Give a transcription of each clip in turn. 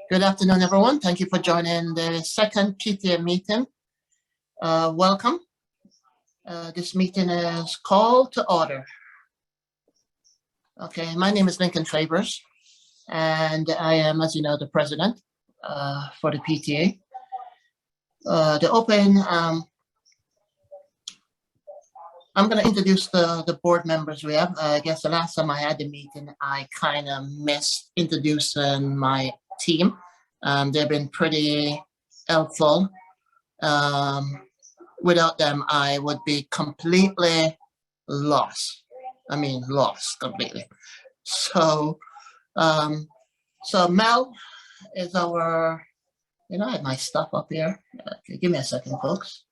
Good afternoon, everyone. Thank you for joining the second PTA meeting. Welcome. This meeting is called to order. Okay, my name is Lincoln Favors, and I am, as you know, the president for the PTA. I'm going to introduce the board members we have. I guess the last time I had the meeting, I kind of missed introducing my team. They've been pretty helpful. Without them, I would be completely lost. I mean, lost completely. So Mel is our, I have my stuff up here. Okay, give me a second, folks.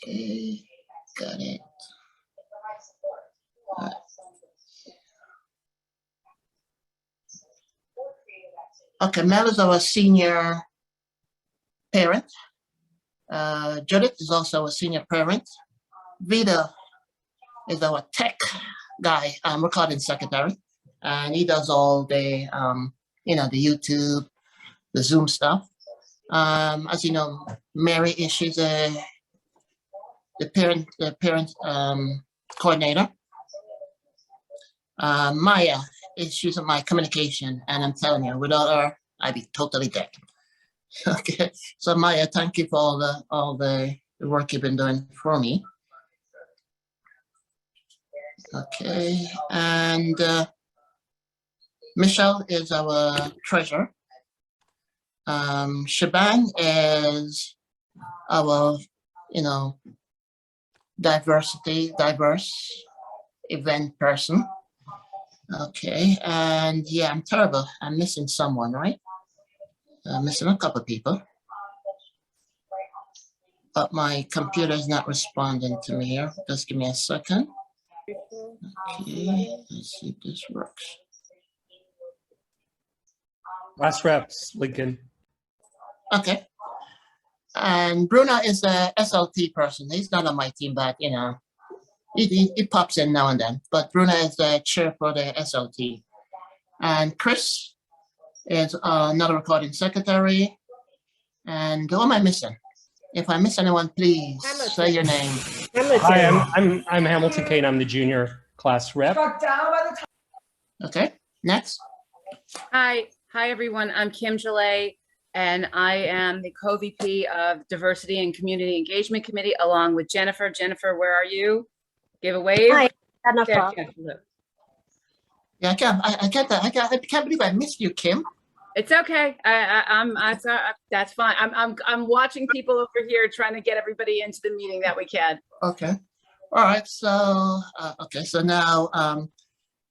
Okay, got it. Right. Okay, Mel is our senior parent. Judith is also a senior parent. Vida is our tech guy, recording secretary, and he does all the, the YouTube, the Zoom stuff. As you know, Mary is she's the parent coordinator. Maya is she's my communication, and I'm telling you, without her, I'd be totally dead. Okay, so Maya, thank you for all the work you've been doing for me. Okay, and Michelle is our treasurer. Shaban is our, diverse event person. Okay, and yeah, I'm terrible. I'm missing someone, right? I'm missing a couple of people. But my computer is not responding to me here. Just give me a second. Okay, let's see if this works. Last reps, Lincoln. Okay. And Bruno is the SLT person. He's not on my team, but he pops in now and then. But Bruno is the chair for the SLT. And Chris is another recording secretary. And who am I missing? If I miss anyone, please say your name. Hi, I'm Hamilton Kane. I'm the junior class rep. Okay, next. Hi everyone. I'm Kim Gillet, and I am the co-VP of Diversity and Community Engagement Committee, along with Jennifer. Jennifer, where are you? Give a wave. Hi, Jennifer. Yeah, I can't believe I missed you, Kim. It's okay. That's fine. I'm watching people over here trying to get everybody into the meeting that we can. Okay. All right. So So now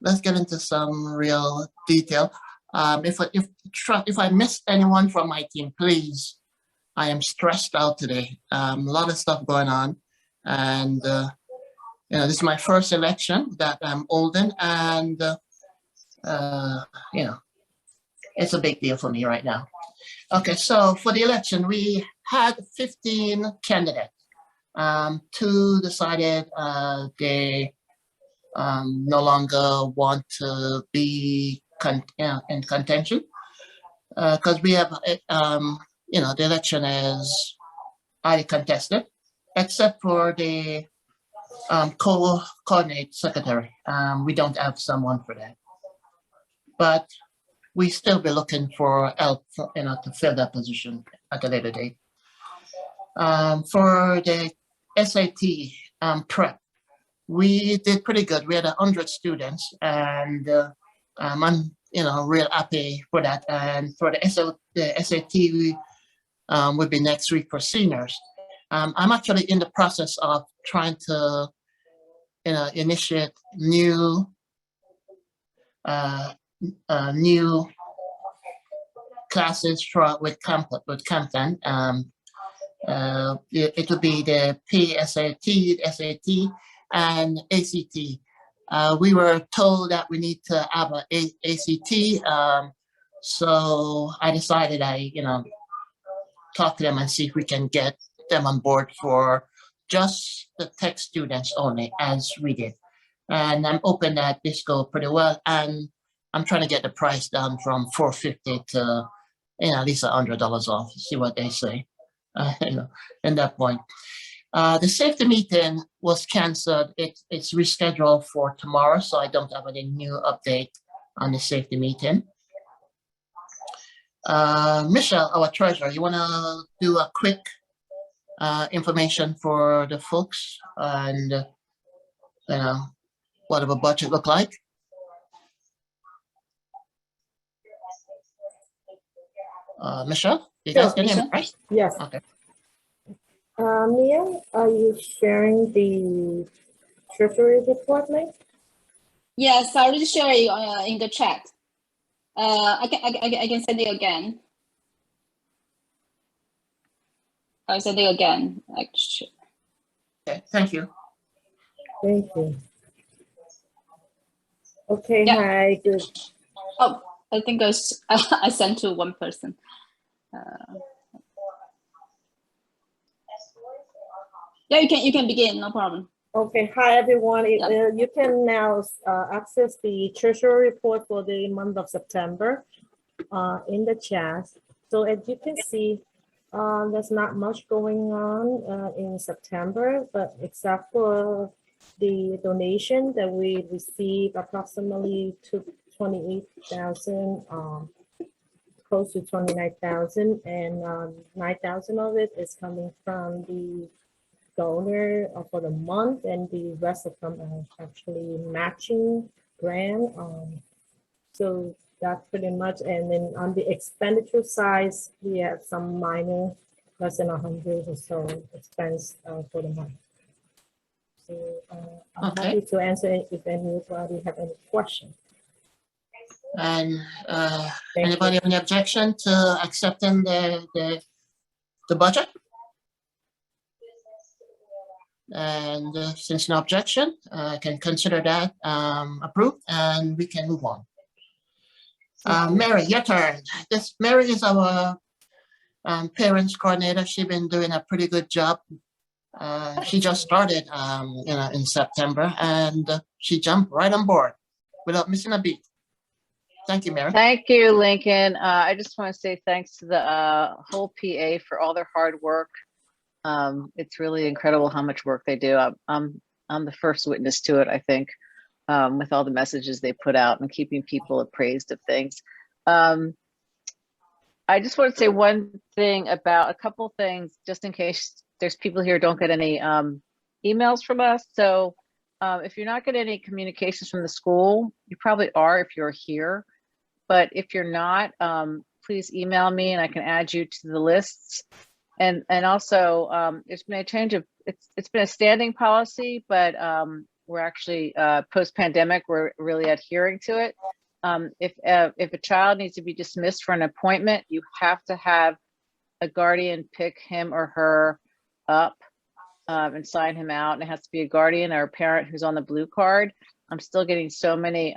let's get into some real detail. If I missed anyone from my team, please. I am stressed out today. A lot of stuff going on, and this is my first election that I'm holding, and it's a big deal for me right now. Okay, so for the election, we had 15 candidates. Two decided they no longer want to be in contention because we have, the election is highly contested, except for the coordinate secretary. We don't have someone for that, but we still be looking for help, to fill that position at a later date. For the SAT prep, we did pretty good. We had 100 students, and I'm real happy for that. And for the SAT, will be next week for seniors. I'm actually in the process of trying to initiate new classes with Campton. It would be the PSAT, SAT, and ACT. We were told that we need to have an ACT, so I decided talk to them and see if we can get them on board for just the tech students only, as we did. And I'm hoping that this goes pretty well. And I'm trying to get the price down from $450 to, at least $100 off. See what they say. In that point. The safety meeting was canceled. It's rescheduled for tomorrow, so I don't have any new update on the safety meeting. Michelle, our treasurer, you want to do a quick information for the folks and what our budget look like? Michelle, you guys can hear me, right? Yes. Okay. Mia, are you sharing the treasury report link? Yes, I already share it in the chat. I can send it again. I'll send it again. Actually. Okay, thank you. Thank you. Okay, Yeah. hi, good. Oh, I think I sent to one person. Yeah, you can begin, no problem. Okay, hi everyone. Yeah. You can now access the treasury report for the month of September in the chat. So as you can see, there's not much going on in September, but except for the donation that we received approximately to 28,000, close to 29,000, and 9,000 of it is coming from the donor for the month, and the rest of them are actually matching grant. So that's pretty much. And then on the expenditure side, we have some minor, less than 100 or so expense for the month. So I'm Okay. happy to answer if anybody have any question. And Thank anybody you. have any objection to accepting the budget? And since no objection, I can consider that approved, and we can move on. Mary, your turn. Mary is our parents coordinator. She's been doing a pretty good job. She just started, in September, and she jumped right on board without missing a beat. Thank you, Mary. Thank you, Lincoln. I just want to say thanks to the whole PA for all their hard work. It's really incredible how much work they do. I'm the first witness to it, I think, with all the messages they put out and keeping people appraised of things. I just want to say one thing about a couple things, just in case there's people here who don't get any emails from us. So if you're not getting any communications from the school, you probably are if you're here. But if you're not, please email me and I can add you to the lists. And also, it's been a change of, it's been a standing policy, but we're actually post-pandemic, we're really adhering to it. If a child needs to be dismissed for an appointment, you have to have a guardian pick him or her up and sign him out. And it has to be a guardian or a parent who's on the blue card. I'm still getting so many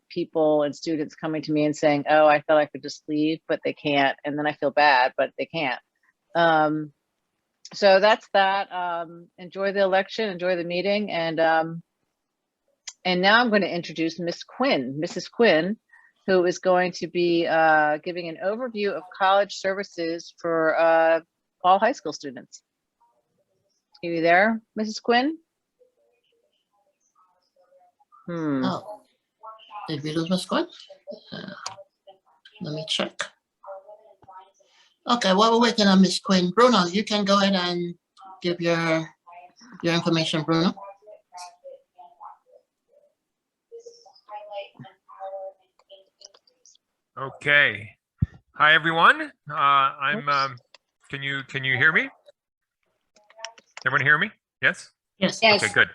people and students coming to me and saying, oh, I thought I could just leave, but they can't. And then I feel bad, but they can't. So that's that. Enjoy the election, enjoy the meeting. And now I'm going to introduce Mrs. Quinn, who is going to be giving an overview of college services for all high school students. Are you there, Mrs. Quinn? Oh, did we lose Miss Quinn? Let me check. Okay, while we're waiting on Miss Quinn, Bruno, you can go ahead and give your information, Bruno. Okay. Hi, everyone. Can you hear me? Everyone hear me? Yes? Yes. Yes. Okay, good.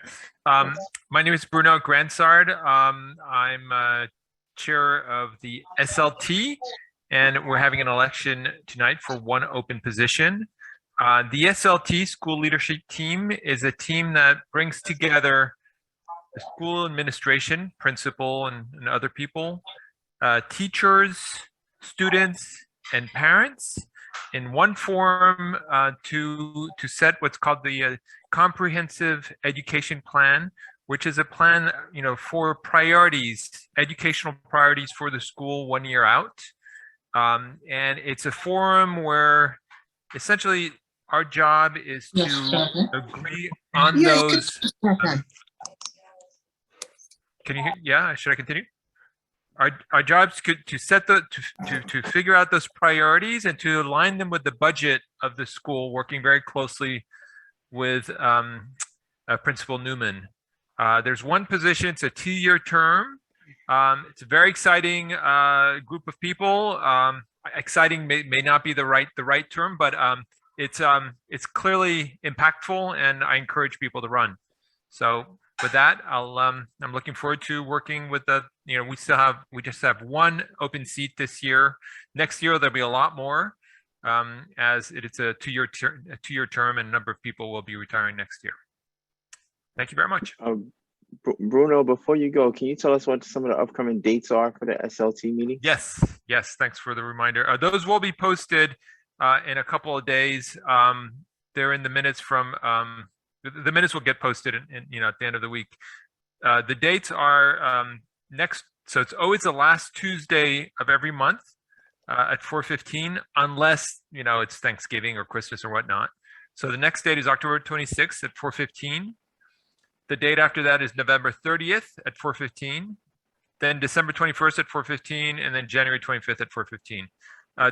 My name is Bruno Gransard. I'm chair of the SLT, and we're having an election tonight for one open position. The SLT school leadership team is a team that brings together the school administration, principal, and other people, teachers, students, and parents in one forum to set what's called the comprehensive education plan, which is a plan, for priorities, educational priorities for the school 1 year out. And it's a forum where essentially our job is to Yes, Jonathan. agree on Yeah, those. Jonathan. Can you hear? Yeah, should I continue? Our jobs to set to figure out those priorities and to align them with the budget of the school, working very closely with Principal Newman. There's one position, it's a 2-year term. It's a very exciting group of people. Exciting may not be the right term, but it's clearly impactful, and I encourage people to run. So with that, I'm looking forward to working with we just have one open seat this year. Next year there'll be a lot more, as it's a 2-year term, and a number of people will be retiring next year. Thank you very much. Bruno, before you go, can you tell us what some of the upcoming dates are for the SLT meeting? Yes, thanks for the reminder. Those will be posted in a couple of days. They're in the minutes from the minutes will get posted at the end of the week. The dates are so it's always the last Tuesday of every month at 4:15, unless it's Thanksgiving or Christmas or whatnot. So the next date is October 26th at 4:15. The date after that is November 30th at 4:15, then December 21st at 4:15, and then January 25th at 4:15.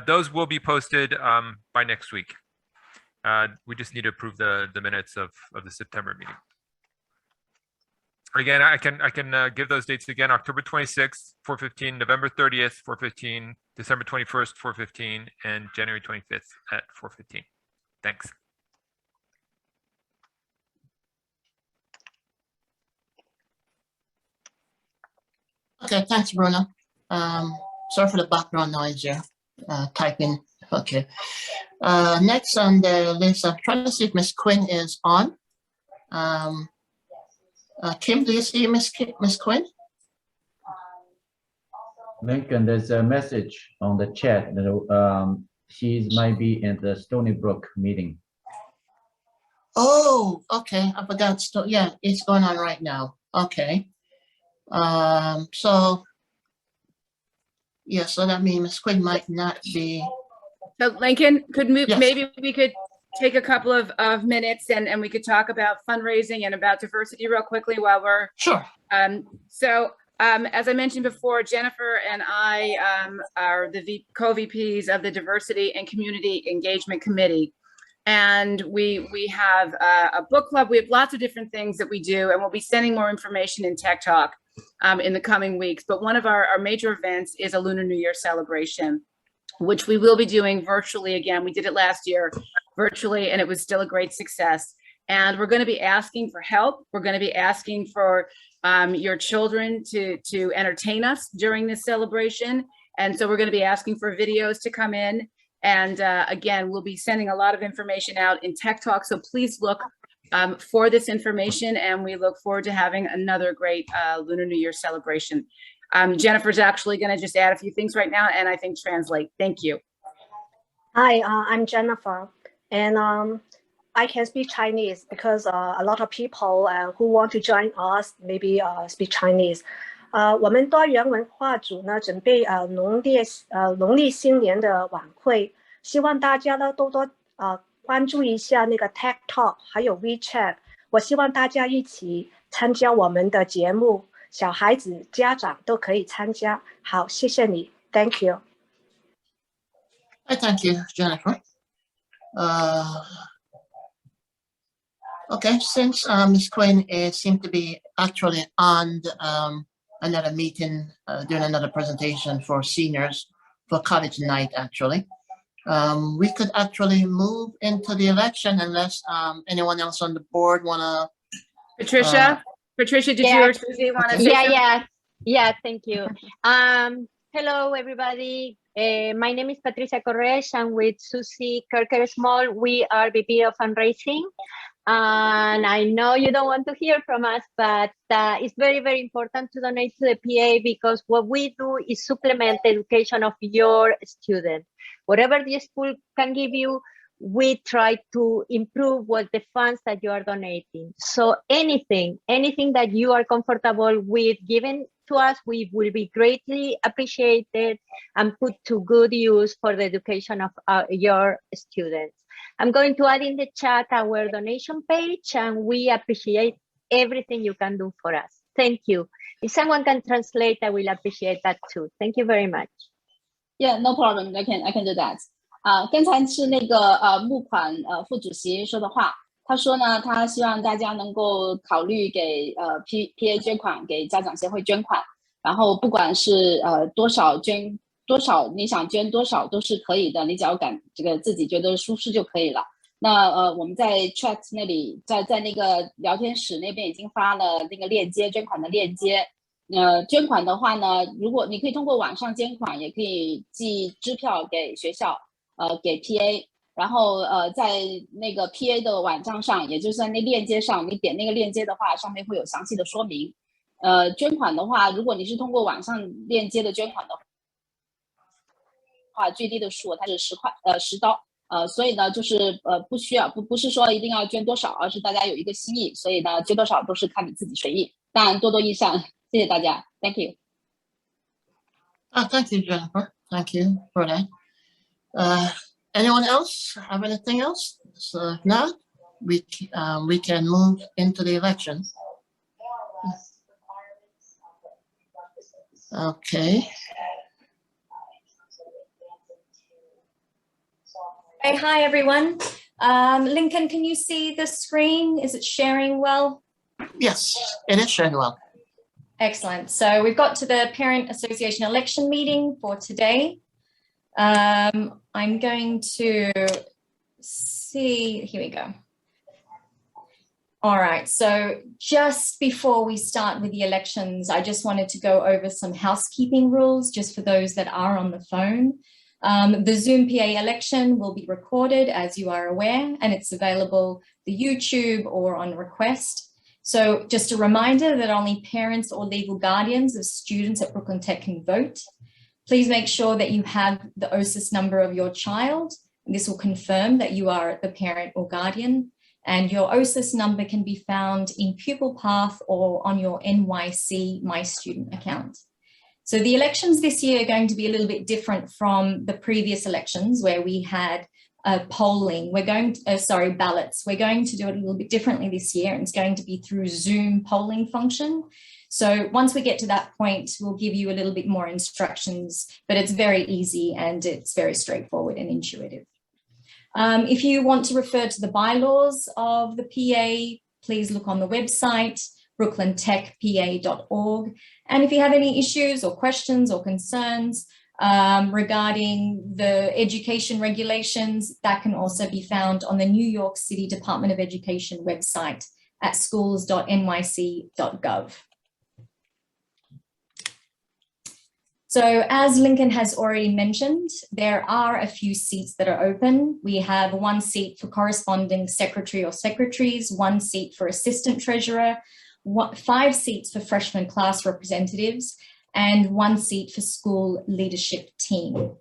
Those will be posted by next week. We just need to approve the minutes of the September meeting. Again, I can give those dates again: October 26th, 4:15, November 30th, 4:15, December 21st, 4:15, and January 25th at 4:15. Thanks. Okay, thanks, Bruno. Sorry for the background noise here. Typing. Okay. Next on the list, I'm trying to see if Miss Quinn is on. Kim, do you see Miss Quinn? Lincoln, there's a message on the chat that she might be in the Stony Brook meeting. Oh, okay. I forgot. Yeah, it's going on right now. Okay. So that means Miss Quinn might not be. So Lincoln, Yes. maybe we could take a couple of minutes and we could talk about fundraising and about diversity real quickly while we're. Sure. As I mentioned before, Jennifer and I are the co-VPs of the Diversity and Community Engagement Committee. And we have a book club. We have lots of different things that we do, and we'll be sending more information in Tech Talk in the coming weeks. But one of our major events is a Lunar New Year celebration, which we will be doing virtually again. We did it last year virtually, and it was still a great success. And we're going to be asking for help. We're going to be asking for your children to entertain us during this celebration. And so we're going to be asking for videos to come in. And again, we'll be sending a lot of information out in Tech Talk. So please look for this information, and we look forward to having another great Lunar New Year celebration. Jennifer's actually going to just add a few things right now, and I think translate. Thank you. Hi, I'm Jennifer, and I can speak Chinese because a lot of people who want to join us maybe speak Chinese. 我们多元文化组呢准备农历新年的晚会，希望大家呢多关注一下那个 Tech Talk 还有 WeChat。我希望大家一起参加我们的节目，小孩子、家长都可以参加。好，谢谢你 ，Thank you. Thank you, Jennifer. Okay, since Ms. Quinn seemed to be actually on another meeting, doing another presentation for seniors for college night, actually. We could actually move into the election unless anyone else on the board wanna. Patricia, did you or Susie want to say something? Yeah, thank you. Hello, everybody. My name is Patricia Corresh, and with Susie Kirker Small, we are VP of Fundraising. And I know you don't want to hear from us, but it's very, very important to donate to the PA, because what we do is supplement the education of your student. Whatever the school can give you, we try to improve what the funds that you are donating. So anything that you are comfortable with giving to us, we will be greatly appreciated and put to good use for the education of your students. I'm going to add in the chat our donation page, and we appreciate everything you can do for us. Thank you. If someone can translate, I will appreciate that too. Thank you very much. Yeah, no problem. I can do that. 刚才是那个募款副主席说的话，他说呢，他希望大家能够考虑给PA 捐款，给家长协会捐款，然后不管是多少捐多少，你想捐多少都是可以的，你只要这个自己觉得舒适就可以了。那我们在 chat 那里，在那个聊天室那边已经发了那个链接，捐款的链接。捐款的话呢，如果你可以通过网上捐款，也可以寄支票给学校，给 PA， 然后在那个 PA 的网站上，也就是在那链接上，你点那个链接的话，上面会有详细的说明。捐款的话，如果你是通过网上链接的捐款的话，最低的数它是10刀，所以呢，就是不需要不是说一定要捐多少，而是大家有一个心意，所以呢，捐多少都是看你自己随意，当然多多益善。谢谢大家 ，Thank you. Thank you, Jennifer. Thank you for that. Anyone else have anything else? So if not, we can move into the election. Okay. Hey, hi everyone. Lincoln, can you see the screen? Is it sharing well? Yes, it is sharing well. Excellent. So we've got to the Parent Association election meeting for today. I'm going to see, here we go. All right, so just before we start with the elections, I just wanted to go over some housekeeping rules just for those that are on the phone. The Zoom PA election will be recorded, as you are aware, and it's available to YouTube or on request. So just a reminder that only parents or legal guardians of students at Brooklyn Tech can vote. Please make sure that you have the OSIS number of your child. This will confirm that you are the parent or guardian, and your OSIS number can be found in Pupil Path or on your NYC My Student account. So the elections this year are going to be a little bit different from the previous elections where we had polling. We're going to, ballots. We're going to do it a little bit differently this year, and it's going to be through Zoom polling function. So once we get to that point, we'll give you a little bit more instructions, but it's very easy and it's very straightforward and intuitive. If you want to refer to the bylaws of the PA, please look on the website, brooklyntechpa.org. And if you have any issues or questions or concerns regarding the education regulations, that can also be found on the New York City Department of Education website at schools.nyc.gov. So as Lincoln has already mentioned, there are a few seats that are open. We have 1 seat for corresponding secretary or secretaries, 1 seat for assistant treasurer, 5 seats for freshman class representatives, and 1 seat for school leadership team.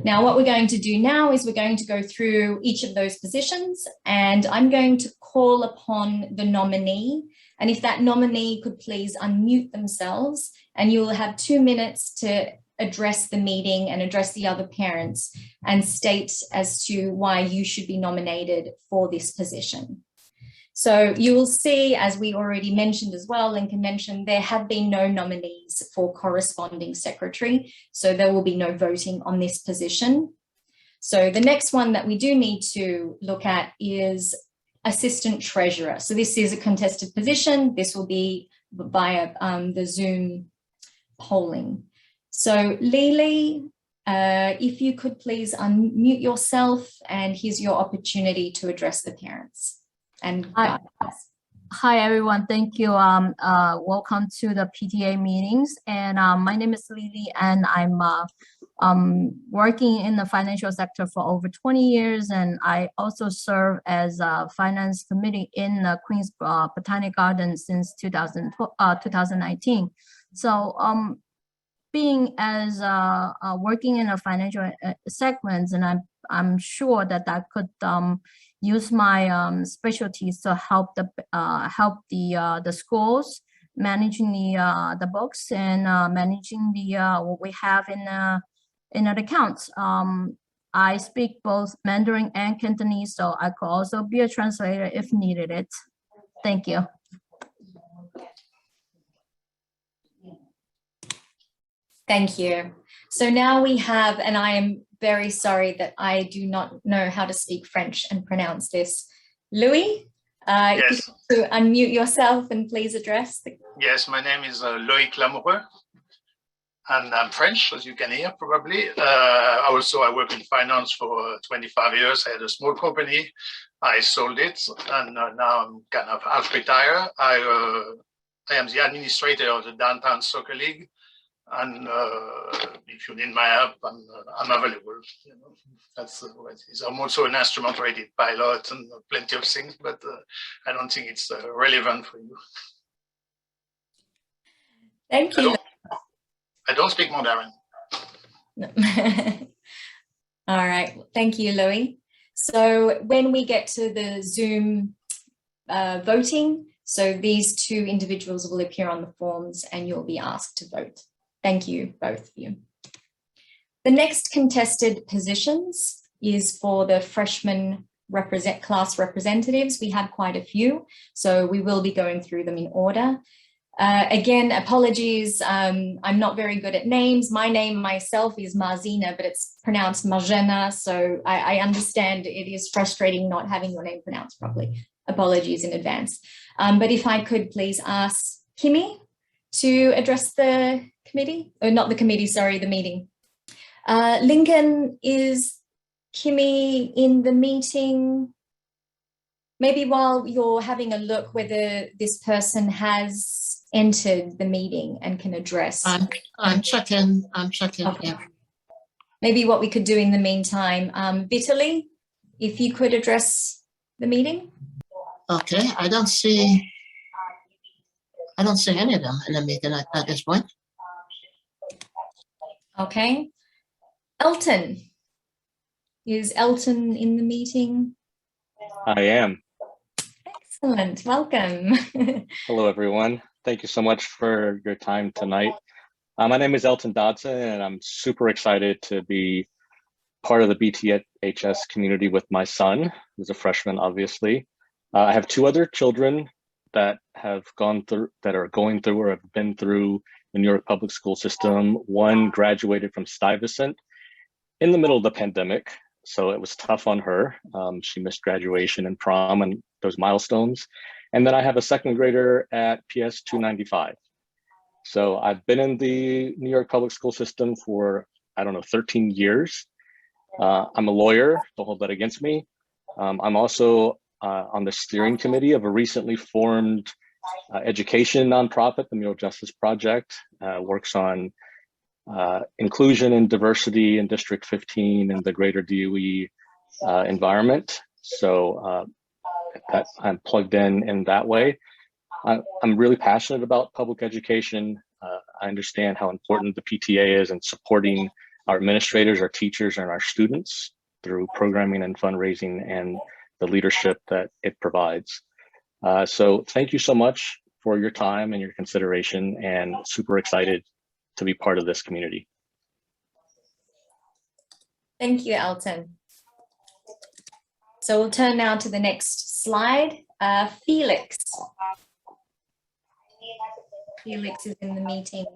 Now, what we're going to do now is we're going to go through each of those positions, and I'm going to call upon the nominee. And if that nominee could please unmute themselves, and you will have 2 minutes to address the meeting and address the other parents and state as to why you should be nominated for this position. So you will see, as we already mentioned as well, Lincoln mentioned, there have been no nominees for corresponding secretary, so there will be no voting on this position. So the next one that we do need to look at is assistant treasurer. So this is a contested position. This will be via the Zoom polling. So Lily, if you could please unmute yourself, and here's your opportunity to address the parents. And hi everyone, thank you. Welcome to the PTA meetings, and my name is Lily, and I'm working in the financial sector for over 20 years, and I also serve as a finance committee in the Queens Botanic Garden since 2019. So being as working in a financial segments, and I'm sure that I could use my specialties to help the schools managing the books and managing what we have in an account. I speak both Mandarin and Cantonese, so I could also be a translator if needed it. Thank you. Thank you. So now we have, and I am very sorry that I do not know how to speak French and pronounce this. Louis, Yes. to unmute yourself and please address the. Yes, my name is Loïc Lamoureux, and I'm French, as you can hear probably. Also, I work in finance for 25 years. I had a small company. I sold it, and now I'm kind of half retired. I am the administrator of the Downtown Soccer League, and if you need my help, I'm available. You know, that's what it is. I'm also an instrument-rated pilot and plenty of things, but I don't think it's relevant for you. Thank you. I don't speak Mandarin. No. All right. Thank you, Louis. So when we get to the Zoom voting, so these two individuals will appear on the forms and you'll be asked to vote. Thank you, both of you. The next contested positions is for the freshman class representatives. We have quite a few, so we will be going through them in order. Again, apologies, I'm not very good at names. My name myself is Marzina, but it's pronounced Marzina, so I understand it is frustrating not having your name pronounced properly. Apologies in advance. But if I could please ask Kimmy to address the committee, or not the committee, sorry, the meeting. Lincoln, is Kimmy in the meeting? Maybe while you're having a look whether this person has entered the meeting and can address. I'm checking, Okay. yeah. Maybe what we could do in the meantime, Vitali, if you could address the meeting. Okay, I don't see any of them in the meeting at this point. Okay. Elton, is Elton in the meeting? I am. Excellent, welcome. Hello, everyone. Thank you so much for your time tonight. My name is Elton Dodson, and I'm super excited to be part of the BTHS community with my son, who's a freshman, obviously. I have two other children that are going through or have been through the New York public school system. One graduated from Stuyvesant in the middle of the pandemic, so it was tough on her. She missed graduation and prom and those milestones. And then I have a second grader at PS 295. So I've been in the New York public school system for, 13 years. I'm a lawyer, don't hold that against me. I'm also on the steering committee of a recently formed education nonprofit, the Mural Justice Project, works on inclusion and diversity in District 15 and the greater DOE environment. So that I'm plugged in that way. I'm really passionate about public education. I understand how important the PTA is in supporting our administrators, our teachers, and our students through programming and fundraising and the leadership that it provides. So thank you so much for your time and your consideration, and super excited to be part of this community. Thank you, Elton. So we'll turn now to the next slide. Felix. Felix is in the meeting.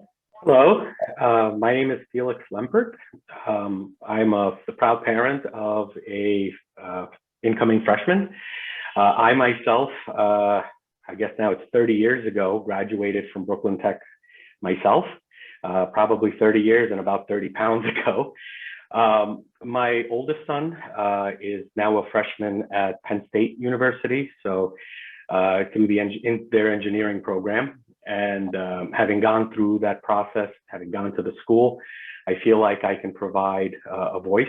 Hello, my name is Felix Lempert. I'm the proud parent of a incoming freshman. I myself, I guess now it's 30 years ago, graduated from Brooklyn Tech myself, probably 30 years and about 30 pounds ago. My oldest son is now a freshman at Penn State University, so through their engineering program. And having gone through that process, having gone to the school, I feel like I can provide a voice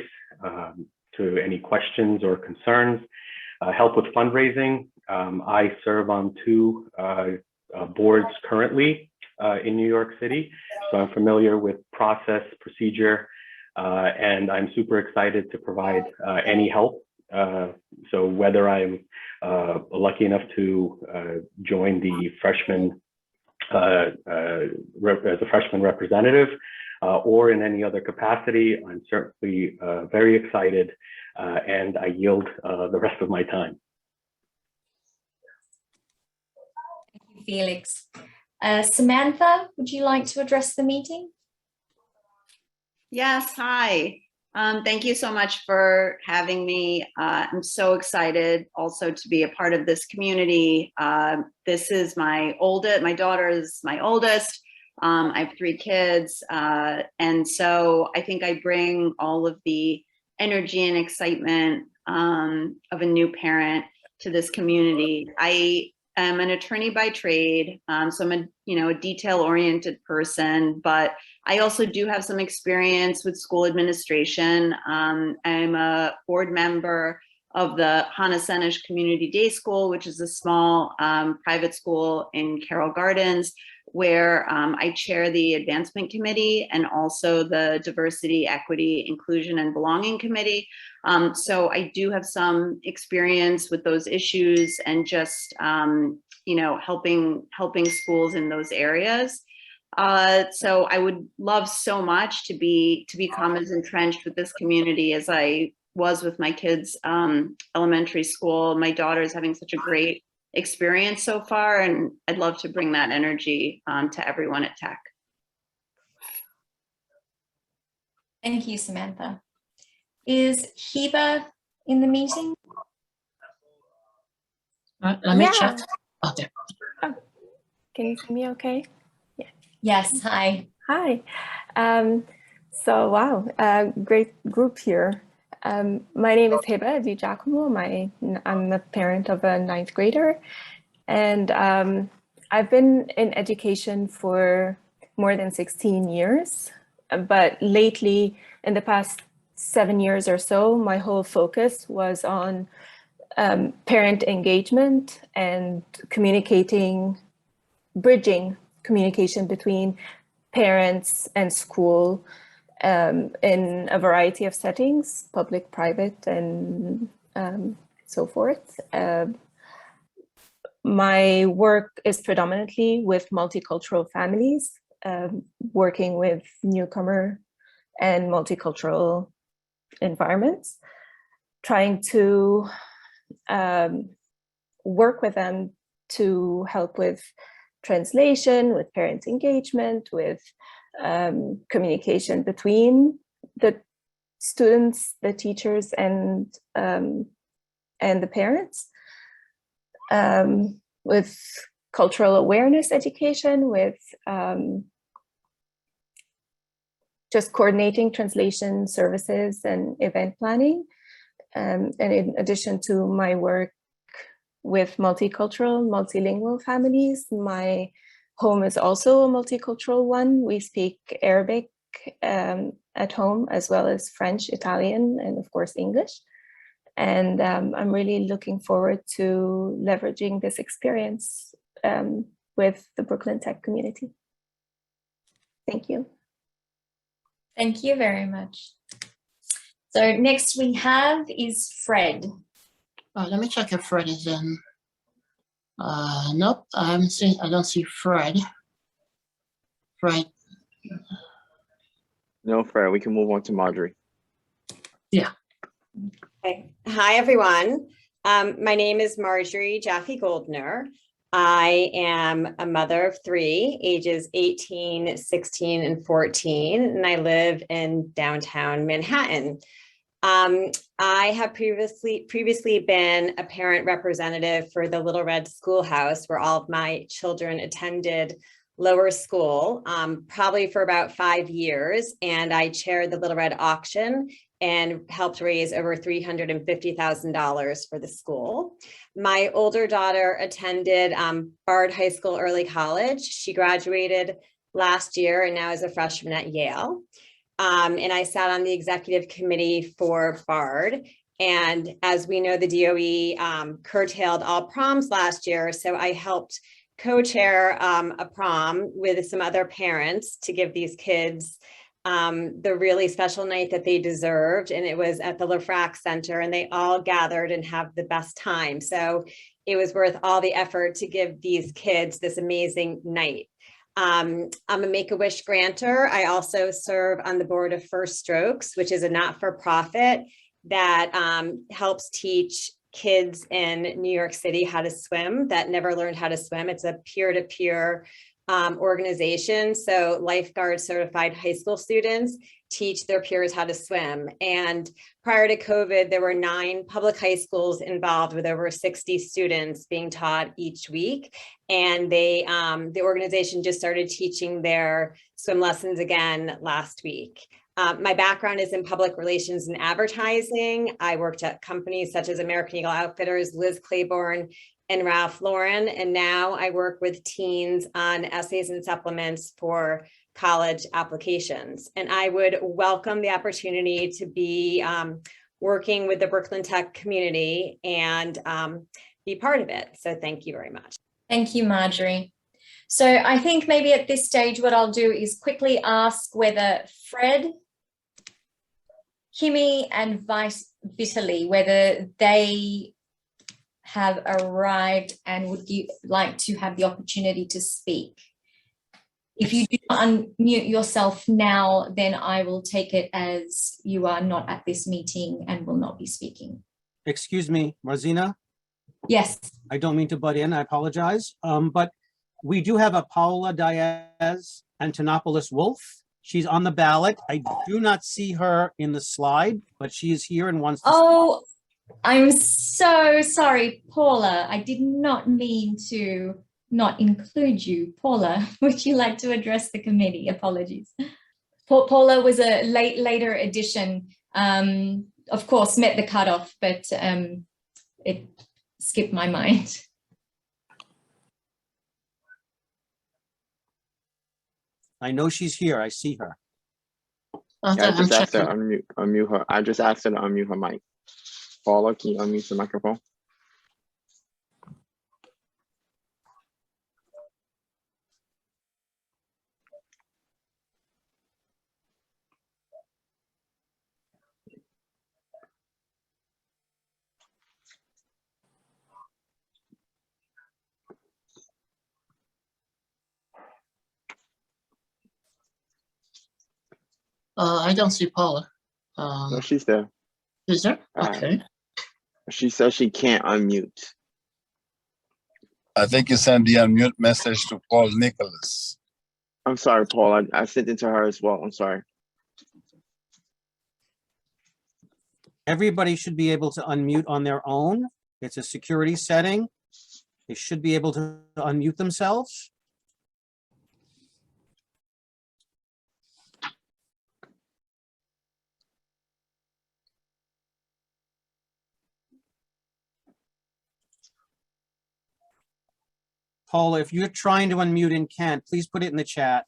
to any questions or concerns, help with fundraising. I serve on two boards currently in New York City, so I'm familiar with process, procedure, and I'm super excited to provide any help. So whether I'm lucky enough to join the freshman as a freshman representative, or in any other capacity, I'm certainly very excited, and I yield the rest of my time. Thank you, Felix. Samantha, would you like to address the meeting? Yes, hi. Thank you so much for having me. I'm so excited also to be a part of this community. This is my daughter is my oldest. I have 3 kids. And so I think I bring all of the energy and excitement of a new parent to this community. I am an attorney by trade. So I'm a detail-oriented person, but I also do have some experience with school administration. I'm a board member of the Hana-Senish Community Day School, which is a small private school in Carroll Gardens, where I chair the Advancement Committee and also the Diversity, Equity, Inclusion, and Belonging Committee. So I do have some experience with those issues and just helping schools in those areas. So I would love so much to become as entrenched with this community as I was with my kids' elementary school. My daughter is having such a great experience so far, and I'd love to bring that energy to everyone at Tech. Thank you, Samantha. Is Heba in the meeting? Let me check. Okay. Oh, can you see me okay? Yeah. Yes, hi. Hi. So wow, great group here. My name is Heba Di Giacomo. I'm the parent of a 9th grader, and I've been in education for more than 16 years, but lately, in the past 7 years or so, my whole focus was on parent engagement and bridging communication between parents and school in a variety of settings, public, private, and so forth. My work is predominantly with multicultural families, working with newcomer and multicultural environments, trying to work with them to help with translation, with parent engagement, with communication between the students, the teachers, and the parents, with cultural awareness education, with just coordinating translation services and event planning. And in addition to my work with multicultural, multilingual families, my home is also a multicultural one. We speak Arabic at home, as well as French, Italian, and of course English. And I'm really looking forward to leveraging this experience with the Brooklyn Tech community. Thank you. Thank you very much. So next we have is Fred. Let me check if Fred is in. Nope, I don't see Fred. Fred. No, Fred, we can move on to Marjorie. Yeah. Okay. Hi, everyone. My name is Marjorie Jaffe Goldner. I am a mother of 3, ages 18, 16, and 14, and I live in downtown Manhattan. I have previously been a parent representative for the Little Red Schoolhouse, where all of my children attended lower school, probably for about 5 years. And I chaired the Little Red auction and helped raise over $350,000 for the school. My older daughter attended Bard High School Early College. She graduated last year and now is a freshman at Yale. And I sat on the executive committee for Bard. And as we know, the DOE curtailed all proms last year. So I helped co-chair a prom with some other parents to give these kids the really special night that they deserved. And it was at the LaFrac Center, and they all gathered and have the best time. So it was worth all the effort to give these kids this amazing night. I'm a Make-A-Wish grantor. I also serve on the board of First Strokes, which is a not-for-profit that helps teach kids in New York City how to swim that never learned how to swim. It's a peer-to-peer organization. So lifeguard certified high school students teach their peers how to swim. And prior to COVID, there were 9 public high schools involved with over 60 students being taught each week. And they, the organization just started teaching their swim lessons again last week. My background is in public relations and advertising. I worked at companies such as American Eagle Outfitters, Liz Claiborne, and Ralph Lauren. And now I work with teens on essays and supplements for college applications. And I would welcome the opportunity to be working with the Brooklyn Tech community and be part of it. So thank you very much. Thank you, Marjorie. So I think maybe at this stage, what I'll do is quickly ask whether Fred, Kimmy, and Vitali, whether they have arrived and would you like to have the opportunity to speak. If you do unmute yourself now, then I will take it as you are not at this meeting and will not be speaking. Excuse me, Marzina? Yes. I don't mean to butt in, I apologize. But we do have a Paula Diaz Antonopoulos-Wolf. She's on the ballot. I do not see her in the slide, but she is here and wants to speak. I'm so sorry, Paula. I did not mean to not include you. Paula, would you like to address the committee? Apologies. Paula was a later addition. Of course, met the cutoff, but it skipped my mind. I know she's here. I see her. Yeah, I just asked her to unmute her. I just asked her to unmute her mic. Paula, can you unmute your microphone? I don't see Paula. No, she's there. Is there? Okay. She says she can't unmute. I think you sent the unmute message to Paul Nicholas. I'm sorry, Paul. I sent it to her as well. I'm sorry. Everybody should be able to unmute on their own. It's a security setting. They should be able to unmute themselves. Paula, if you're trying to unmute and can't, please put it in the chat.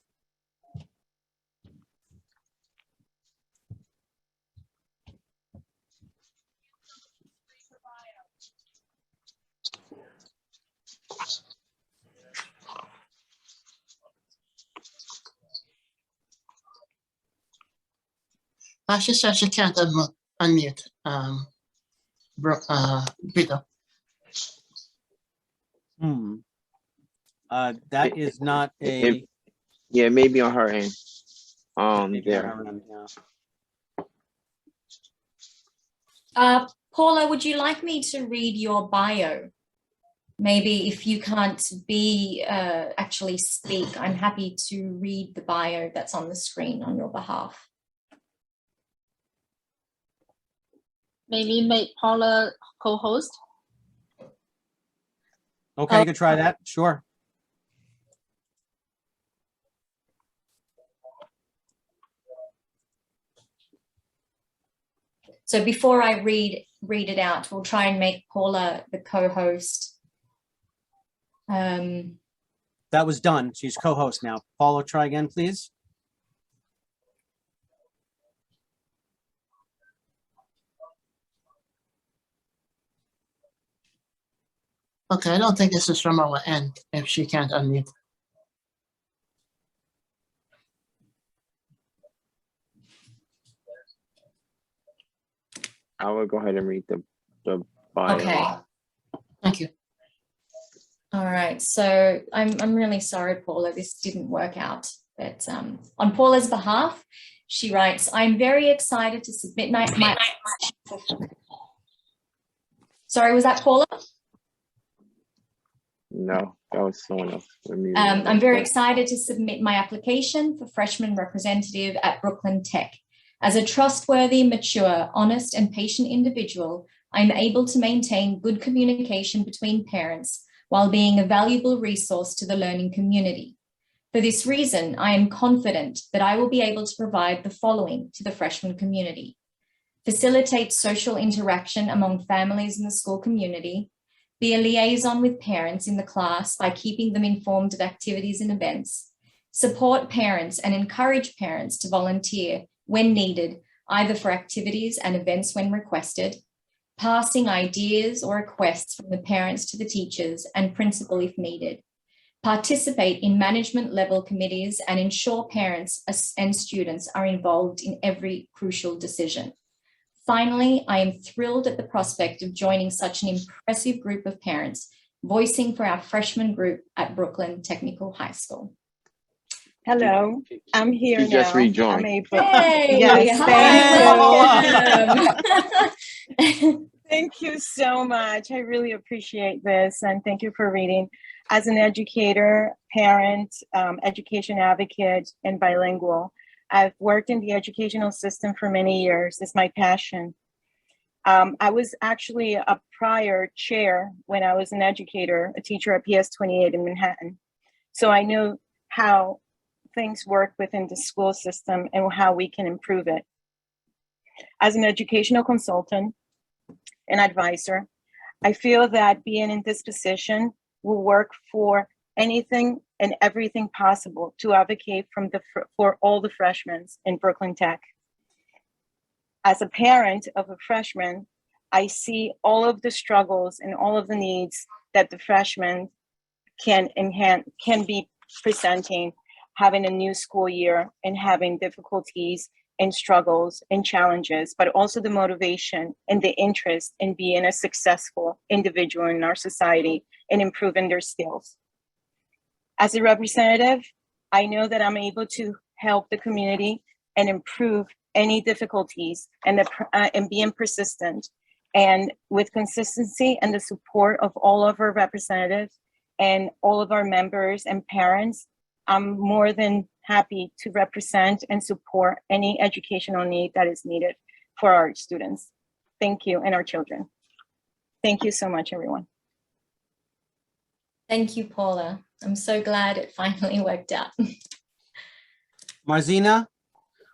She said she can't unmute. Brito. That is not a... Yeah, maybe on her end. There. Paula, would you like me to read your bio? Maybe if you can't actually speak, I'm happy to read the bio that's on the screen on your behalf. Maybe make Paula co-host. Okay, you can try that, sure. So before I read it out, we'll try and make Paula the co-host. That was done. She's co-host now. Paula, try again, please. Okay, I don't think this is from our end if she can't unmute. I will go ahead and read the bio. Okay. Thank you. All right. So I'm really sorry, Paula, this didn't work out. But on Paula's behalf, she writes, I'm very excited to submit my Sorry, was that Paula? No, that was someone else. I'm very excited to submit my application for freshman representative at Brooklyn Tech. As a trustworthy, mature, honest, and patient individual, I'm able to maintain good communication between parents while being a valuable resource to the learning community. For this reason, I am confident that I will be able to provide the following to the freshman community: facilitate social interaction among families in the school community, be a liaison with parents in the class by keeping them informed of activities and events, support parents and encourage parents to volunteer when needed, either for activities and events when requested, passing ideas or requests from the parents to the teachers and principal if needed, participate in management level committees and ensure parents and students are involved in every crucial decision. Finally, I am thrilled at the prospect of joining such an impressive group of parents, voicing for our freshman group at Brooklyn Technical High School. Hello, I'm here now. You just rejoined. I'm able. Hey, yes, hi. thank you. Thank you so much. I really appreciate this, and thank you for reading. As an educator, parent, education advocate, and bilingual, I've worked in the educational system for many years. It's my passion. I was actually a prior chair when I was an educator, a teacher at PS 28 in Manhattan. So I know how things work within the school system and how we can improve it. As an educational consultant and advisor, I feel that being in this position will work for anything and everything possible to advocate for all the freshmen in Brooklyn Tech. As a parent of a freshman, I see all of the struggles and all of the needs that the freshmen can be presenting, having a new school year and having difficulties and struggles and challenges, but also the motivation and the interest in being a successful individual in our society and improving their skills. As a representative, I know that I'm able to help the community and improve any difficulties and being persistent. And with consistency and the support of all of our representatives and all of our members and parents, I'm more than happy to represent and support any educational need that is needed for our students. Thank you, and our children. Thank you so much, everyone. Thank you, Paula. I'm so glad it finally worked out. Marzina?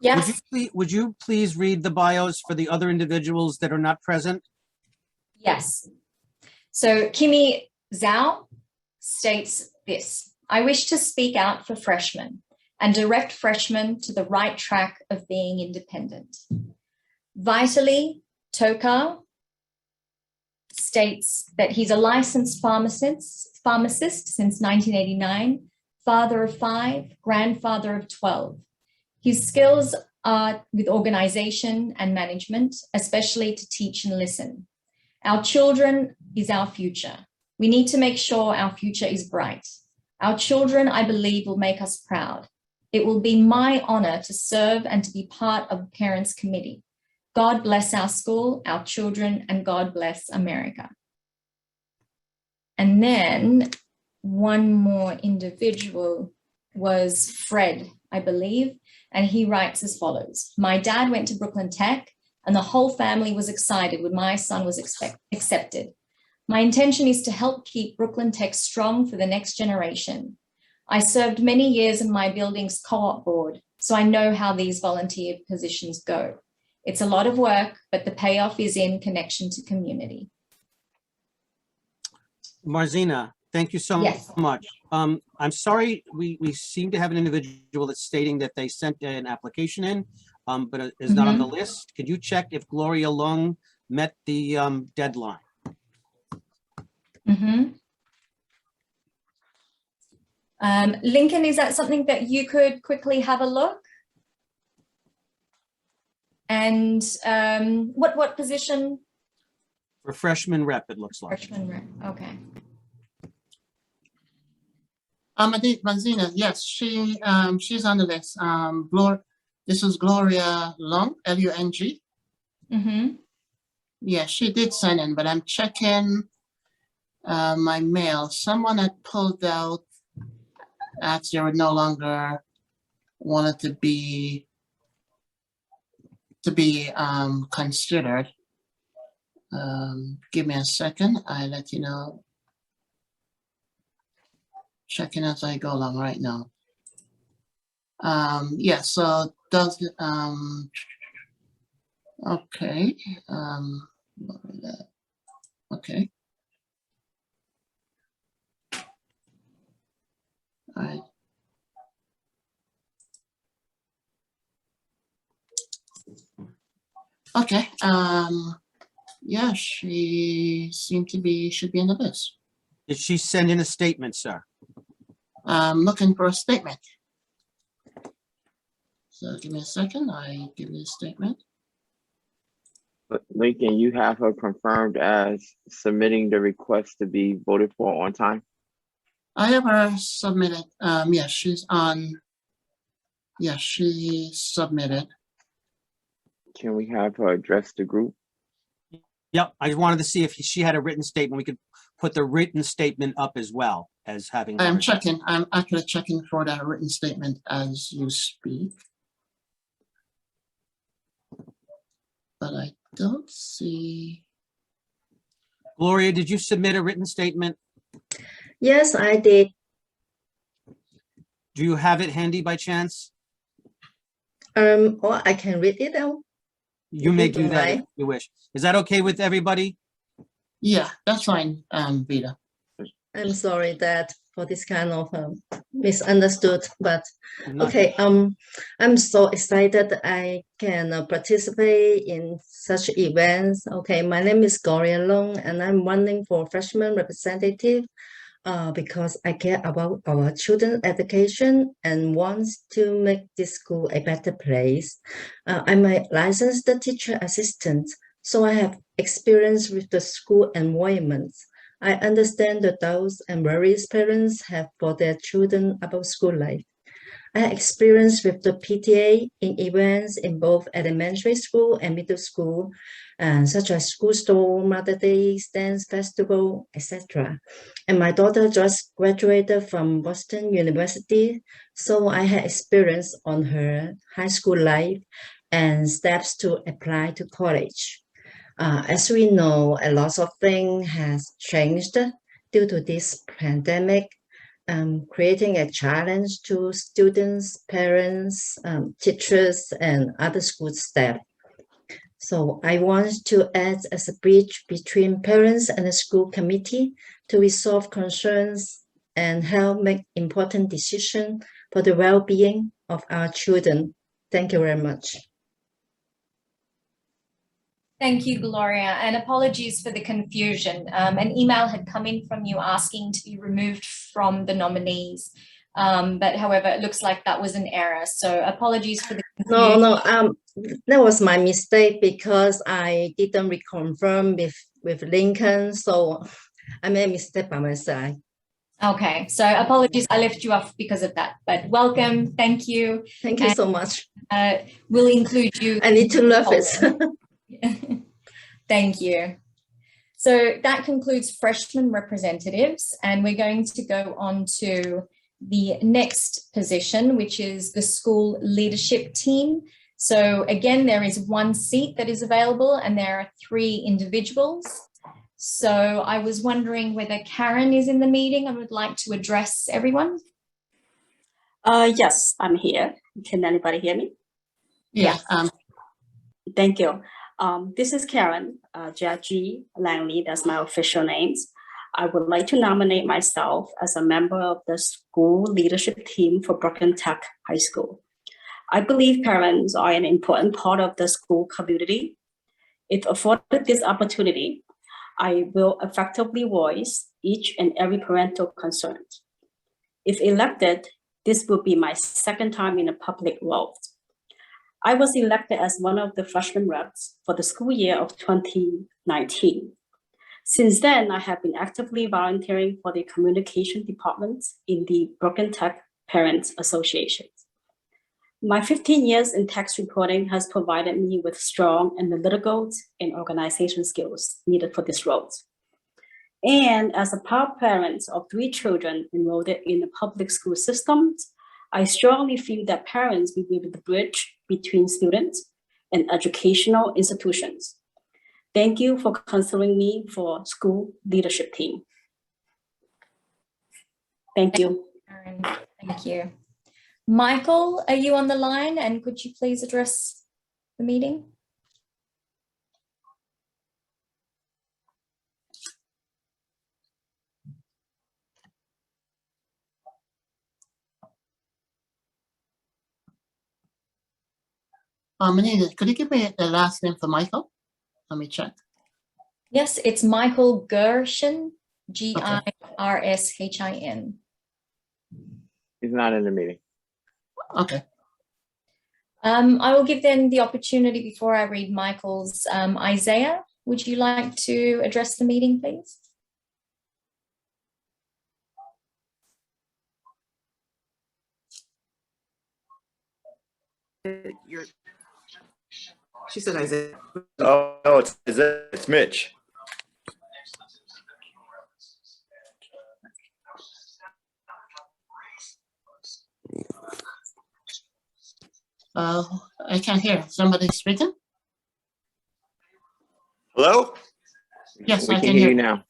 Yes. Would you please read the bios for the other individuals that are not present? Yes. So Kimi Zhao states this: I wish to speak out for freshmen and direct freshmen to the right track of being independent. Vitali Tokar states that he's a licensed pharmacist since 1989, father of 5, grandfather of 12. His skills are with organization and management, especially to teach and listen. Our children is our future. We need to make sure our future is bright. Our children, I believe, will make us proud. It will be my honor to serve and to be part of the Parents Committee. God bless our school, our children, and God bless America. And then one more individual was Fred, I believe, and he writes as follows: my dad went to Brooklyn Tech and the whole family was excited when my son was accepted. My intention is to help keep Brooklyn Tech strong for the next generation. I served many years in my building's co-op board, so I know how these volunteer positions go. It's a lot of work, but the payoff is in connection to community. Marzina, thank you so much. I'm sorry, we seem to have an individual that's stating that they sent an application in, but it is not on the list. Could you check if Gloria Lung met the deadline? Lincoln, is that something that you could quickly have a look? And what position? For freshman rep, it looks like. Freshman rep, okay. Marzina, yes, she's on the list. This is Gloria Long, L-U-N-G. Mm-hmm. Yeah, she did sign in, but I'm checking my mail. Someone had pulled out as they were no longer wanted to be considered. Give me a second. I'll let you know. Checking as I go along right now. Yeah, so does okay. Okay. All right. Okay. Yeah, she should be in the list. Did she send in a statement, sir? I'm looking for a statement. So give me a second. I give you a statement. Lincoln, you have her confirmed as submitting the request to be voted for on time? I have her submitted. Yeah, she's on. Yeah, she submitted. Can we have her address the group? Yep, I wanted to see if she had a written statement. We could put the written statement up as well as having. I'm checking. I'm actually checking for that written statement as you speak. But I don't see. Gloria, did you submit a written statement? Yes, I did. Do you have it handy by chance? Or I can read it out. You may do that if you wish. Is that okay with everybody? Yeah, that's fine, Vita. I'm sorry that for this kind of misunderstood, but okay. I'm so excited that I can participate in such events. Okay, my name is Gloria Long, and I'm running for freshman representative because I care about our children's education and wants to make this school a better place. I'm a licensed teacher assistant, so I have experience with the school environment. I understand the doubts and worries parents have for their children about school life. I have experience with the PTA in events in both elementary school and middle school, such as school store, Mother Day, dance festival, etc. And my daughter just graduated from Boston University, so I had experience on her high school life and steps to apply to college. As we know, a lot of things has changed due to this pandemic, creating a challenge to students, parents, teachers, and other school staff. So I want to act as a bridge between parents and the school committee to resolve concerns and help make important decisions for the well-being of our children. Thank you very much. Thank you, Gloria, and apologies for the confusion. An email had come in from you asking to be removed from the nominees, but however, it looks like that was an error. So apologies for the confusion. No, that was my mistake because I didn't reconfirm with Lincoln, so I made a mistake by my side. Okay, so apologies, I left you off because of that, but welcome, thank you. Thank you so much. We'll include you. I need to love it. Thank you. So that concludes freshman representatives, and we're going to go on to the next position, which is the school leadership team. So again, there is one seat that is available and there are 3 individuals. So I was wondering whether Karen is in the meeting and would like to address everyone. Yes, I'm here. Can anybody hear me? Yeah. Thank you. This is Karen, Jackie Langley, that's my official names. I would like to nominate myself as a member of the school leadership team for Brooklyn Tech High School. I believe parents are an important part of the school community. If afforded this opportunity, I will effectively voice each and every parental concern. If elected, this will be my second time in a public role. I was elected as one of the freshman reps for the school year of 2019. Since then, I have been actively volunteering for the communication department in the Brooklyn Tech Parents Association. My 15 years in tax reporting has provided me with strong analytical and organization skills needed for this role. And as a proud parent of 3 children enrolled in the public school systems, I strongly feel that parents will be the bridge between students and educational institutions. Thank you for considering me for school leadership team. Thank you. Thank you. Michael, are you on the line, and could you please address the meeting? Marzina, could you give me the last name for Michael? Let me check. Yes, it's Michael Gershin, Girshin. He's not in the meeting. Okay. I will give them the opportunity before I read Michael's. Isaiah, would you like to address the meeting, please? She said Isaiah. Oh, no, it's Mitch. I can't hear. Somebody speaking? Hello? Yes, We I can hear you now.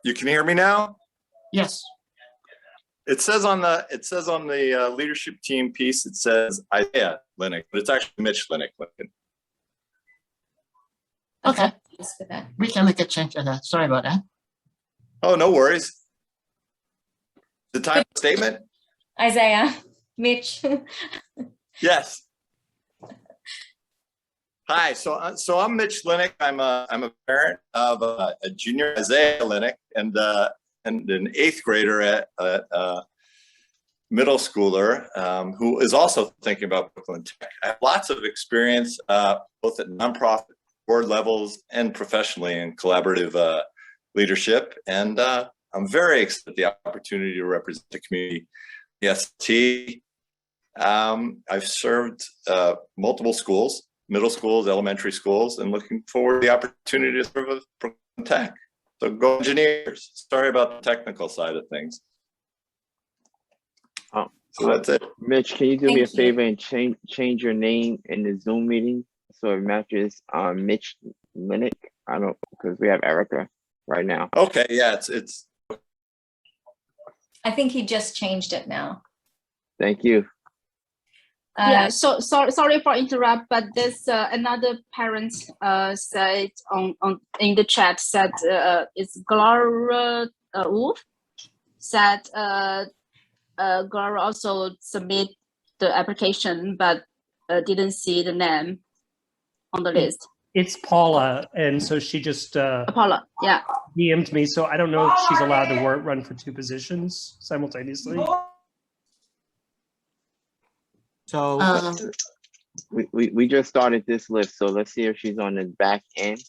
You can hear me now? Yes. It says on the leadership team piece, it says Isaiah Linnick, but it's actually Mitch Linnick. Okay. We can make a change to that. Sorry about that. Oh, no worries. The time statement? Isaiah, Mitch. Yes. Hi, so I'm Mitch Linnick. I'm a parent of a junior Isaiah Linnick and an 8th grader at middle schooler who is also thinking about Brooklyn Tech. I have lots of experience both at nonprofit board levels and professionally in collaborative leadership, and I'm very excited the opportunity to represent the community. The ST. I've served multiple schools, middle schools, elementary schools, and looking forward to the opportunity to serve with Brooklyn Tech. So go Engineers. Sorry about the technical side of things. Oh, so that's it. Mitch, can you do me a favor and change your name in the Zoom meeting so it matches Mitch Linnick? I don't, because we have Erica right now. Okay, yeah, it's. I think he just changed it now. Thank you. Yeah, so sorry for interrupt, but there's another parent said on in the chat said it's Gloria Wolf said Gloria also submit the application but didn't see the name on the list. It's Paula, and so she just Paula, yeah, DM'd me, so I don't know if she's allowed to run for 2 positions simultaneously. So we just started this list, so let's see if she's on the back end.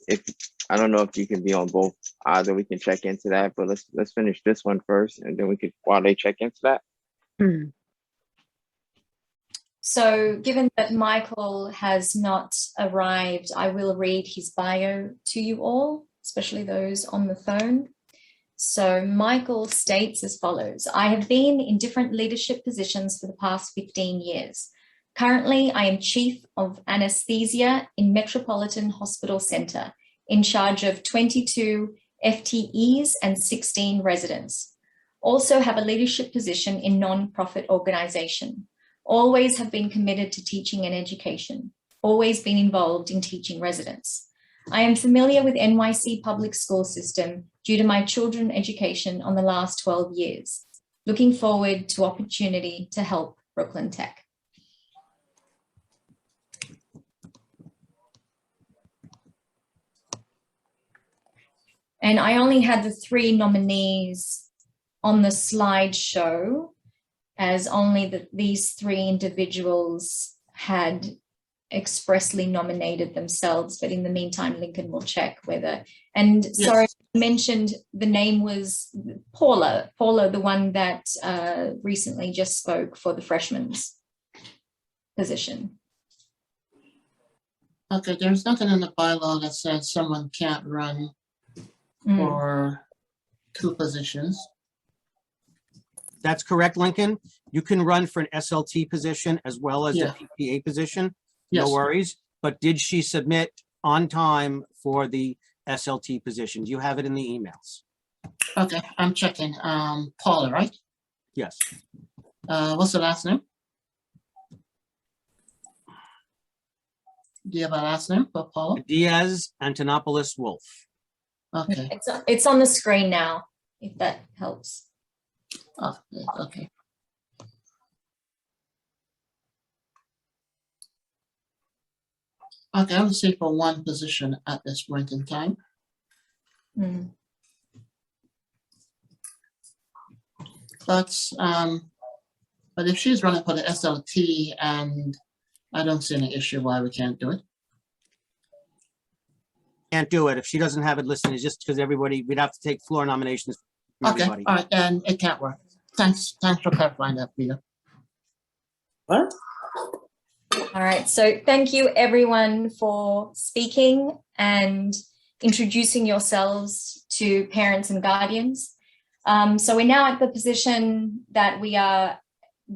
If I don't know if you can be on both either, we can check into that, but let's finish this one first, and then we could while they check into that. So given that Michael has not arrived, I will read his bio to you all, especially those on the phone. So Michael states as follows: I have been in different leadership positions for the past 15 years. Currently, I am Chief of Anesthesia in Metropolitan Hospital Center, in charge of 22 FTEs and 16 residents. Also have a leadership position in non-profit organization. Always have been committed to teaching and education. Always been involved in teaching residents. I am familiar with NYC public school system due to my children's education on the last 12 years. Looking forward to opportunity to help Brooklyn Tech. And I only had the 3 nominees on the slideshow. as only these 3 individuals had expressly nominated themselves, but in the meantime, Lincoln will check whether, and Yes. sorry, I mentioned the name was Paula, the one that recently just spoke for the freshman's position. Okay, there's nothing in the bylaw that says someone can't run for 2 positions. That's correct, Lincoln. You can run for an SLT position as well as Yeah. the PTA position. Yes. No worries. But did she submit on time for the SLT position? Do you have it in the emails? Okay, I'm checking. Paula, right? Yes. What's the last name? Do you have a last name for Paula? Diaz Antonopoulos Wolf. Okay. It's on the screen now, if that helps. Oh, okay. Okay, I'm see for 1 position at this point in time. But if she's running for the SLT, and I don't see any issue why we can't do it. Can't do it. If she doesn't have it listed, it's just because we'd have to take floor nominations from Okay, everybody. all right, then it can't work. Thanks for clarifying that, Peter. What? All right, so thank you everyone for speaking and introducing yourselves to parents and guardians. So we're now at the position that we are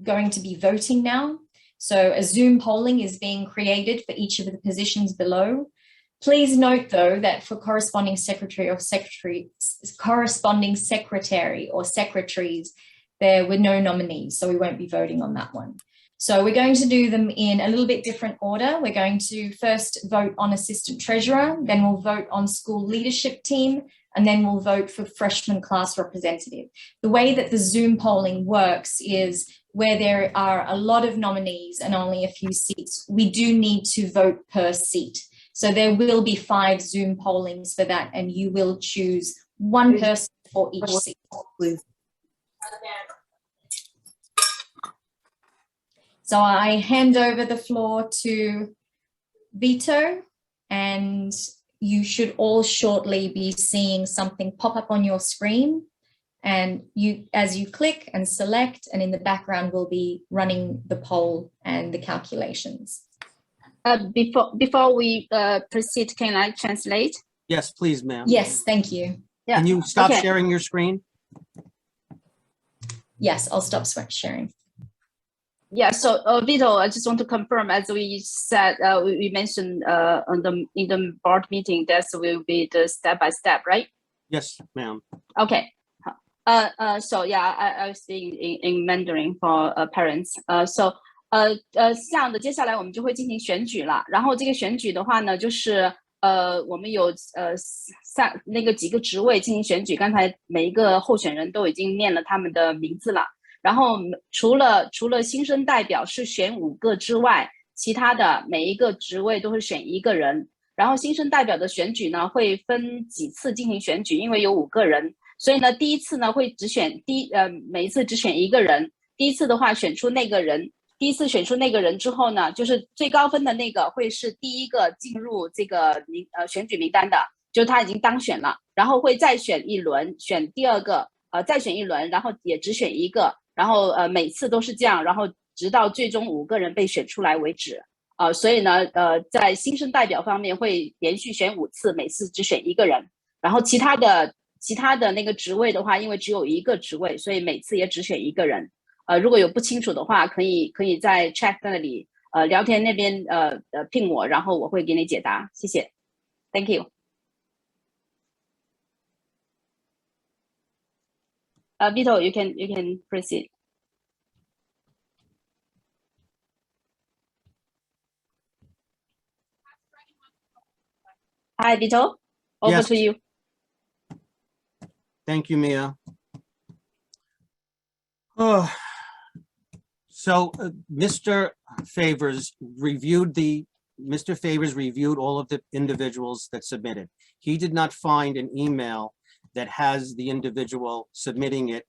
going to be voting now. So a Zoom polling is being created for each of the positions below. Please note though that for corresponding secretary or secretaries, there were no nominees, so we won't be voting on that one. So we're going to do them in a little bit different order. We're going to first vote on assistant treasurer, then we'll vote on school leadership team, and then we'll vote for freshman class representative. The way that the Zoom polling works is where there are a lot of nominees and only a few seats, we do need to vote per seat. So there will be 5 Zoom pollings for that, and you will choose 1 person for each seat. Please. So I hand over the floor to Vito, and you should all shortly be seeing something pop up on your screen. And as you click and select, and in the background will be running the poll and the calculations. Before we proceed, can I translate? Yes, please, ma'am. Yes, thank you. Yeah. Can you stop Okay. sharing your screen? Yes, I'll stop sharing. Yeah, so Vito, I just want to confirm, as we said, we mentioned in the board meeting, that will be the step-by-step, right? Yes, ma'am. Okay. So yeah, I was speaking in Mandarin for parents. So 这样的，接下来我们就会进行选举了。然后这个选举的话呢，就是我们有几个职位进行选举。刚才每一个候选人都已经念了他们的名字了。然后除了新生代表是选5个之外，其他的每一个职位都是选1个人。然后新生代表的选举呢，会分几次进行选举，因为有5个人，所以呢，第一次呢会每一次只选1个人。第一次的话选出那个人，第一次选出那个人之后呢，就是最高分的那个会是第一个进入这个选举名单的，就是他已经当选了，然后会再选一轮，选第2个，再选一轮，然后也只选1个。然后每次都是这样，然后直到最终5个人被选出来为止。所以呢在新生代表方面会连续选5次，每次只选1个人。然后其他的那个职位的话，因为只有1个职位，所以每次也只选1个人。如果有不清楚的话，可以在 chat 那里聊天那边ping我，然后我会给你解答。谢谢 ，Thank you。Vito, you can proceed. Hi, Vito. Over Yes. to you. Thank you, Mia. Oh, so Mr. Favors reviewed all of the individuals that submitted. He did not find an email that has the individual submitting it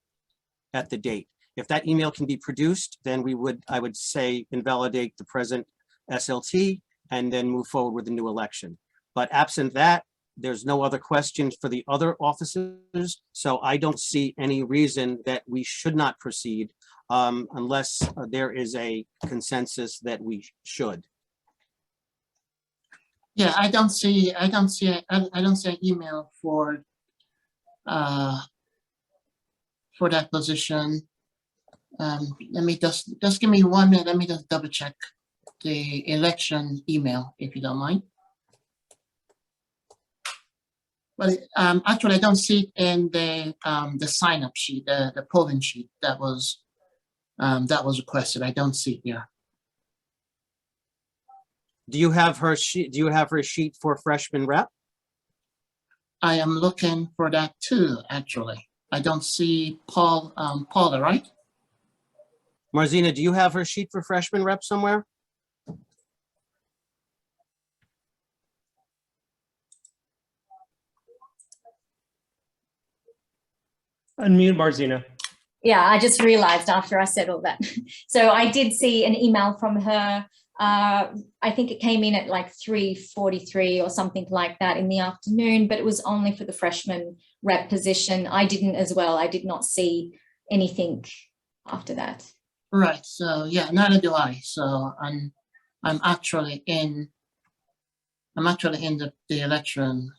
at the date. If that email can be produced, then I would say invalidate the present SLT and then move forward with the new election. But absent that, there's no other questions for the other officers. So I don't see any reason that we should not proceed unless there is a consensus that we should. Yeah, I don't see an email for that position. Let me just give me 1 minute. Let me just double check the election email, if you don't mind. But actually, I don't see it in the sign-up sheet, the polling sheet that was requested. I don't see it here. Do you have her sheet? Do you have her sheet for freshman rep? I am looking for that too, actually. I don't see Paula, right? Marzina, do you have her sheet for freshman rep somewhere? Unmute Marzina. Yeah, I just realized after I said all that. So I did see an email from her. I think it came in at like 3:43 or something like that in the afternoon, but it was only for the freshman rep position. I didn't as well. I did not see anything after that. Right. So yeah, neither do I. So I'm actually in the election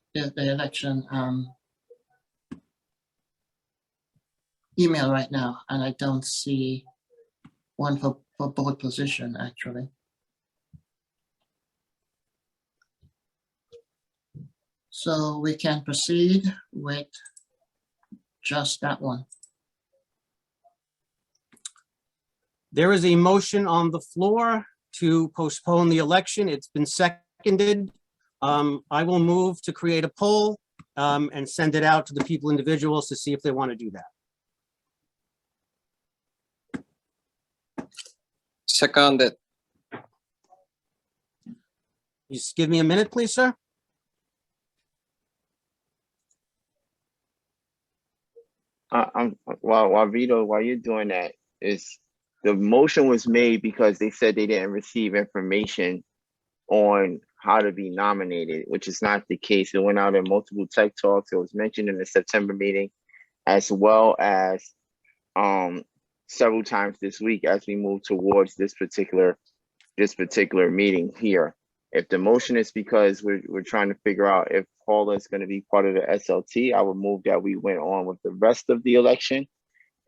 email right now, and I don't see one for board position actually. So we can proceed with just that one. There is a motion on the floor to postpone the election. It's been seconded. I will move to create a poll and send it out to the people individuals to see if they want to do that. Seconded. Just give me a minute, please, sir. While Vito, while you're doing that, is the motion was made because they said they didn't receive information on how to be nominated, which is not the case. It went out in multiple tech talks. It was mentioned in the September meeting, as well as several times this week as we move towards this particular meeting here. If the motion is because we're trying to figure out if Paula is going to be part of the SLT, I would move that we went on with the rest of the election,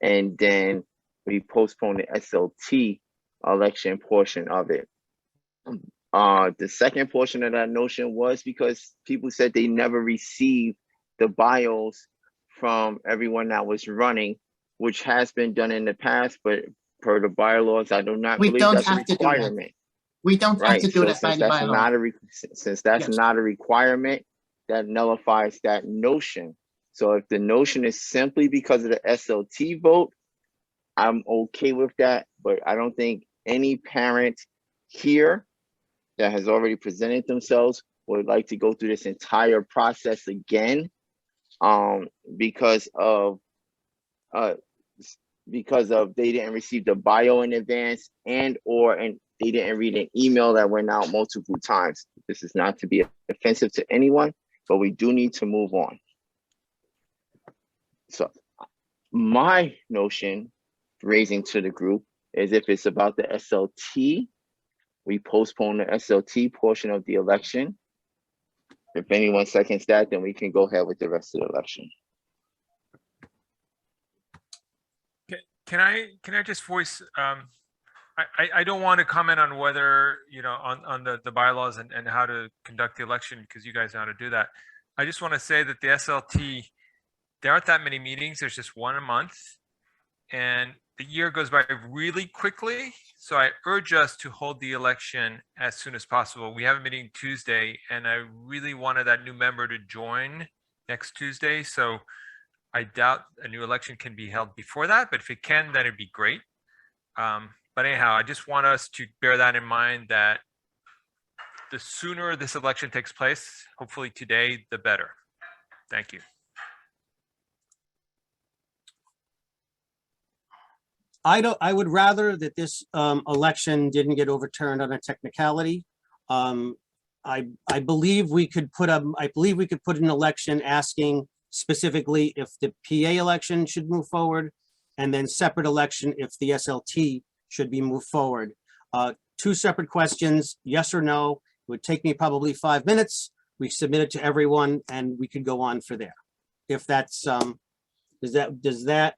and then we postpone the SLT election portion of it. The second portion of that notion was because people said they never received the bios from everyone that was running, which has been done in the past, but per the bylaws, I do not believe that's a requirement. We don't have to do that by the bylaw. Since that's not a requirement, that nullifies that notion. So if the notion is simply because of the SLT vote, I'm okay with that, but I don't think any parent here that has already presented themselves would like to go through this entire process again, because of they didn't receive the bio in advance and they didn't read an email that went out multiple times. This is not to be offensive to anyone, but we do need to move on. So my notion raising to the group is if it's about the SLT, we postpone the SLT portion of the election. If anyone seconds that, then we can go ahead with the rest of the election. Can I just voice, I don't want to comment on whether, on the bylaws and how to conduct the election, because you guys know how to do that. I just want to say that the SLT, there aren't that many meetings. There's just one a month, and the year goes by really quickly. So I urge us to hold the election as soon as possible. We have a meeting Tuesday, and I really wanted that new member to join next Tuesday. So I doubt a new election can be held before that, but if it can, then it'd be great. But anyhow, I just want us to bear that in mind, that the sooner this election takes place, hopefully today, the better. Thank you. I would rather that this election didn't get overturned on a technicality. I believe we could put an election asking specifically if the PA election should move forward, and then separate election if the SLT should be moved forward. Two separate questions, yes or no. It would take me probably 5 minutes. We submit it to everyone and we could go on for there. If that's, does there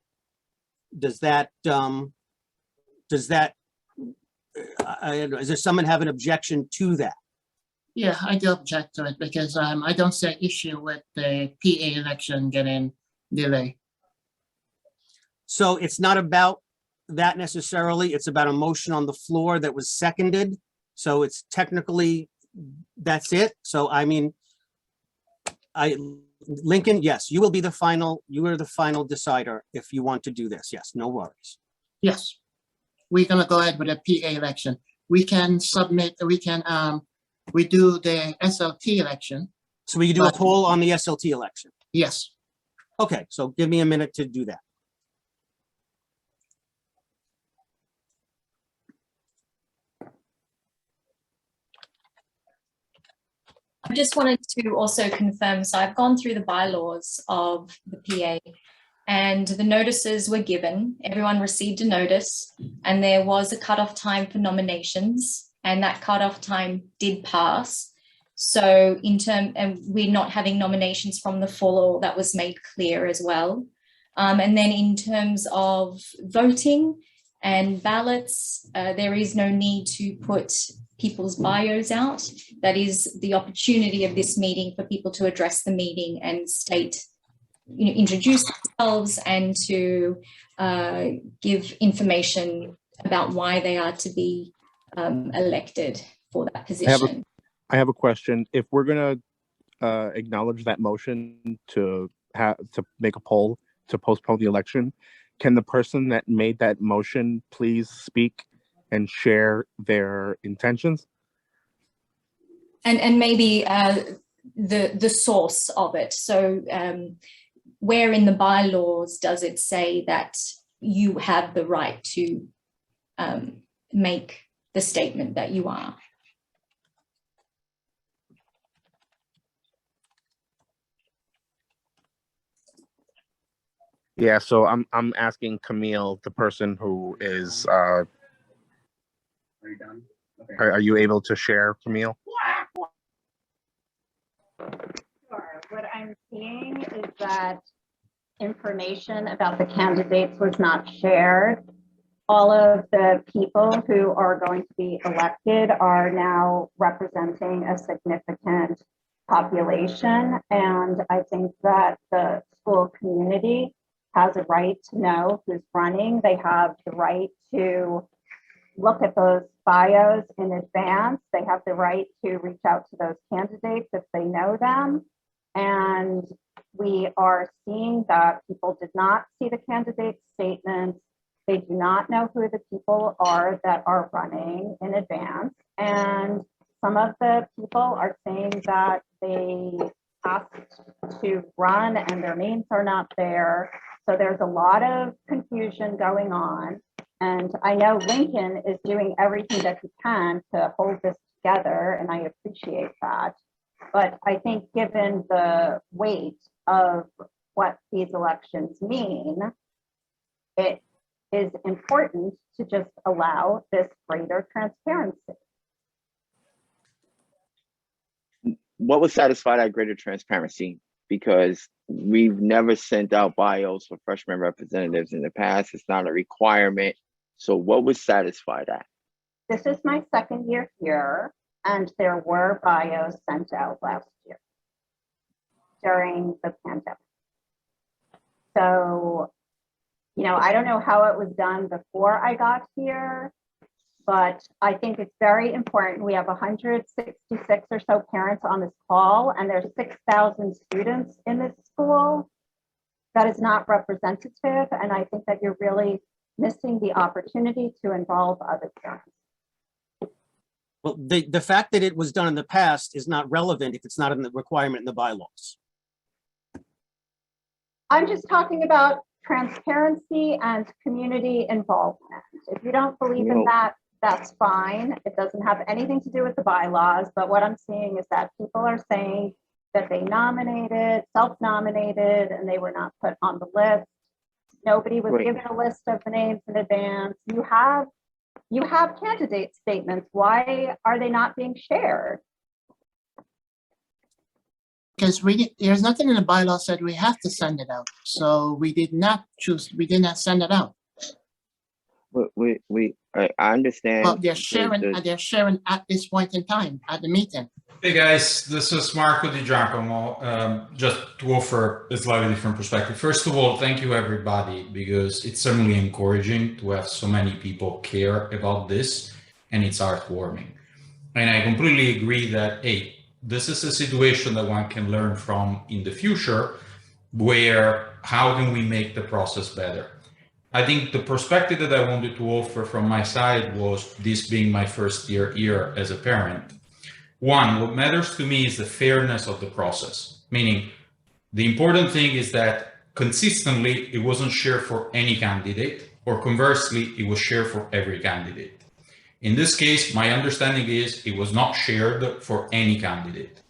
someone have an objection to that? Yeah, I do object to it because I don't see issue with the PA election getting delayed. So it's not about that necessarily. It's about a motion on the floor that was seconded. So it's technically, that's it. So I mean, Lincoln, yes, you will be the final, you are the final decider if you want to do this. Yes, no worries. Yes, we're gonna go ahead with a PA election. We can submit, we do the SLT election. So we can do a poll on the SLT election? Yes. Okay, so give me a minute to do that. I just wanted to also confirm, so I've gone through the bylaws of the PA and the notices were given, everyone received a notice, and there was a cutoff time for nominations, and that cutoff time did pass. So and we're not having nominations from the floor, that was made clear as well. And then in terms of voting and ballots, there is no need to put people's bios out. That is the opportunity of this meeting for people to address the meeting and state, introduce themselves and to give information about why they are to be elected for that position. I have a question. If we're going to acknowledge that motion to make a poll to postpone the election, can the person that made that motion please speak and share their intentions? And maybe the source of it. So where in the bylaws does it say that you have the right to make the statement that you are? Yeah, so I'm asking Camille, the person who is. Are you done? Okay. Are you able to share, Camille? Sure. What I'm seeing is that information about the candidates was not shared. All of the people who are going to be elected are now representing a significant population. And I think that the school community has a right to know who's running. They have the right to look at those bios in advance. They have the right to reach out to those candidates if they know them. And we are seeing that people did not see the candidate statements. They do not know who the people are that are running in advance. And some of the people are saying that they asked to run and their names are not there. So there's a lot of confusion going on. And I know Lincoln is doing everything that he can to hold this together, and I appreciate that. But I think given the weight of what these elections mean, it is important to just allow this greater transparency. What would satisfy that greater transparency? Because we've never sent out bios for freshman representatives in the past. It's not a requirement. So what would satisfy that? This is my second year here, and there were bios sent out last year during the pandemic. So, I don't know how it was done before I got here, but I think it's very important. We have 166 or so parents on this call, and there's 6,000 students in this school. That is not representative, and I think that you're really missing the opportunity to involve other parents. Well, the fact that it was done in the past is not relevant if it's not in the requirement in the bylaws. I'm just talking about transparency and community involvement. If you don't believe in that, that's fine. It doesn't have anything to do with the bylaws, but what I'm seeing is that people are saying that they nominated, self-nominated, and they were not put on the list. Nobody was given a list of the names in advance. You have candidate statements. Why are they not being shared? Because there's nothing in the bylaw said we have to send it out. So we did not send it out. I understand. But they're sharing at this point in time at the meeting. Hey guys, this is Marco Di Giacomo. Just to offer a slightly different perspective. First of all, thank you everybody, because it's certainly encouraging to have so many people care about this, and it's heartwarming. And I completely agree that, hey, this is a situation that one can learn from in the future, where how can we make the process better? I think the perspective that I wanted to offer from my side was this being my first year here as a parent. One, what matters to me is the fairness of the process, meaning the important thing is that consistently it wasn't shared for any candidate, or conversely, it was shared for every candidate. In this case, my understanding is it was not shared for any candidate.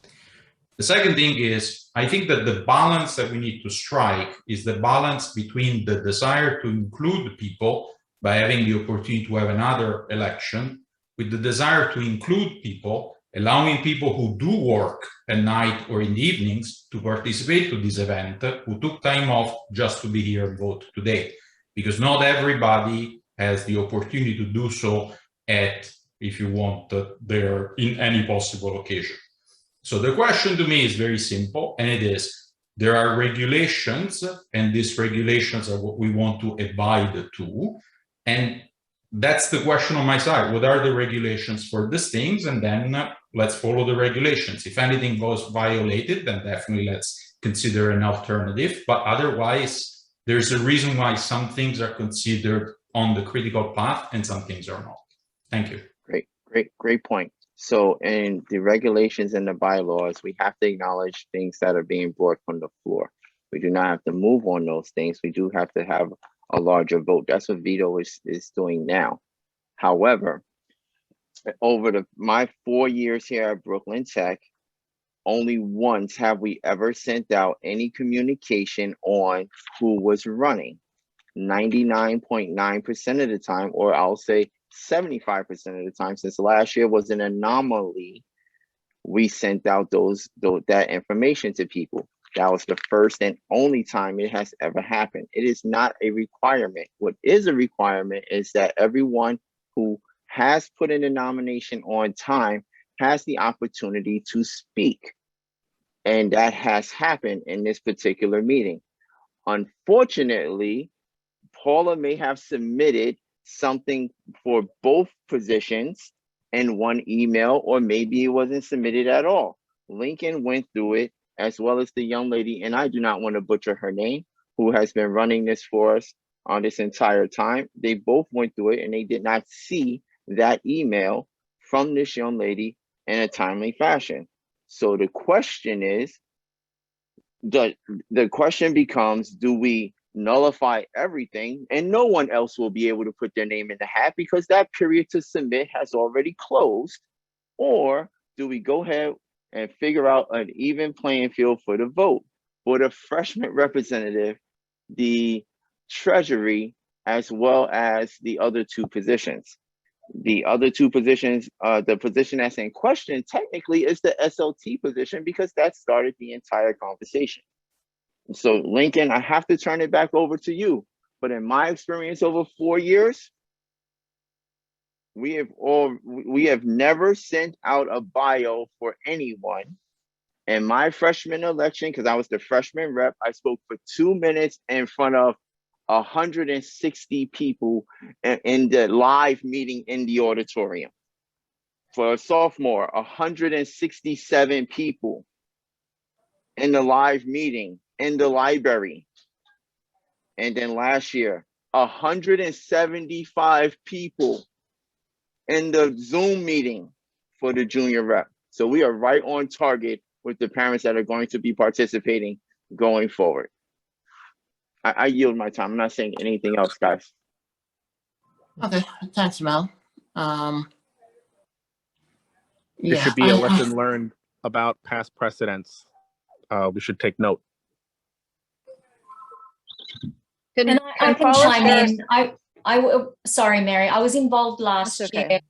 The second thing is, I think that the balance that we need to strike is the balance between the desire to include people by having the opportunity to have another election, with the desire to include people, allowing people who do work at night or in the evenings to participate to this event, who took time off just to be here and vote today. Because not everybody has the opportunity to do so at, if you want, there in any possible occasion. So the question to me is very simple, and it is, there are regulations, and these regulations are what we want to abide to. And that's the question on my side. What are the regulations for these things? And then let's follow the regulations. If anything goes violated, then definitely let's consider an alternative. But otherwise, there's a reason why some things are considered on the critical path and some things are not. Thank you. Great point. So in the regulations and the bylaws, we have to acknowledge things that are being brought from the floor. We do not have to move on those things. We do have to have a larger vote. That's what Vito is doing now. However, over my 4 years here at Brooklyn Tech, only once have we ever sent out any communication on who was running. 99.9% of the time, or I'll say 75% of the time, since last year was an anomaly, we sent out that information to people. That was the first and only time it has ever happened. It is not a requirement. What is a requirement is that everyone who has put in a nomination on time has the opportunity to speak. And that has happened in this particular meeting. Unfortunately, Paula may have submitted something for both positions in one email, or maybe it wasn't submitted at all. Lincoln went through it, as well as the young lady, and I do not want to butcher her name, who has been running this for us on this entire time. They both went through it and they did not see that email from this young lady in a timely fashion. So the question is, the question becomes, do we nullify everything and no one else will be able to put their name in the hat because that period to submit has already closed? Or do we go ahead and figure out an even playing field for the vote for the freshman representative, the treasury, as well as the other two positions? The other two positions, the position that's in question technically is the SLT position, because that started the entire conversation. So Lincoln, I have to turn it back over to you. But in my experience over 4 years, we have never sent out a bio for anyone. In my freshman election, because I was the freshman rep, I spoke for 2 minutes in front of 160 people in the live meeting in the auditorium. For a sophomore, 167 people in the live meeting in the library. And then last year, 175 people in the Zoom meeting for the junior rep. So we are right on target with the parents that are going to be participating going forward. I yield my time. I'm not saying anything else, guys. Okay, thanks, Mel. It Yeah, should be a lesson learned about past precedents. We should take note. And I can Paula chime share- in. Sorry, Mary, I was involved last That's year okay.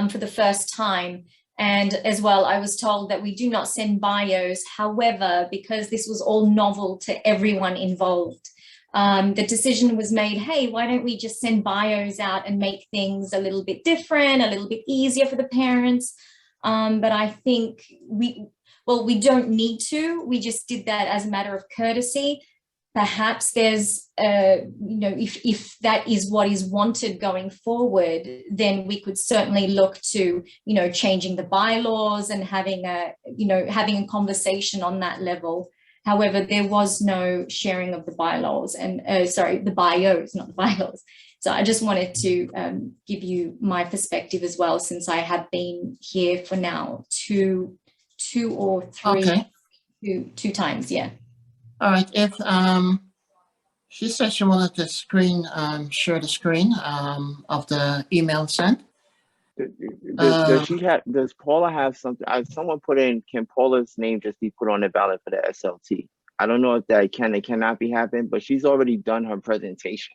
for the first time. And as well, I was told that we do not send bios. However, because this was all novel to everyone involved, the decision was made, hey, why don't we just send bios out and make things a little bit different, a little bit easier for the parents? But I think we don't need to. We just did that as a matter of courtesy. Perhaps there's, if that is what is wanted going forward, then we could certainly look to, changing the bylaws and having a conversation on that level. However, there was no sharing of the bylaws and, the bios, not the bylaws. So I just wanted to give you my perspective as well, since I have been here for now two or three, two times, yeah. All right, if she said she wanted to share the screen of the email sent. Does Paula have something? Someone put in, can Paula's name just be put on the ballot for the SLT? I don't know if that can or cannot be happened, but she's already done her presentation.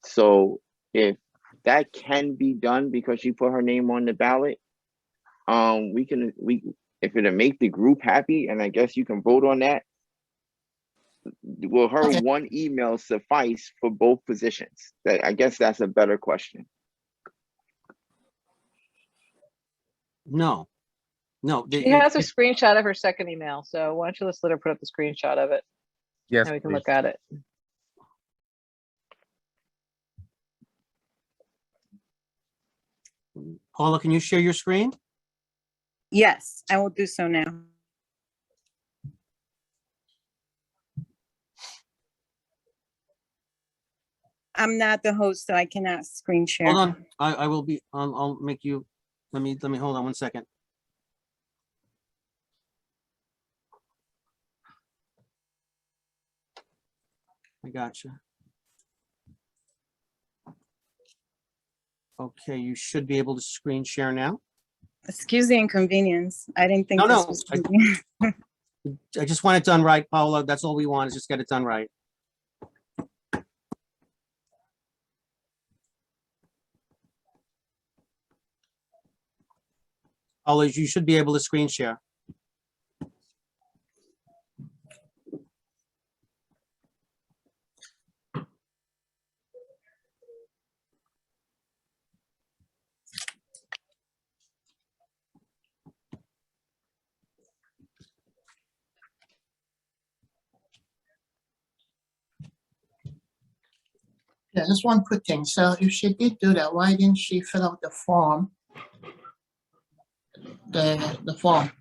So if that can be done because she put her name on the ballot, if it'll make the group happy, and I guess you can vote on that. Will her one email suffice for both positions? I guess that's a better question. No. She has a screenshot of her second email, so why don't you just let her put up the screenshot of it? Yes, and we can please. look at it. Paula, can you share your screen? Yes, I will do so now. I'm not the host, so I cannot screen share. Hold on, I will be. I'll make you. Let me hold on 1 second. I gotcha. Okay, you should be able to screen share now. Excuse the inconvenience. I didn't think this was convenient. I just want it done right, Paula. That's all we want, is just get it done right. Paula, you should be able to screen share. Yeah, just one quick thing. So if she did do that, why didn't she fill out the form? The form.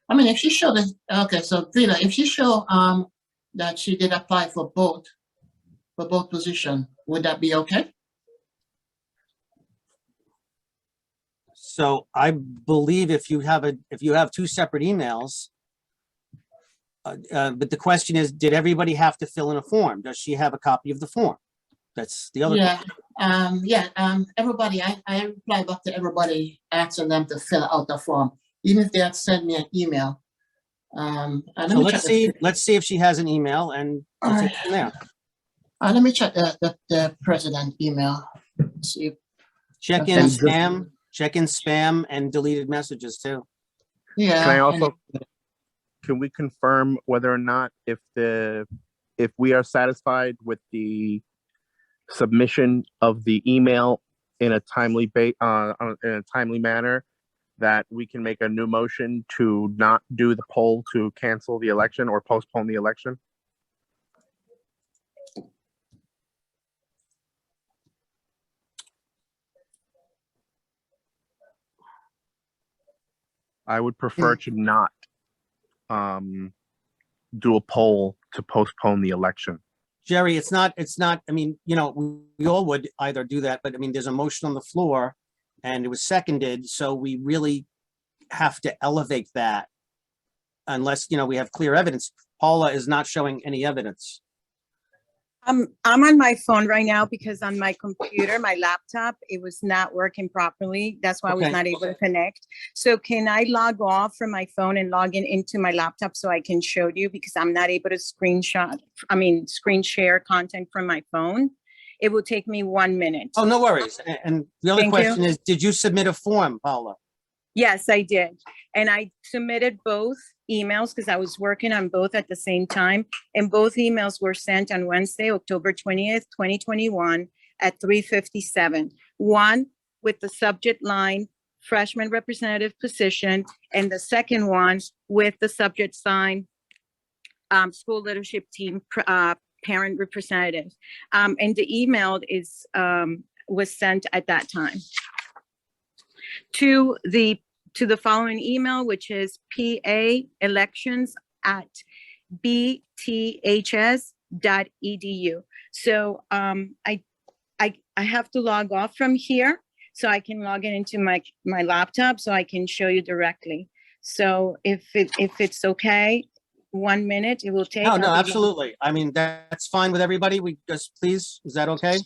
I mean, if she showed it, okay, so Vila, if she show that she did apply for both positions, would that be okay? So I believe if you have two separate emails, but the question is, did everybody have to fill in a form? Does she have a copy of the form? That's the other question. Everybody, I replied back to everybody asking them to fill out the form, even if they had sent me an email. So let's see if she has an email, and we'll take it from there. Let me check the president email. See if check in spam and deleted messages too. Yeah. Can we confirm whether or not if we are satisfied with the submission of the email in a timely manner, that we can make a new motion to not do the poll to cancel the election or postpone the election? I would prefer to not do a poll to postpone the election. Jerry, it's not, I mean, you know, we all would either do that, but I mean, there's a motion on the floor and it was seconded, so we really have to elevate that unless, you know, we have clear evidence. Paula is not showing any evidence. I'm on my phone right now because on my computer, my laptop, it was not working properly. That's why I was Okay. not able to connect. So can I log off from my phone and log in into my laptop so I can show you, because I'm not able to screen share content from my phone. It will take me 1 minute. Oh, no worries. And the other Thank you. question is, did you submit a form, Paula? Yes, I did. And I submitted both emails because I was working on both at the same time. And both emails were sent on Wednesday, October 20th, 2021 at 3:57. One with the subject line, freshman representative position, and the second one with the subject sign, school leadership team, parent representative. And the email was sent at that time to the following email, which is paelections@bths.edu. So I have to log off from here so I can log in into my laptop so I can show you directly. So if it's okay, 1 minute it will take. No, absolutely. I mean, that's fine with everybody. We just, please, is that okay?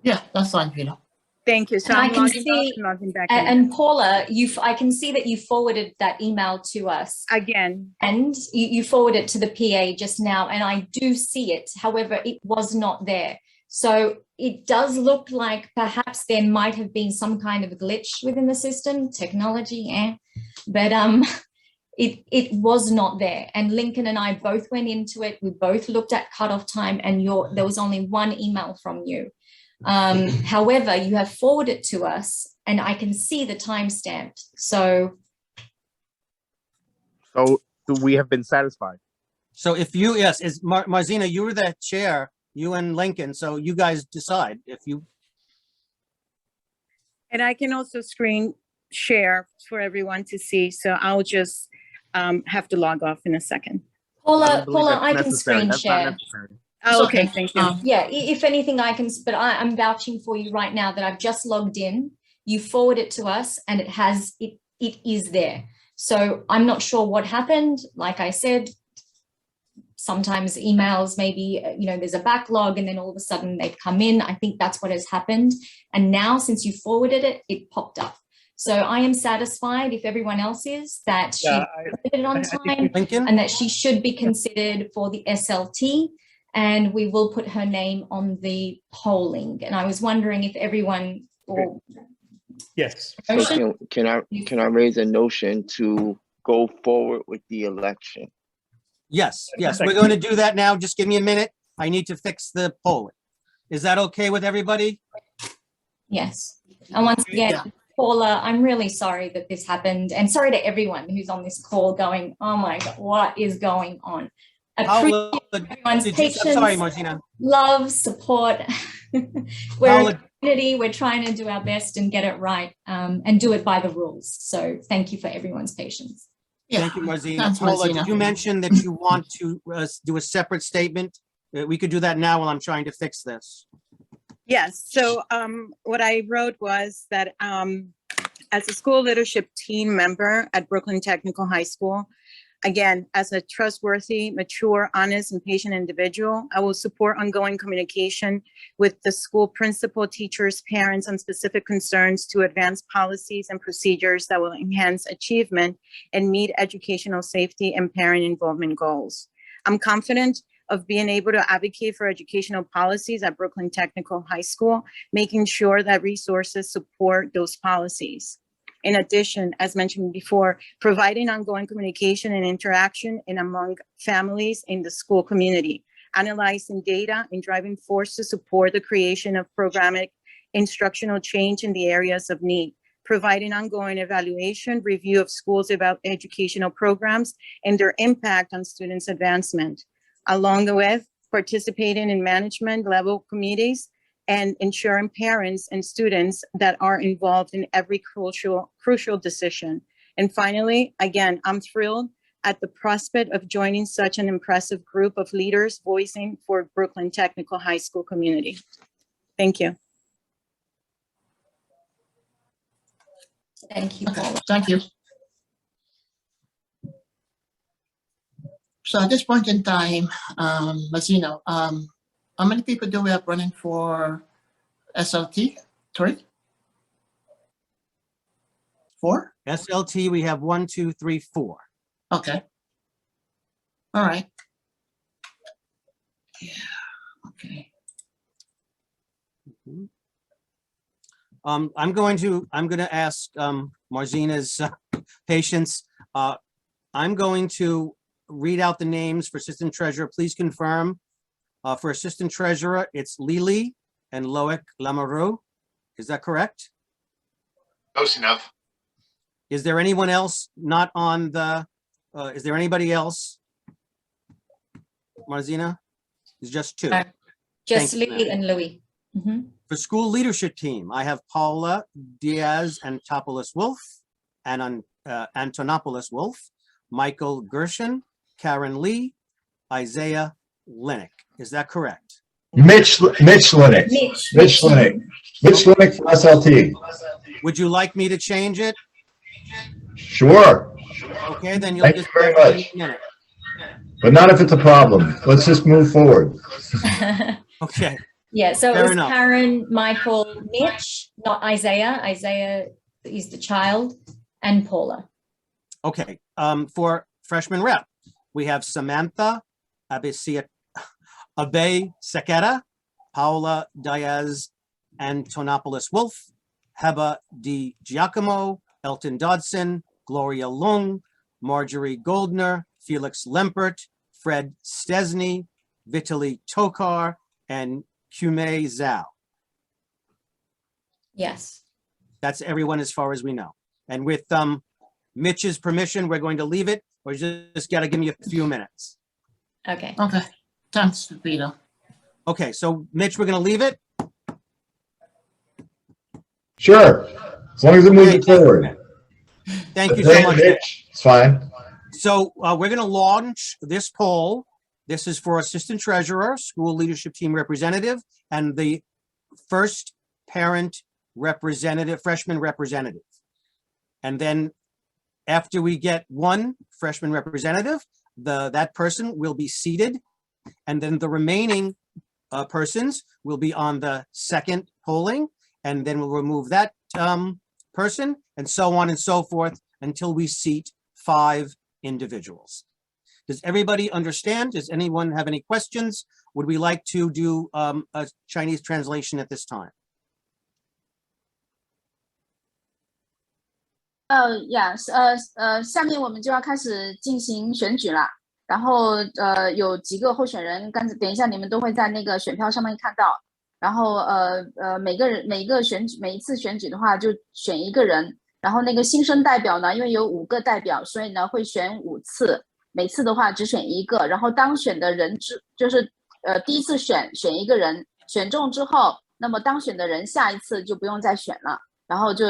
Yeah, that's fine, Vito. Thank you. So And I I'm can logging see, off and logging back in. and Paula, I can see that you forwarded that email to us. Again. And you forwarded it to the PA just now, and I do see it. However, it was not there. So it does look like perhaps there might have been some kind of a glitch within the system, technology, but it was not there. And Lincoln and I both went into it. We both looked at cutoff time, and there was only one email from you. However, you have forwarded to us, and I can see the timestamp. So we have been satisfied. So if you, yes, is Marzina, you were the chair, you and Lincoln, so you guys decide if you. And I can also screen share for everyone to see. So I'll just have to log off in a second. Paula, I can screen share. Oh, okay, thank you. Yeah, if anything, but I'm vouching for you right now that I've just logged in. You forward it to us, and it is there. So I'm not sure what happened. Like I said, sometimes emails, maybe, there's a backlog and then all of a sudden they've come in. I think that's what has happened. And now since you forwarded it, it popped up. So I am satisfied, if everyone else is, that she did it on time and that she should be considered for the SLT. And we will put her name on the polling. And I was wondering if everyone will. Yes. So can I raise a notion to go forward with the election? Yes, we're going to do that now. Just give me a minute. I need to fix the polling. Is that okay with everybody? Yes. And once again, Paula, I'm really sorry that this happened, and sorry to everyone who's on this call going, oh my God, what is going on? Paula, everyone's patience, I'm sorry, Marzina. love, support. We're a community. We're trying to do our best and get it right, and do it by the rules. So thank you for everyone's patience. Thank you, Marzina. Paula, did you mention that you want to do a separate statement? We could do that now while I'm trying to fix this. Yes, so what I wrote was that as a school leadership team member at Brooklyn Technical High School, again, as a trustworthy, mature, honest, and patient individual, I will support ongoing communication with the school principal, teachers, parents on specific concerns to advance policies and procedures that will enhance achievement and meet educational safety and parent involvement goals. I'm confident of being able to advocate for educational policies at Brooklyn Technical High School, making sure that resources support those policies. In addition, as mentioned before, providing ongoing communication and interaction among families in the school community, analyzing data and driving force to support the creation of programmatic instructional change in the areas of need, providing ongoing evaluation, review of schools about educational programs and their impact on students' advancement, along with participating in management level committees and ensuring parents and students that are involved in every crucial decision. And finally, again, I'm thrilled at the prospect of joining such an impressive group of leaders voicing for Brooklyn Technical High School community. Thank you. Thank you, Paula. Thank you. So at this point in time, Marzina, how many people do we have running for SLT? 3? 4? SLT, we have 1, 2, 3, 4. Okay. All right. Yeah. Okay. I'm going to ask Marzina's patience. I'm going to read out the names for assistant treasurer. Please confirm. For assistant treasurer, it's Lily and Loic Lamoureux. Is that correct? Close enough. Is there anyone else not on the, is there anybody else? Marzina? It's just 2. Just Thank you, Lily ma'am. and Louis. Mhm. For school leadership team, I have Paula Diaz and Topoulos Wolf and Antonopoulos Wolf, Michael Gershon, Karen Lee, Isaiah Linick. Is that correct? Mitch Linick. Mitch Linick. Mitch Linick for SLT. Would you like me to change it? Sure, Okay, then you'll Thank you just very give me much. a minute. but not if it's a problem. Let's just move forward. Okay. Yeah, so it Fair was enough. Karen, Michael, Mitch, not Isaiah. Isaiah is the child, and Paula. Okay, for freshman rep, we have Samantha Abe Sequeira, Paula Diaz Antonopoulos Wolf, Heba Di Giacomo, Elton Dodson, Gloria Lung, Marjorie Goldner, Felix Lempert, Fred Stesney, Vitali Tokar, and Kume Zhao. Yes. That's everyone as far as we know. And with Mitch's permission, we're going to leave it, or just got to give me a few minutes. Okay. Okay. Thanks, Vito. Okay, so Mitch, we're going to leave it. Sure, as long as it moves Okay, it forward. Thank you so much, Mitch. Mitch, it's fine. So we're going to launch this poll. This is for assistant treasurer, school leadership team representative, and the first parent representative, freshman representative. And then after we get one freshman representative, that person will be seated, and then the remaining persons will be on the second polling, and then we'll remove that person, and so on and so forth until we seat 5 individuals. Does everybody understand? Does anyone have any questions? Would we like to do a Chinese translation at this time? Yes，下面我们就要开始进行选举了。然后有几个候选人，等一下你们都会在那个选票上面看到。然后每一次选举的话就选一个人。然后那个新生代表呢，因为有5个代表，所以呢会选5次，每次的话只选1个。然后当选的人就是第一次选一个人，选中之后，那么当选的人下一次就不用再选了。然后就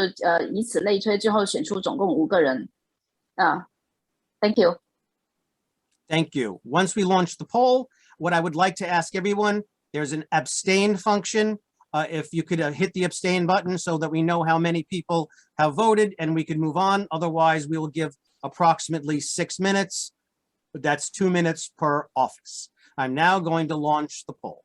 以此类推，最后选出总共5个人。Thank you. Thank you. Once we launch the poll, what I would like to ask everyone, there's an abstain function. If you could hit the abstain button so that we know how many people have voted and we can move on. Otherwise, we will give approximately 6 minutes. But that's 2 minutes per office. I'm now going to launch the poll.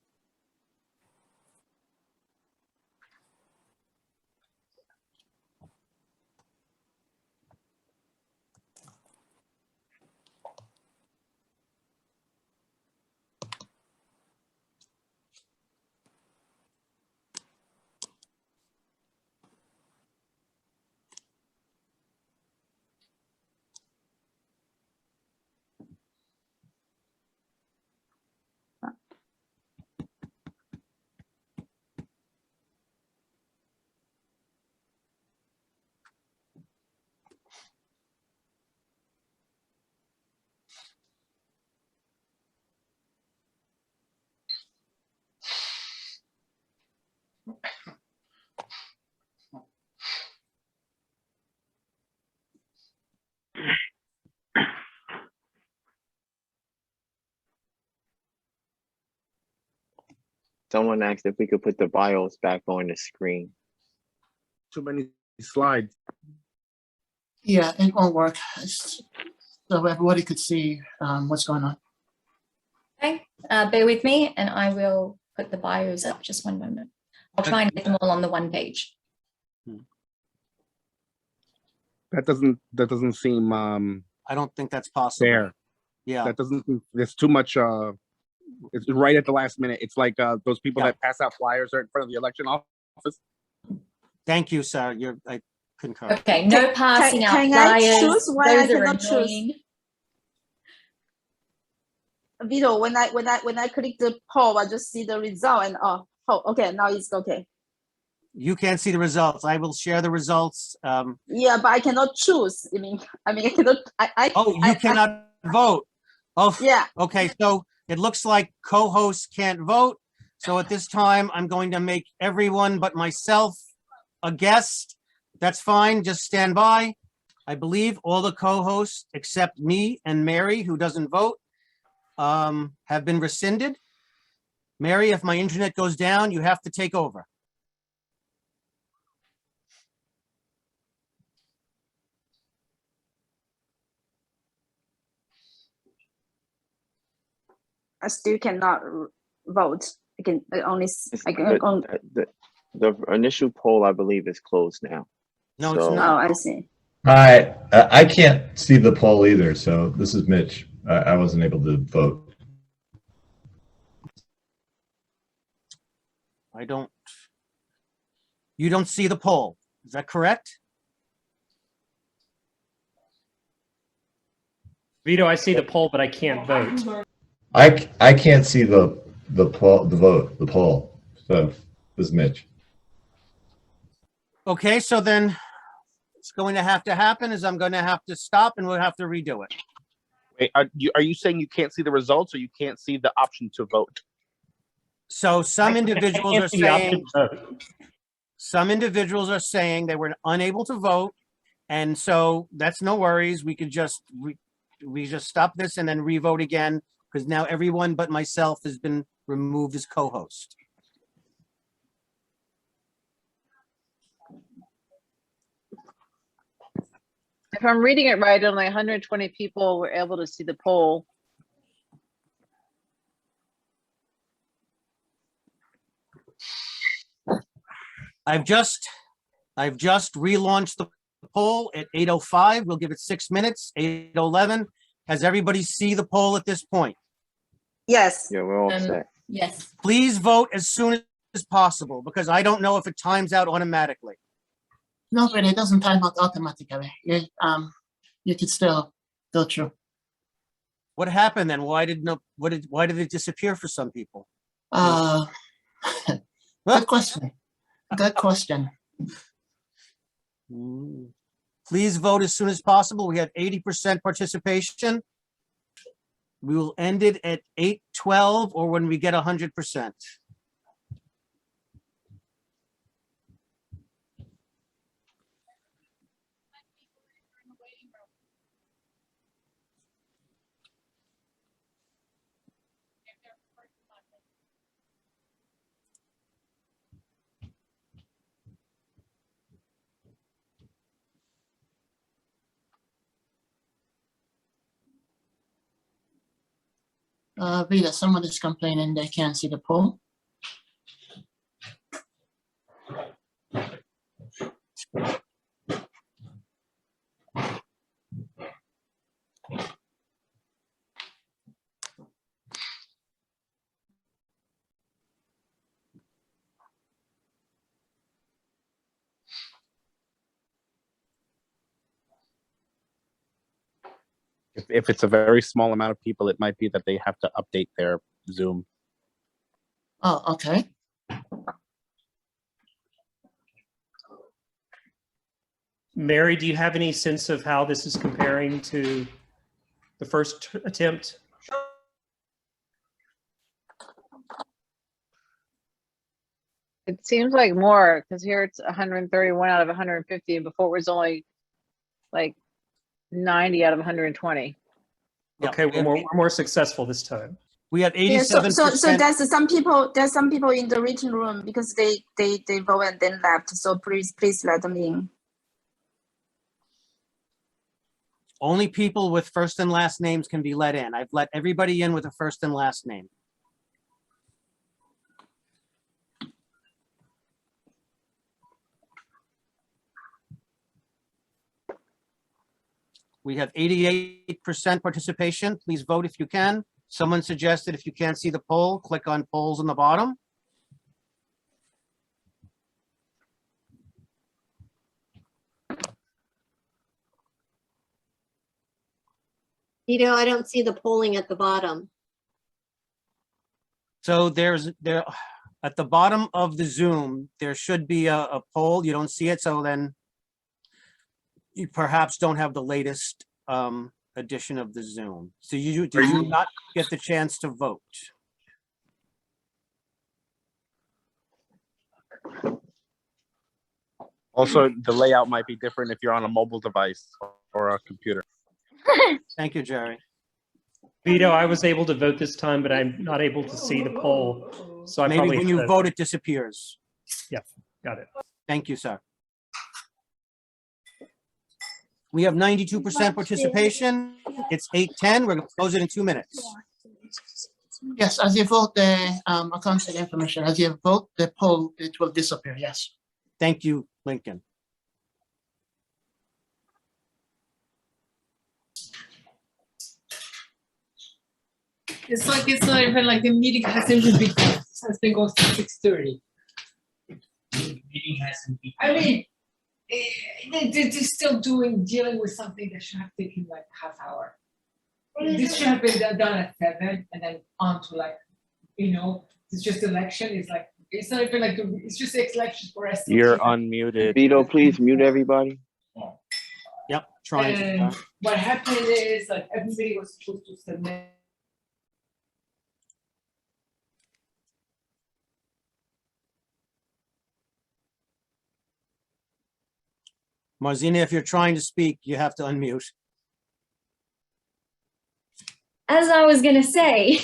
Someone asked if we could put the bios back on the screen. Too many slides. Yeah, it won't work. So everybody could see what's going on. Okay, bear with me and I will put the bios up. Just one moment. I'll try and get them all on the one page. That doesn't seem I don't think that's possible. fair. Yeah. That doesn't. There's too much. It's right at the last minute. It's like those people that pass out flyers right in front of the election office. Thank you, sir. I concur. Okay, no passing out Can I flyers. choose when I Those are cannot choose? annoying. Vito, when I click the poll, I just see the result and oh, okay, now it's okay. You can't see the results. I will share the results. Yeah, but I cannot choose. I cannot. You cannot vote. Oh, yeah. Okay, so it looks like co-hosts can't vote. So at this time, I'm going to make everyone but myself a guest. That's fine. Just stand by. I believe all the co-hosts except me and Mary, who doesn't vote, have been rescinded. Mary, if my internet goes down, you have to take over. I still cannot vote. I only. The initial poll, I believe, is closed now. No, it's Oh, I see. I can't see the poll either. So this is Mitch. I wasn't able to vote. You don't see the poll. Is that correct? Vito, I see the poll, but I can't vote. I can't see the poll. So this is Mitch. Okay, so then what's going to happen is I'm going to have to stop and we'll have to redo it. Wait, are you saying you can't see the results or you can't see the option to vote? So some individuals can't are see the option saying they were unable to vote, and so that's no worries. We could just we just stop this and then re-vote again because now everyone but myself has been removed as co-host. If I'm reading it right, only 120 people were able to see the poll. I've just relaunched the poll at 8:05. We'll give it 6 minutes. 8:11. Has everybody see the poll at this point? Yes. Yeah, we're all set. Yes. Please vote as soon as possible because I don't know if it times out automatically. No, but it doesn't time out automatically. You can still go through. What happened then? Why did it disappear for some people? Good question. Good question. Please vote as soon as possible. We have 80% participation. We will end it at 8:12 or when we get 100%. Vita, someone is complaining they can't see the poll. If it's a very small amount of people, it might be that they have to update their Zoom. Oh, okay. Mary, do you have any sense of how this is comparing to the first attempt? It seems like more because here it's 131 out of 150 and before it was only like 90 out of 120. Okay, we're more successful this time. We have Yeah, so 87%. there's some people in the written room because they vote and then left. So please let them in. Only people with first and last names can be let in. I've let everybody in with a first and last name. We have 88% participation. Please vote if you can. Someone suggested if you can't see the poll, click on polls on the bottom. I don't see the polling at the bottom. So there at the bottom of the Zoom, there should be a poll. You don't see it, so then you perhaps don't have the latest edition of the Zoom. So did you not get the chance to vote? Also, the layout might be different if you're on a mobile device or a computer. Thank you, Jerry. Vito, I was able to vote this time, but I'm not able to see the poll. So I Maybe probably when you vote, it disappears. Yeah, got it. Thank you, sir. We have 92% participation. It's 8:10. We're going to close it in 2 minutes. Yes, as you vote the accounts and information, as you vote the poll, it will disappear. Yes. Thank you, Lincoln. It's not even like the meeting hasn't been going to 6:30. Meeting hasn't been. I mean, they're still dealing with something that should have taken like half hour. This should have been done at 7 and then on to like, it's just election. It's like, it's not even like, it's just election for us. You're unmuted. Vito, please mute everybody. Yep, trying And to. what happened is like everybody was supposed to submit. Marzina, if you're trying to speak, you have to unmute. As I was going to say,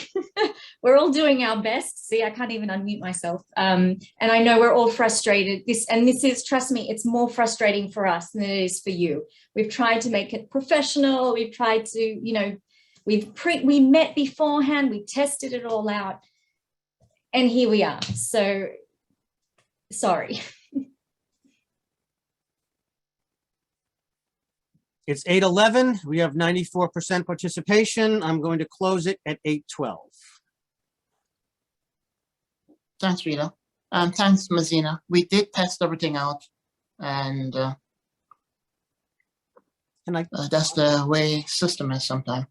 we're all doing our best. See, I can't even unmute myself. And I know we're all frustrated. This is, trust me, it's more frustrating for us than it is for you. We've tried to make it professional. We've tried to, we met beforehand. We tested it all out. And here we are. So, sorry. It's 8:11. We have 94% participation. I'm going to close it at 8:12. Thanks, Rita. Thanks, Marzina. We did test everything out, and that's the way system is sometimes.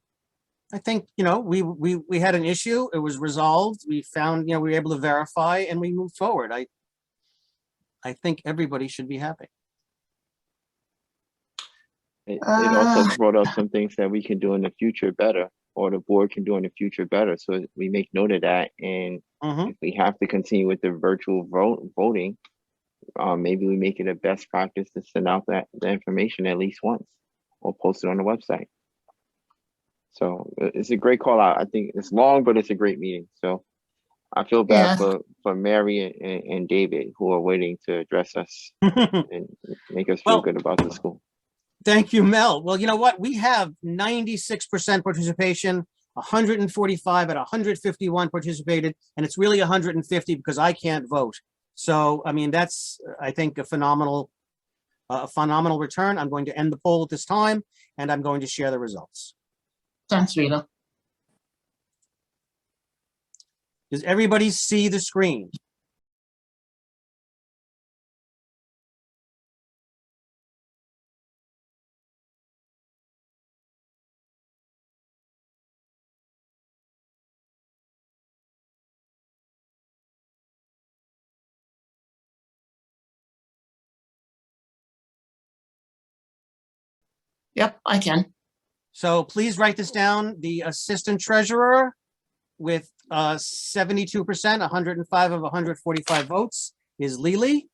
I think, we had an issue. It was resolved. We found, we were able to verify and we moved forward. I think everybody should be happy. It also brought up some things that we can do in the future better, or the board can do in the future better. So we make note of that. And if we have to continue with the virtual voting, maybe we make it a best practice to send out the information at least once or post it on the website. So it's a great call out. I think it's long, but it's a great meeting. So I feel bad for Mary and David who are waiting to address us and make us feel good about the school. Thank you, Mel. Well, you know what? We have 96% participation, 145 at 151 participated, and it's really 150 because I can't vote. So, I mean, that's, I think, a phenomenal return. I'm going to end the poll at this time, and I'm going to share the results. Thanks, Rita. Does everybody see the screen? Yep, I can. So please write this down. The assistant treasurer with 72%, 105 of 145 votes is Lily.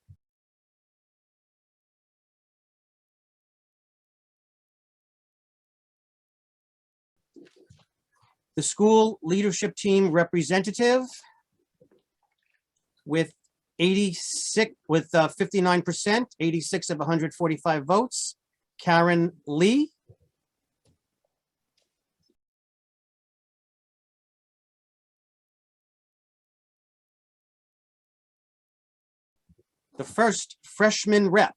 The school leadership team representative with 59%, 86 of 145 votes, Karen Lee. The first freshman rep.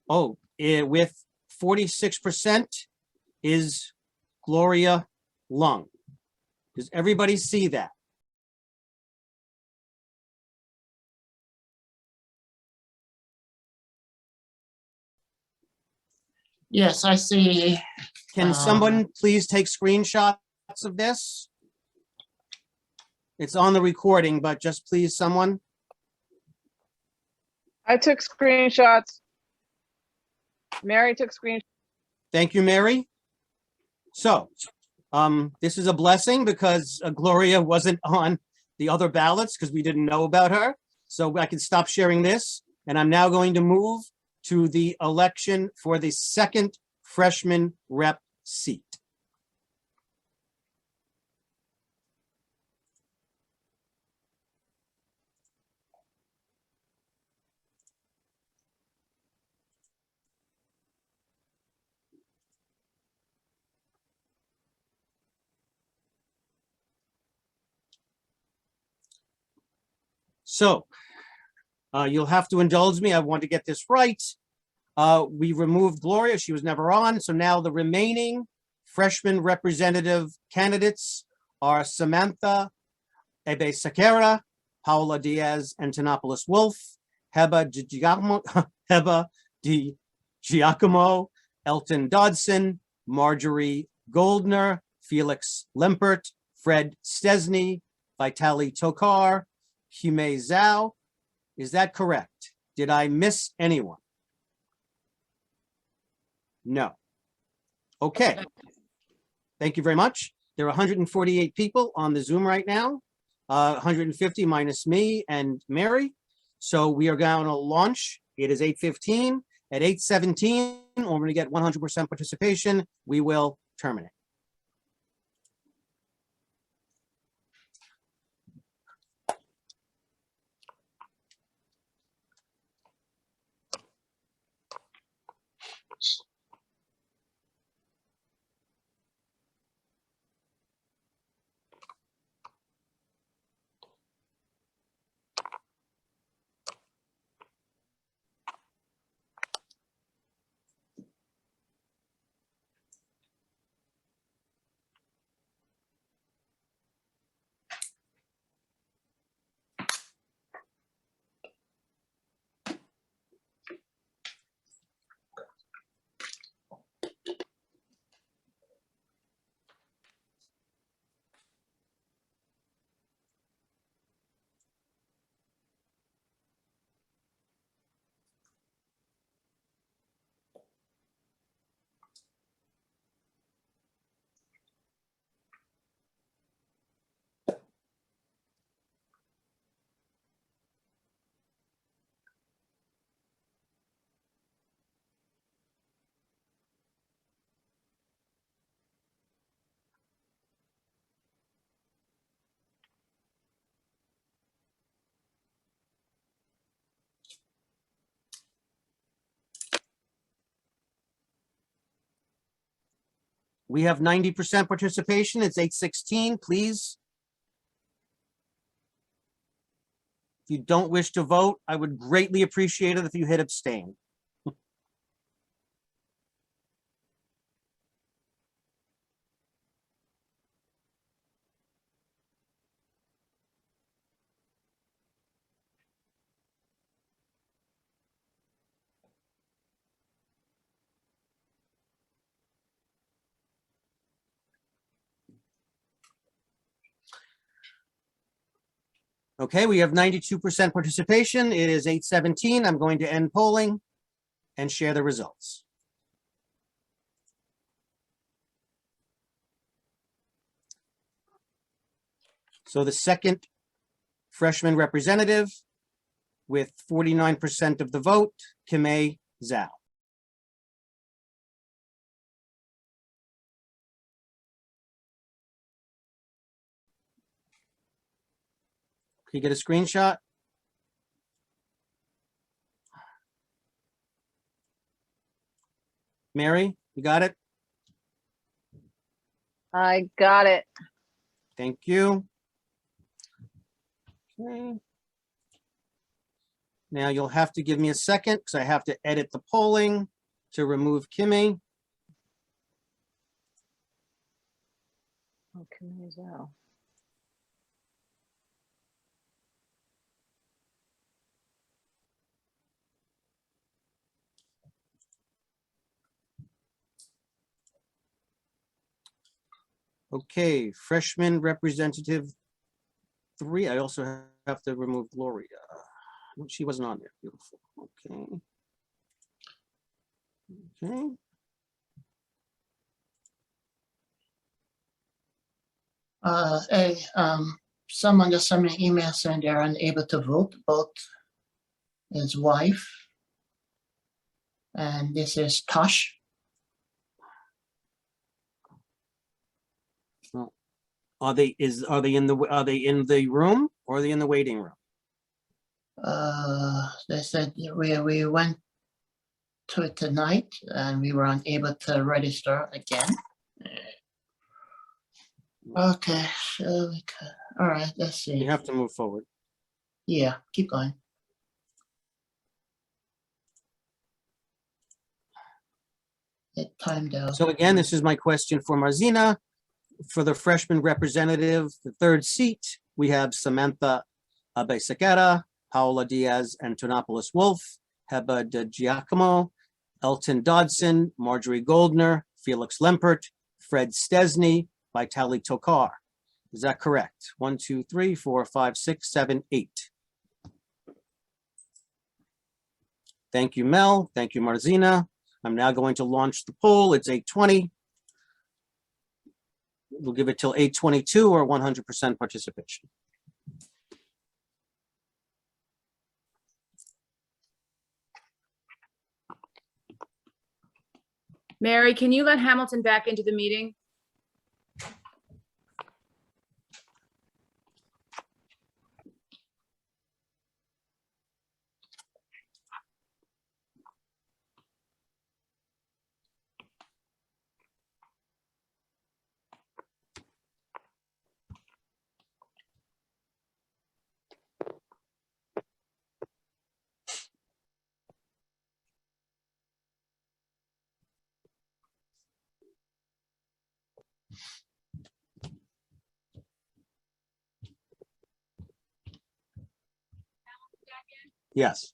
Oh, with 46% is Gloria Lung. Does everybody see that? Yes, I see. Can someone please take screenshots of this? It's on the recording, but just please, someone. I took screenshots. Mary took screenshots. Thank you, Mary. So, this is a blessing because Gloria wasn't on the other ballots because we didn't know about her. So I can stop sharing this. And I'm now going to move to the election for the second freshman rep seat. So you'll have to indulge me. I want to get this right. We removed Gloria. She was never on. So now the remaining freshman representative candidates are Samantha Ebe-Sakera, Paula Diaz Antonopoulos Wolf, Heba Di Giacomo, Elton Dodson, Marjorie Goldner, Felix Lempert, Fred Stesney, Vitali Tokar, Hime Zhao. Is that correct? Did I miss anyone? No. Okay. Thank you very much. There are 148 people on the Zoom right now, 150 minus me and Mary. So we are going to launch. It is 8:15. At 8:17, when we're going to get 100% participation, we will terminate. We have 90% participation. It's 8:16, please. If you don't wish to vote, I would greatly appreciate it if you hit abstain. Okay, we have 92% participation. It is 8:17. I'm going to end polling and share the results. So the second freshman representative with 49% of the vote, Hime Zhao. Can you get a screenshot? Mary, you got it? I got it. Thank you. Okay. Now you'll have to give me a second because I have to edit the polling to remove Kimmy. Okay, so. Okay, freshman representative 3. I also have to remove Gloria. She wasn't on there. Beautiful. Okay. Okay. Hey, someone just sent me an email saying they're unable to vote, both his wife, and this is Tosh. Are they in the room or are they in the waiting room? They said we went to it tonight and we were unable to register again. Okay, so we could, all right, let's see. You have to move forward. Yeah, keep going. It timed out. So again, this is my question for Marzina. For the freshman representative, the 3rd seat, we have Samantha Abesequera, Paula Diaz Antonopoulos Wolf, Heba de Giacomo, Elton Dodson, Marjorie Goldner, Felix Lempert, Fred Stesney, Vitali Tokar. Is that correct? 1, 2, 3, 4, 5, 6, 7, 8. Thank you, Mel. Thank you, Marzina. I'm now going to launch the poll. It's 8:20. We'll give it till 8:22 or 100% participation. Mary, can you let Hamilton back into the meeting? Yes.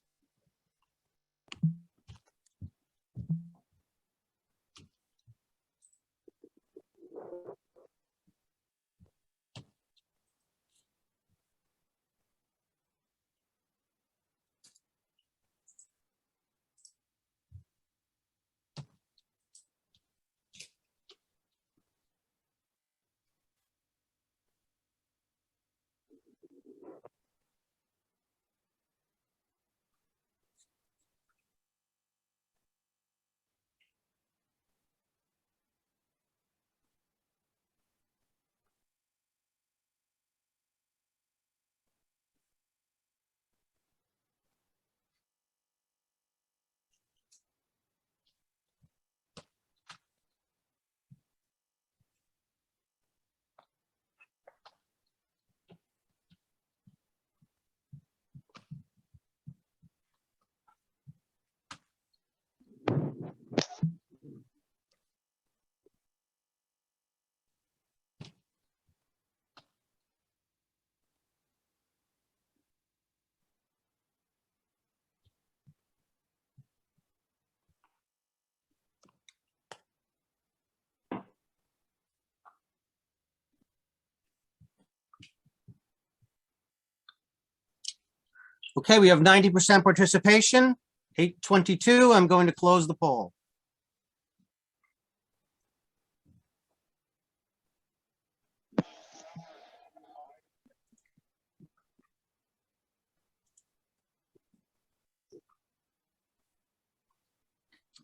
Okay, we have 90% participation. 8:22, I'm going to close the poll.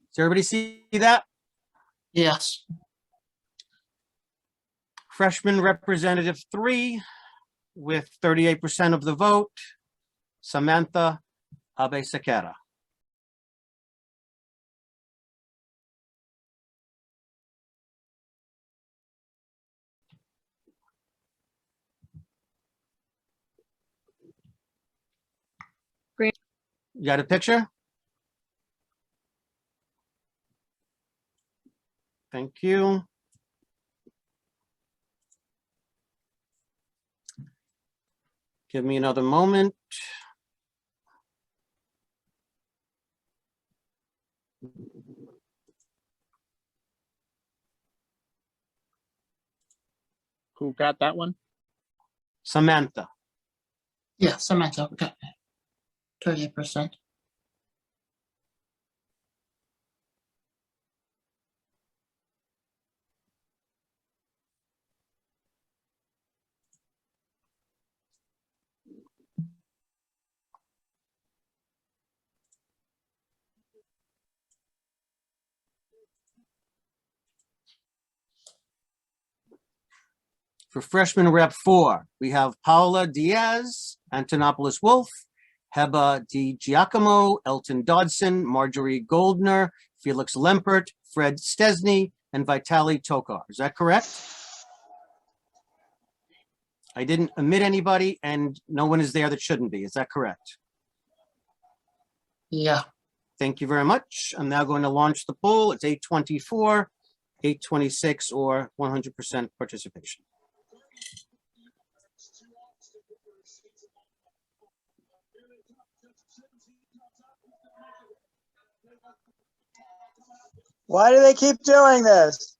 Does everybody see that? Yes. Freshman representative 3, with 38% of the vote, Samantha Abesekera. You got a picture? Thank you. Give me another moment. Who got that one? Samantha. Yeah, Samantha, okay. 38%. For freshman rep 4, we have Paula Diaz, Antonopoulos Wolf, Heba Di Giacomo, Elton Dodson, Marjorie Goldner, Felix Lempert, Fred Stesny, and Vitali Tokar. Is that correct? I didn't omit anybody, and no one is there that shouldn't be. Is that correct? Yeah. Thank you very much. I'm now going to launch the poll. It's 8:24, 8:26, or 100% participation. Why do they keep doing this?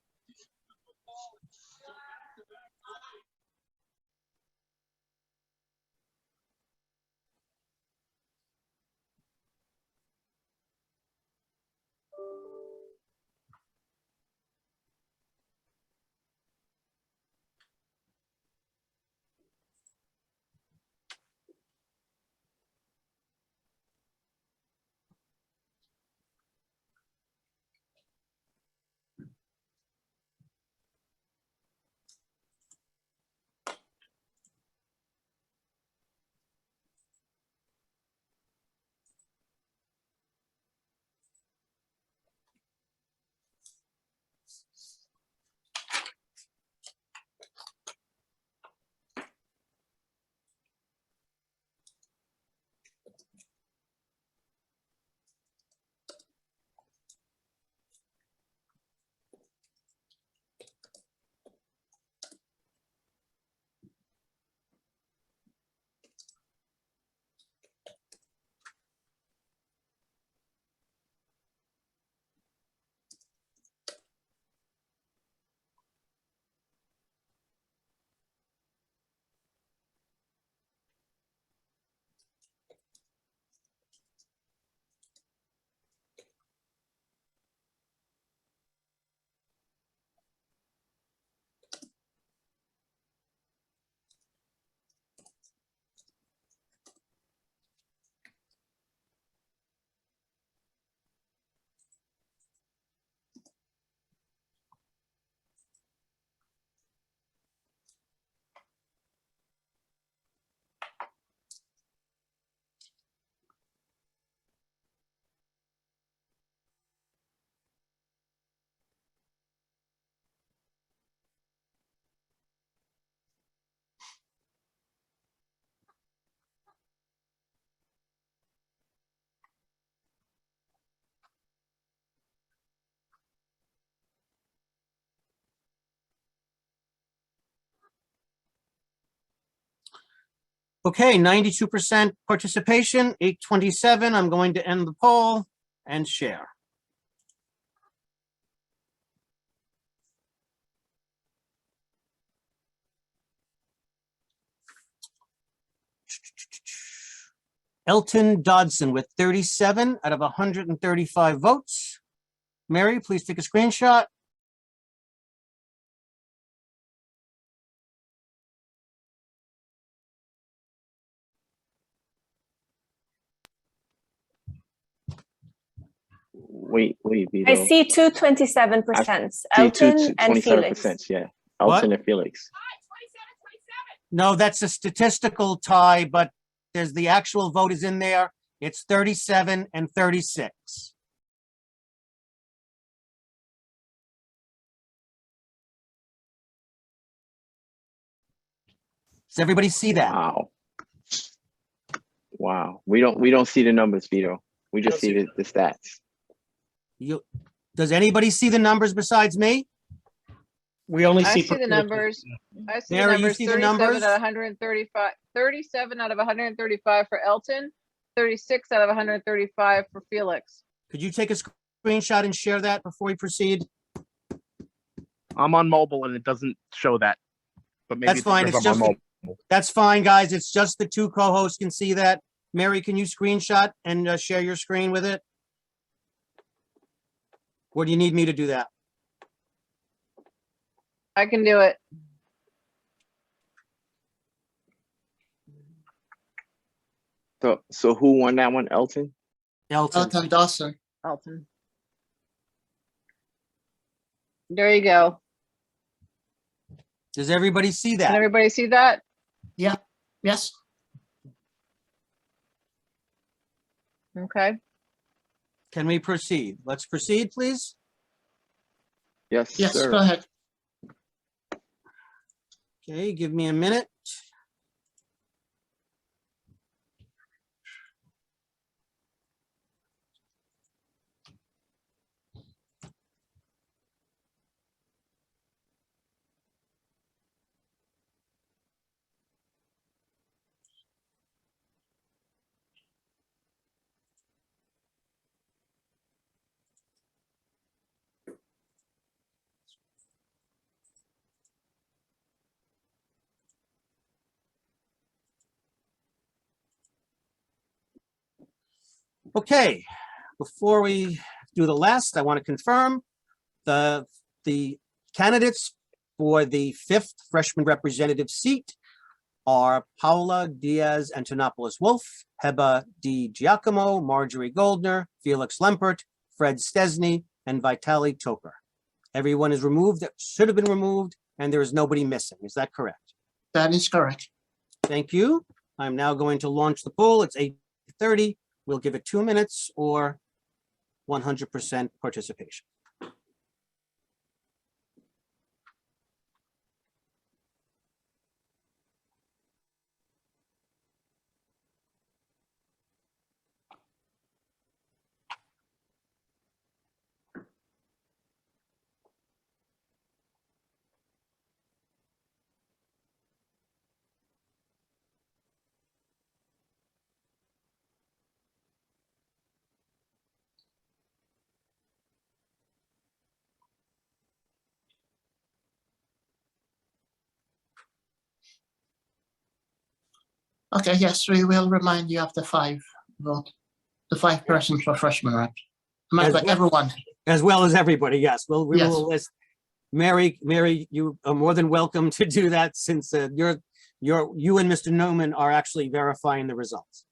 Okay, 92% participation, 8:27. I'm going to end the poll and share. Elton Dodson with 37 out of 135 votes. Mary, please take a screenshot. Wait, Vito. I see 227%. Elton and Felix. 27%, yeah. Elton and Felix. No, that's a statistical tie, but there's the actual vote is in there. It's 37 and 36. Does everybody see that? Wow. Wow. We don't see the numbers, Vito. We just see the stats. Does anybody see the numbers besides me? We only I see. see the numbers. I see Mary, the you numbers. see the 37 numbers? out of 135. 37 out of 135 for Elton. 36 out of 135 for Felix. Could you take a screenshot and share that before we proceed? I'm on mobile and it doesn't show that. But maybe That's fine. because It's I'm on just mobile. That's fine, guys. It's just the two co-hosts can see that. Mary, can you screenshot and share your screen with it? Or do you need me to do that? I can do it. So who won that one? Elton? Elton Dawson. Elton. There you go. Does everybody see Can that? everybody see that? Yeah. Yes. Okay. Can we proceed? Let's proceed, please. Yes, Yes, sir. go ahead. Okay, give me a minute. Okay, before we do the last, I want to confirm the candidates for the 5th freshman representative seat are Paula Diaz Antonopoulos Wolf, Heba Di Giacomo, Marjorie Goldner, Felix Lempert, Fred Stesney, and Vitali Toker. Everyone is removed that should have been removed, and there is nobody missing. Is that correct? That is correct. Thank you. I'm now going to launch the poll. It's 8:30. We'll give it 2 minutes or 100% participation. Okay, yes, we will remind you of the 5 vote, the 5 persons for freshman rep. But everyone. As well as everybody, yes. Well, we Yes. will list. Mary, you are more than welcome to do that since you and Mr. Newman are actually verifying the results.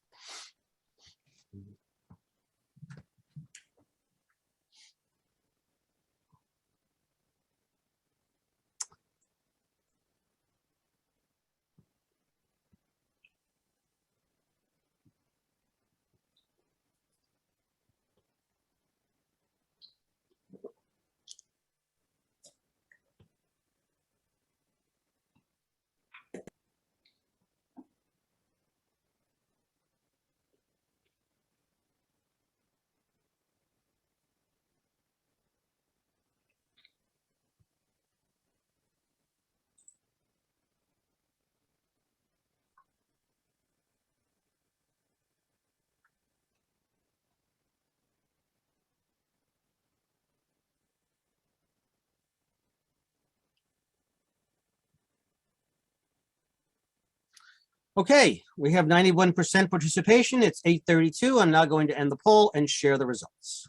Okay, we have 91% participation. It's 8:32. I'm now going to end the poll and share the results.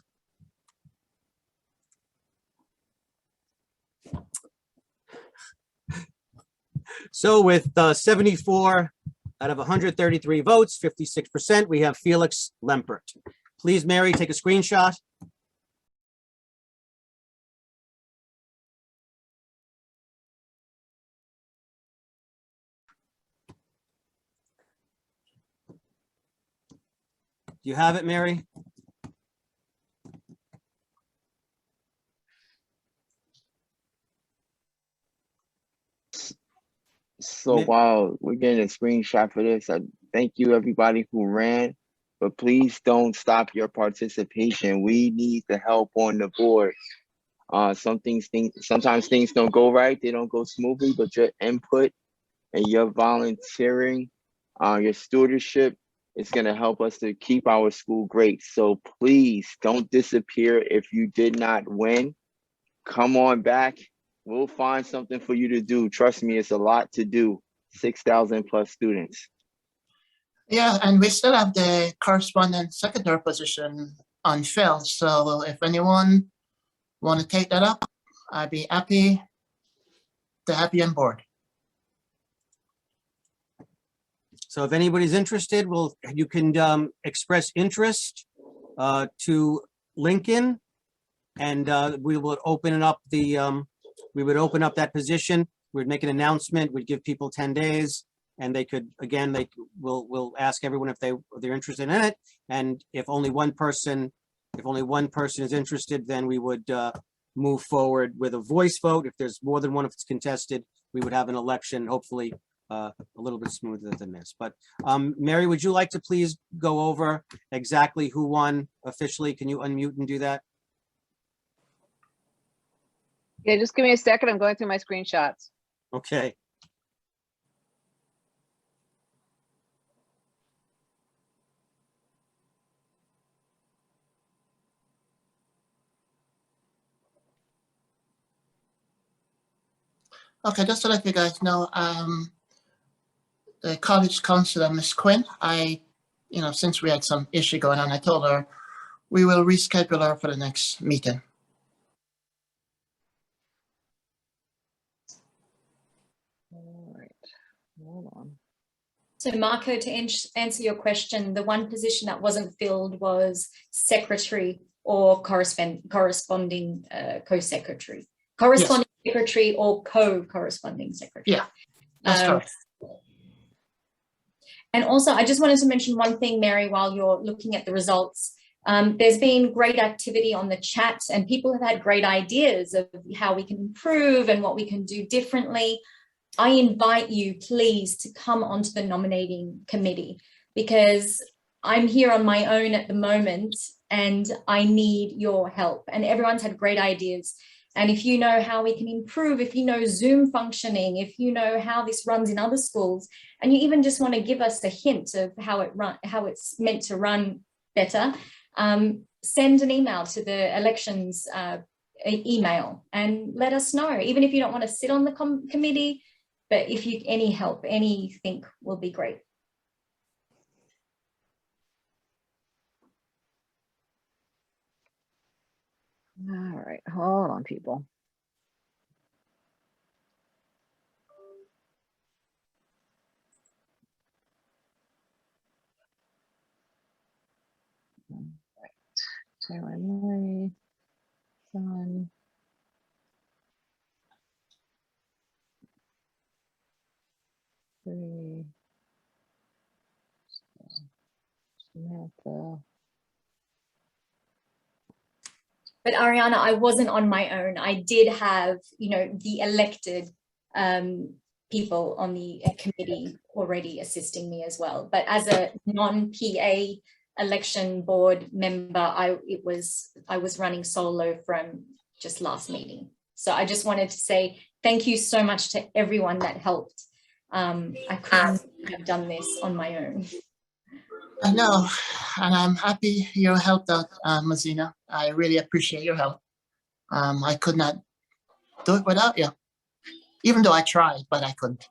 So with 74 out of 133 votes, 56%, we have Felix Lempert. Please, Mary, take a screenshot. Do you have it, Mary? So while we're getting a screenshot for this, I thank you everybody who ran, but please don't stop your participation. We need the help on the board. Sometimes things don't go right, they don't go smoothly, but your input and your volunteering, your stewardship is gonna help us to keep our school great. So please don't disappear if you did not win. Come on back. We'll find something for you to do. Trust me, it's a lot to do. 6,000 plus students. Yeah, and we still have the correspondent secretary position unfilled. So if anyone want to take that up, I'd be happy to have you on board. So if anybody's interested, you can express interest to Lincoln, and we will open up we would open up that position. We'd make an announcement. We'd give people 10 days, and they could, again, we'll ask everyone if they're interested in it. And if only one person is interested, then we would move forward with a voice vote. If there's more than one, if it's contested, we would have an election, hopefully a little bit smoother than this. But Mary, would you like to please go over exactly who won officially? Can you unmute and do that? Yeah, just give me a second. I'm going through my screenshots. Okay. Okay, just to let you guys know, the college counselor, Miss Quinn, since we had some issue going on, I told her we will reschedule her for the next meeting. All right, hold on. So Marco, to answer your question, the one position that wasn't filled was secretary or corresponding co-secretary. Corresponding secretary or co-corresponding secretary. Yeah, that's correct. And also, I just wanted to mention one thing, Mary, while you're looking at the results. There's been great activity on the chat, and people have had great ideas of how we can improve and what we can do differently. I invite you, please, to come onto the nominating committee, because I'm here on my own at the moment and I need your help. And everyone's had great ideas. And if you know how we can improve, if you know Zoom functioning, if you know how this runs in other schools, and you even just want to give us a hint of how it's meant to run better, send an email to the elections email and let us know. Even if you don't want to sit on the committee, but if you any help, anything will be great. All right, hold on, people. All right, so Emily, Son, three, Samantha. But Ariana, I wasn't on my own. I did have, the elected people on the committee already assisting me as well. But as a non-PA election board member, I was running solo from just last meeting. So I just wanted to say thank you so much to everyone that helped. I couldn't have done this on my own. I know, and I'm happy you helped out, Marzina. I really appreciate your help. I could not do it without you, even though I tried, but I couldn't.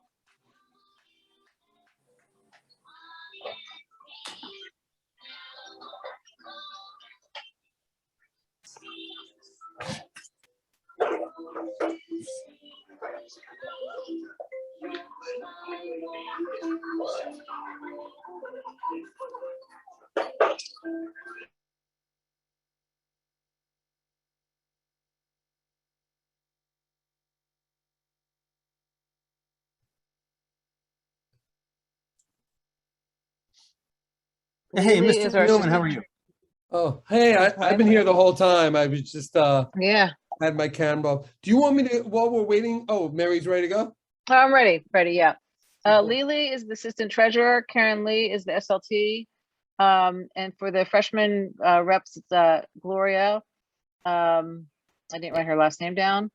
Hey, Lily Mr. is our Newman, how assistant. are you? Oh, hey, I've been here the whole time. I was just Yeah, had my camera. Do you want me to, while we're waiting? Oh, Mary's ready to go? I'm ready, yeah. Lily is the assistant treasurer, Karen Lee is the SLT. And for the freshman reps, it's Gloria. I didn't write her last name down.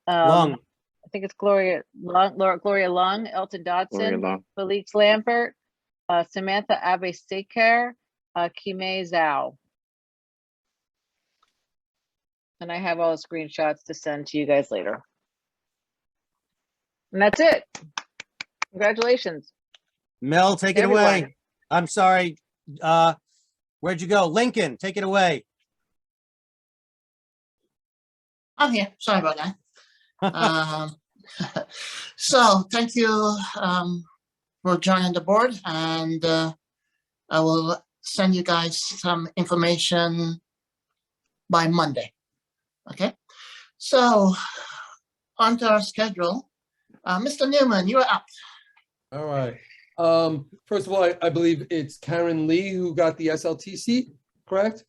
Lung. I think it's Gloria Lung, Elton Dodson, Lung. Felix Lambert, Samantha Abe Staker, Kime Zhao. And I have all the screenshots to send to you guys later. And that's it. Congratulations. Mel, take it Everyone. away. I'm sorry. Where'd you go? Lincoln, take it away. I'm here. Sorry about that. So thank you for joining the board, and I will send you guys some information by Monday. Okay. So on to our schedule. Mr. Newman, you're up. All right. First of all, I believe it's Karen Lee who got the SLTC, correct?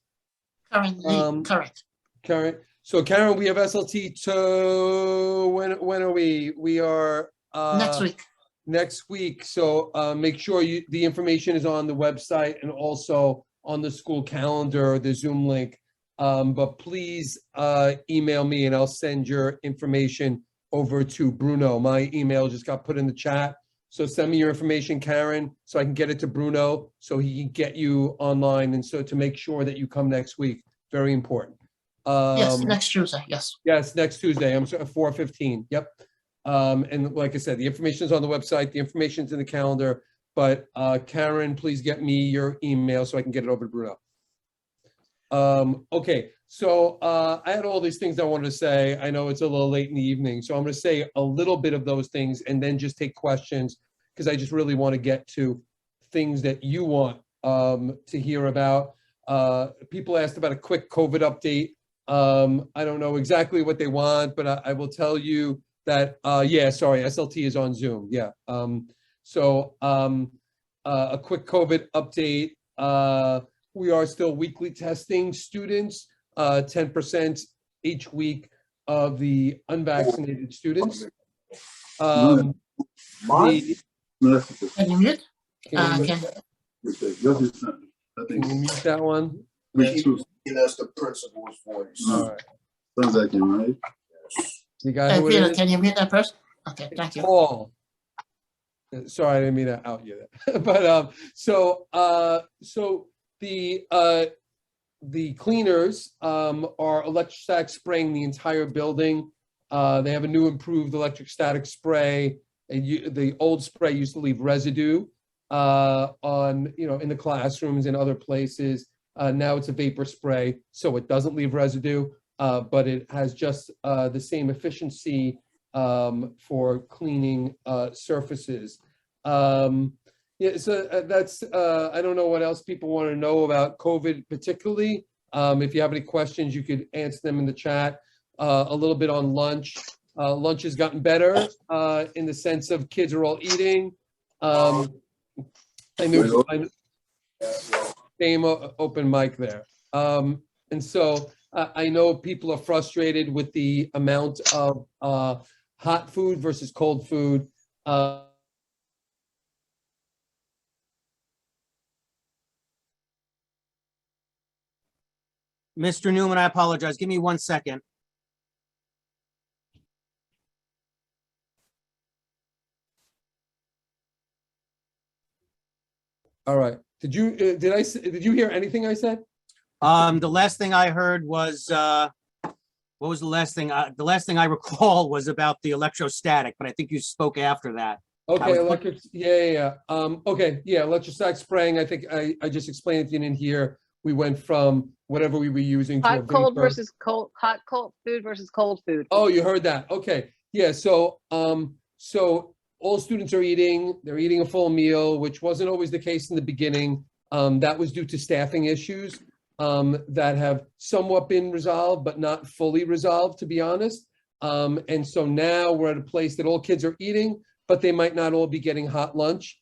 Karen Lee, correct. Karen. So Karen, we have SLT to when are we? We are Next week. Next week. So make sure the information is on the website and also on the school calendar, the Zoom link. But please email me and I'll send your information over to Bruno. My email just got put in the chat. So send me your information, Karen, so I can get it to Bruno so he can get you online and so to make sure that you come next week. Very important. Yes, next Tuesday, yes. Yes, next Tuesday. I'm sorry, 4:15. Yep. And like I said, the information is on the website. The information's in the calendar. But Karen, please get me your email so I can get it over to Bruno. Okay, so I had all these things I wanted to say. I know it's a little late in the evening, so I'm going to say a little bit of those things and then just take questions because I just really want to get to things that you want to hear about. People asked about a quick COVID update. I don't know exactly what they want, but I will tell you that, yeah, sorry, SLT is on Zoom. Yeah. So a quick COVID update. We are still weekly testing students, 10% each week of the unvaccinated students. Can you mute? Can you mute that one? That's the principal's voice. All right. Sounds like him, right? You got who it Peter, is? can you mute that person? Okay, thank you. Paul. Sorry, I didn't mean to out you there. But so the cleaners are electrostatic spraying the entire building. They have a new improved electrostatic spray. The old spray used to leave residue on, in the classrooms and other places. Now it's a vapor spray, so it doesn't leave residue, but it has just the same efficiency for cleaning surfaces. Yeah, so that's, I don't know what else people want to know about COVID particularly. If you have any questions, you could answer them in the chat. A little bit on lunch. Lunch has gotten better in the sense of kids are all eating. Same open mic there. And so I know people are frustrated with the amount of hot food versus cold food. Mr. Newman, I apologize. Give me 1 second. All right. Did you hear anything I said? The last thing I heard was, what was the last thing? The last thing I recall was about the electrostatic, but I think you spoke after that. Okay, okay, yeah, electrostatic spraying. I think I just explained it. You didn't hear. We went from whatever we were using to a Hot, cold vapor. versus cold, hot, cold food versus cold food. Oh, you heard that. Okay. Yeah. So, so all students are eating, they're eating a full meal, which wasn't always the case in the beginning. That was due to staffing issues that have somewhat been resolved, but not fully resolved, to be honest. And so now we're at a place that all kids are eating, but they might not all be getting hot lunch.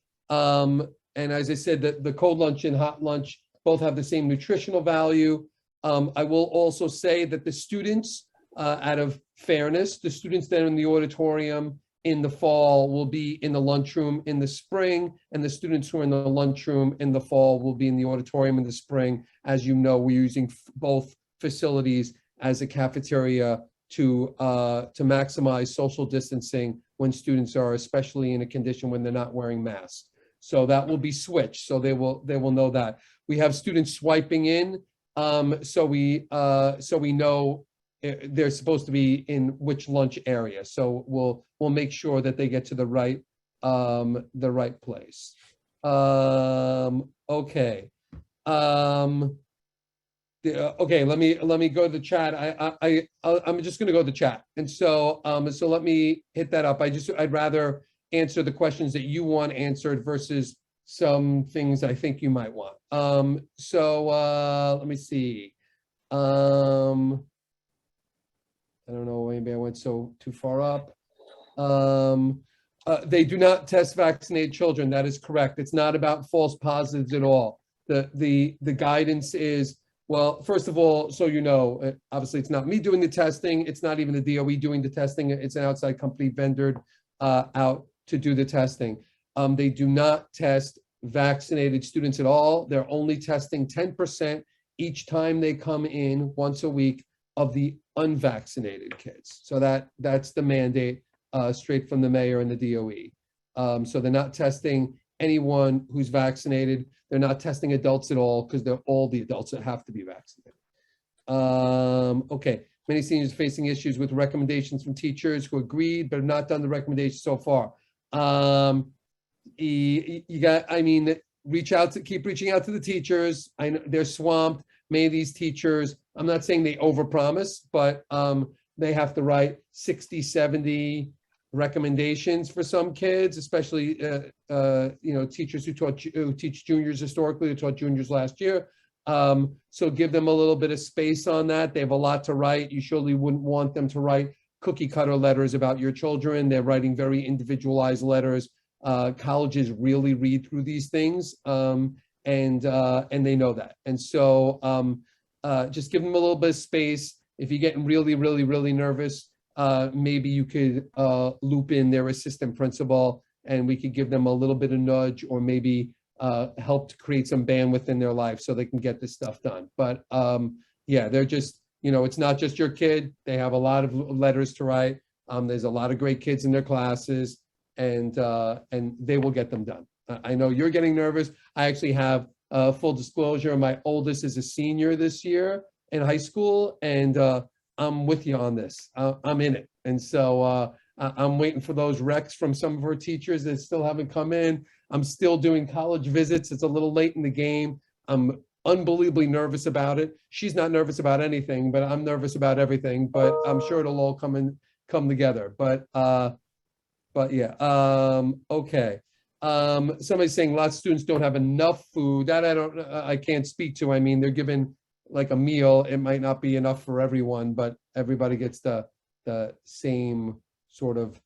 And as I said, the cold lunch and hot lunch both have the same nutritional value. I will also say that the students, out of fairness, the students that are in the auditorium in the fall will be in the lunchroom in the spring, and the students who are in the lunchroom in the fall will be in the auditorium in the spring. As you know, we're using both facilities as a cafeteria to maximize social distancing when students are especially in a condition when they're not wearing masks. So that will be switched. So they will know that. We have students swiping in, so we know they're supposed to be in which lunch area. So we'll make sure that they get to the right place. Okay. Okay, let me go to the chat. I'm just going to go to the chat, and so let me hit that up. I'd rather answer the questions that you want answered versus some things I think you might want. Let me see. I don't know, maybe I went too far up. They do not test vaccinated children. That is correct. It's not about false positives at all. The guidance is, well, first of all, so you know, obviously it's not me doing the testing. It's not even the DOE doing the testing. It's an outside company vendored out to do the testing. They do not test vaccinated students at all. They're only testing 10% each time they come in once a week of the unvaccinated kids. So that's the mandate straight from the mayor and the DOE. So they're not testing anyone who's vaccinated. They're not testing adults at all because they're all the adults that have to be vaccinated. Okay, many seniors facing issues with recommendations from teachers who agreed but have not done the recommendation so far. You got, I mean, keep reaching out to the teachers. I know they're swamped. Many of these teachers, I'm not saying they overpromise, but they have to write 60, 70 recommendations for some kids, especially teachers who teach juniors historically, who taught juniors last year. So give them a little bit of space on that. They have a lot to write. You surely wouldn't want them to write cookie cutter letters about your children. They're writing very individualized letters. Colleges really read through these things, and they know that. And so just give them a little bit of space. If you're getting really, really, really nervous, maybe you could loop in their assistant principal, and we could give them a little bit of nudge, or maybe help to create some bandwidth in their life so they can get this stuff done. But yeah, they're just, it's not just your kid. They have a lot of letters to write. There's a lot of great kids in their classes, and they will get them done. I know you're getting nervous. I actually have full disclosure. My oldest is a senior this year in high school, and I'm with you on this. I'm in it. And so I'm waiting for those recs from some of her teachers that still haven't come in. I'm still doing college visits. It's a little late in the game. I'm unbelievably nervous about it. She's not nervous about anything, but I'm nervous about everything. But I'm sure it'll all come together. But yeah, okay. Somebody's saying lots of students don't have enough food. That I can't speak to. I mean, they're given like a meal. It might not be enough for everyone, but everybody gets the same sort of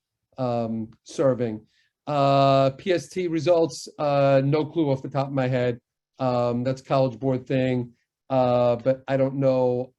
serving. PST results, no clue off the top of my head. That's College Board thing, but I don't know.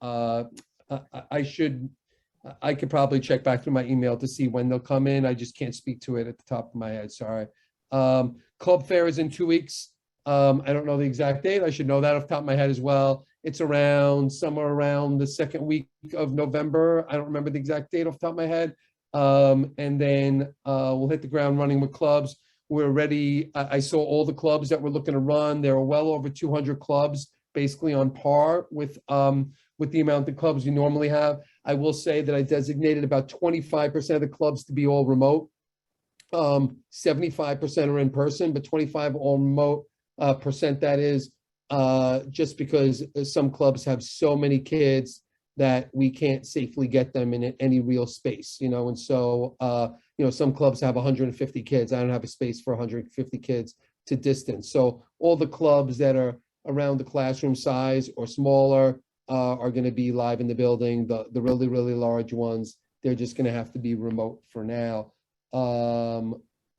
I could probably check back through my email to see when they'll come in. I just can't speak to it at the top of my head, sorry. Club fair is in 2 weeks. I don't know the exact date. I should know that off the top of my head as well. It's somewhere around the second week of November. I don't remember the exact date off the top of my head. And then we'll hit the ground running with clubs. We're ready. I saw all the clubs that we're looking to run. There are well over 200 clubs, basically on par with the amount of clubs you normally have. I will say that I designated about 25% of the clubs to be all remote. 75% are in person, but 25 all remote percent, that is, just because some clubs have so many kids that we can't safely get them in any real space, and so, some clubs have 150 kids. I don't have a space for 150 kids to distance. So all the clubs that are around the classroom size or smaller are going to be live in the building. The really, really large ones, they're just going to have to be remote for now.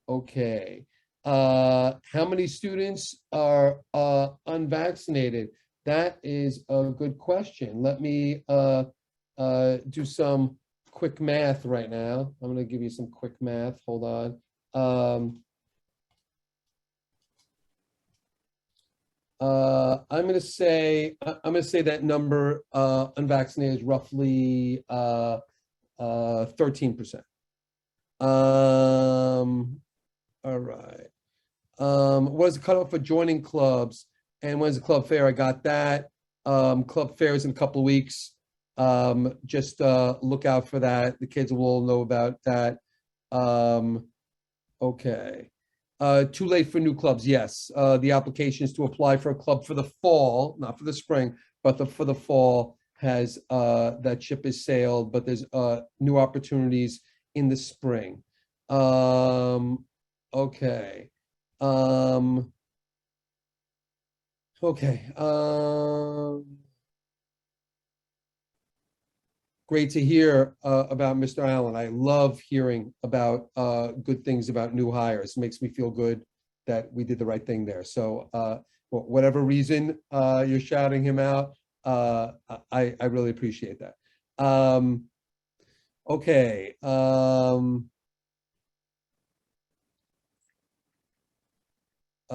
Okay. How many students are unvaccinated? That is a good question. Let me do some quick math right now. I'm going to give you some quick math. Hold on. I'm going to say that number unvaccinated is roughly 13%. All right. What is the cutoff for joining clubs? And when's the club fair? I got that. Club fair is in a couple of weeks. Just look out for that. The kids will know about that. Okay. Too late for new clubs. Yes. The application is to apply for a club for the fall, not for the spring, but for the fall has that ship is sailed, but there's new opportunities in the spring. Okay. Okay. Great to hear about Mr. Allen. I love hearing about good things about new hires. It makes me feel good that we did the right thing there. So for whatever reason you're shouting him out, I really appreciate that. Okay.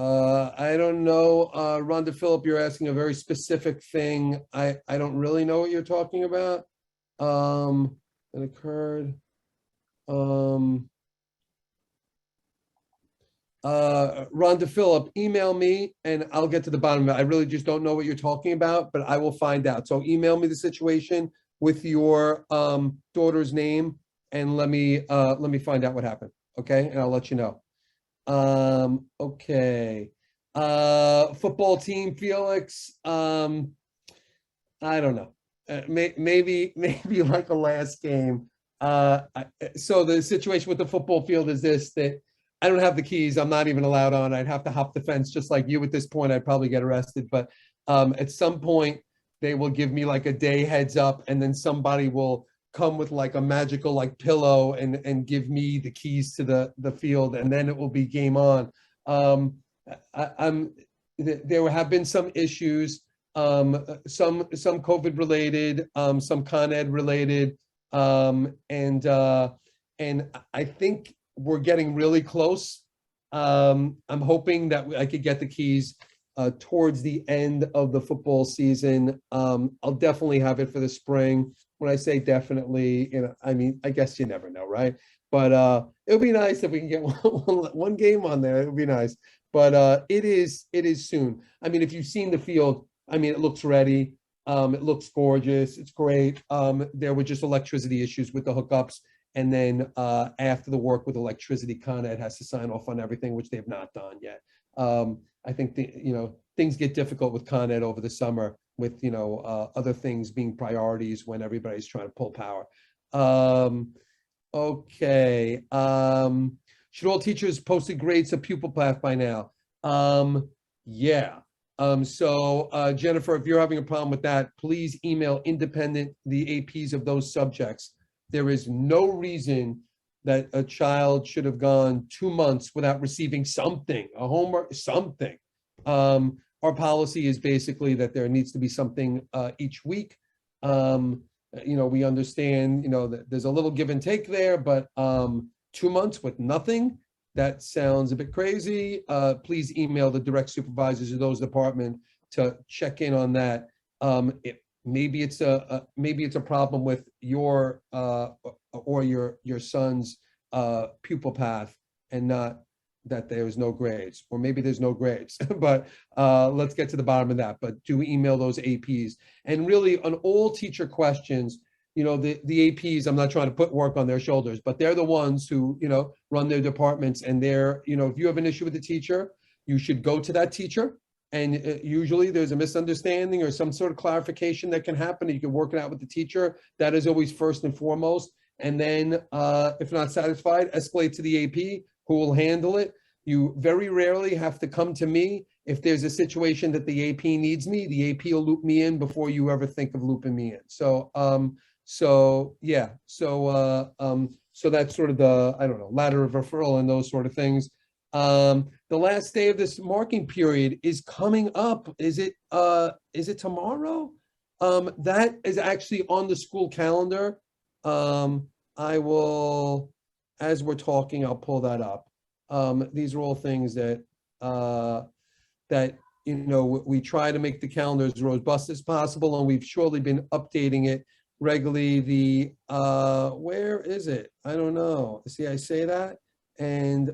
I don't know, Rhonda Phillip, you're asking a very specific thing. I don't really know what you're talking about. That occurred. Rhonda Phillip, email me and I'll get to the bottom of it. I really just don't know what you're talking about, but I will find out. So email me the situation with your daughter's name and let me find out what happened. Okay, and I'll let you know. Okay. Football team, Felix. I don't know. Maybe like a last game. So the situation with the football field is this, that I don't have the keys. I'm not even allowed on. I'd have to hop the fence just like you at this point. I'd probably get arrested. But at some point, they will give me like a day heads up, and then somebody will come with like a magical like pillow and give me the keys to the field, and then it will be game on. There have been some issues, some COVID related, some Con Ed related, and I think we're getting really close. I'm hoping that I could get the keys towards the end of the football season. I'll definitely have it for the spring. When I say definitely, I mean, I guess you never know, right? But it would be nice if we can get one game on there. It would be nice. But it is soon. I mean, if you've seen the field, I mean, it looks ready. It looks gorgeous. It's great. There were just electricity issues with the hookups. And then after the work with electricity, Con Ed has to sign off on everything, which they've not done yet. I think things get difficult with Con Ed over the summer with other things being priorities when everybody's trying to pull power. Okay. Should all teachers post grades of pupil path by now? Yeah. So Jennifer, if you're having a problem with that, please email independent the APs of those subjects. There is no reason that a child should have gone 2 months without receiving something, a homework, something. Our policy is basically that there needs to be something each week. We understand, that there's a little give and take there, but 2 months with nothing, that sounds a bit crazy. Please email the direct supervisors of those departments to check in on that. Maybe it's a problem with your or your son's pupil path, and not that there's no grades, or maybe there's no grades. But let's get to the bottom of that. But do email those APs, and really on all teacher questions. The APs, I'm not trying to put work on their shoulders, but they're the ones who, run their departments, and they're, if you have an issue with the teacher, you should go to that teacher. And usually there's a misunderstanding or some sort of clarification that can happen. You can work it out with the teacher. That is always first and foremost. And then if not satisfied, escalate to the AP, who will handle it. You very rarely have to come to me. If there's a situation that the AP needs me, the AP will loop me in before you ever think of looping me in. So yeah. So that's sort of the, ladder of referral and those sort of things. The last day of this marking period is coming up. Is it tomorrow? That is actually on the school calendar. I will, as we're talking, I'll pull that up. These are all things that we try to make the calendar as robust as possible, and we've surely been updating it regularly. Where is it? I don't know. See, I say that, and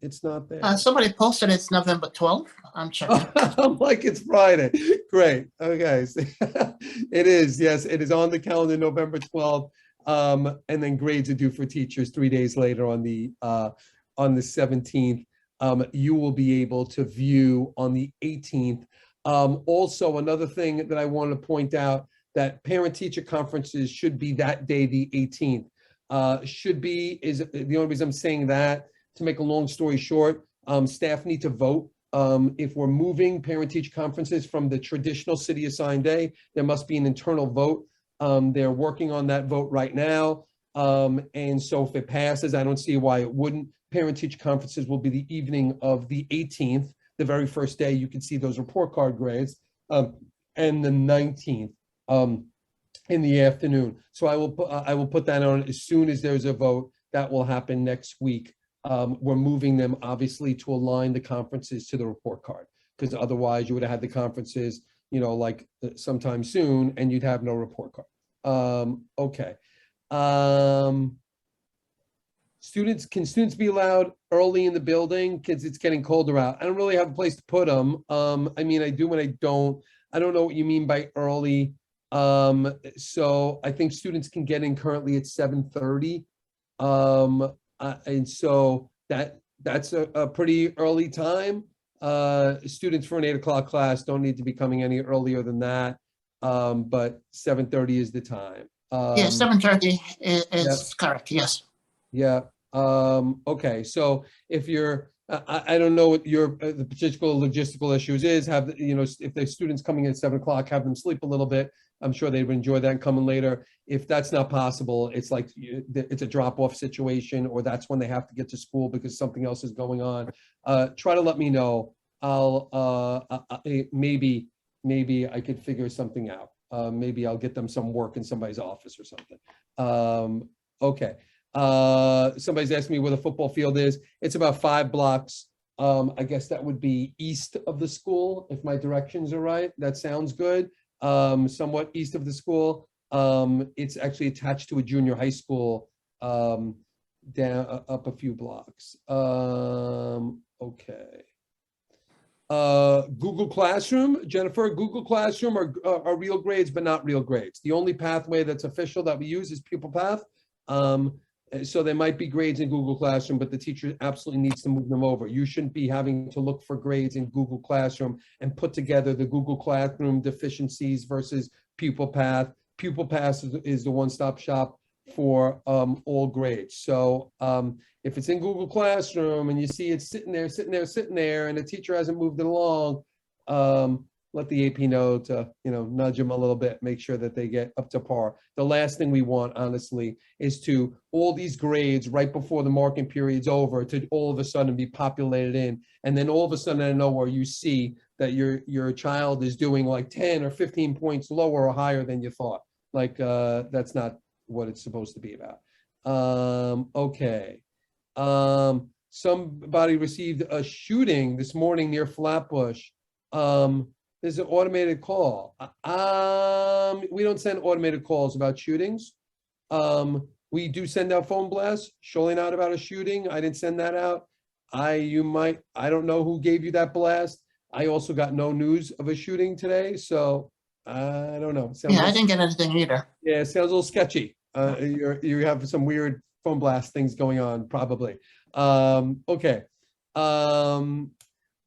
it's not there. Somebody posted it's November 12th. I'm checking. I'm like, it's Friday. Great. Okay. It is. Yes, it is on the calendar, November 12th. And then grades are due for teachers 3 days later on the 17th. You will be able to view on the 18th. Also, another thing that I want to point out, that parent-teacher conferences should be that day, the 18th. Should be is the only reason I'm saying that, to make a long story short, staff need to vote. If we're moving parent-teacher conferences from the traditional city-assigned day, there must be an internal vote. They're working on that vote right now. And so if it passes, I don't see why it wouldn't. Parent-teacher conferences will be the evening of the 18th, the very first day you can see those report card grades, and the 19th in the afternoon. So I will put that on as soon as there's a vote. That will happen next week. We're moving them obviously to align the conferences to the report card, because otherwise you would have had the conferences, like sometime soon, and you'd have no report card. Okay. Can students be allowed early in the building? Kids, it's getting colder out. I don't really have a place to put them. I mean, I do and I don't. I don't know what you mean by early. So I think students can get in currently at 7:30. And so that's a pretty early time. Students for an 8 o'clock class don't need to be coming any earlier than that. But 7:30 is the time. Yeah, 7:30 is Yep. correct. Yes. Yeah. Okay. So if you're, I don't know what your the particular logistical issues is. If the students coming in at 7 o'clock, have them sleep a little bit. I'm sure they would enjoy that and coming later. If that's not possible, it's like it's a drop-off situation, or that's when they have to get to school because something else is going on. Try to let me know. I'll maybe I could figure something out. Maybe I'll get them some work in somebody's office or something. Okay. Somebody's asking me where the football field is. It's about 5 blocks. I guess that would be east of the school, if my directions are right. That sounds good. Somewhat east of the school. It's actually attached to a junior high school, down up a few blocks. Okay. Google Classroom, Jennifer, Google Classroom are real grades, but not real grades. The only pathway that's official that we use is Pupil Path. So there might be grades in Google Classroom, but the teacher absolutely needs to move them over. You shouldn't be having to look for grades in Google Classroom and put together the Google Classroom deficiencies versus Pupil Path. Pupil Path is the one-stop shop for all grades. So if it's in Google Classroom and you see it's sitting there, and the teacher hasn't moved it along, let the AP know to, nudge them a little bit, make sure that they get up to par. The last thing we want, honestly, is to all these grades right before the marking period's over to all of a sudden be populated in. And then all of a sudden, out of nowhere, you see that your child is doing like 10 or 15 points lower or higher than you thought. Like, that's not what it's supposed to be about. Okay. Somebody received a shooting this morning near Flatbush. There's an automated call. We don't send automated calls about shootings. We do send out phone blasts, surely not about a shooting. I didn't send that out. I don't know who gave you that blast. I also got no news of a shooting today, so I don't know. I didn't get anything either. Yeah, it sounds a little sketchy. You have some weird phone blast things going on, probably. Okay.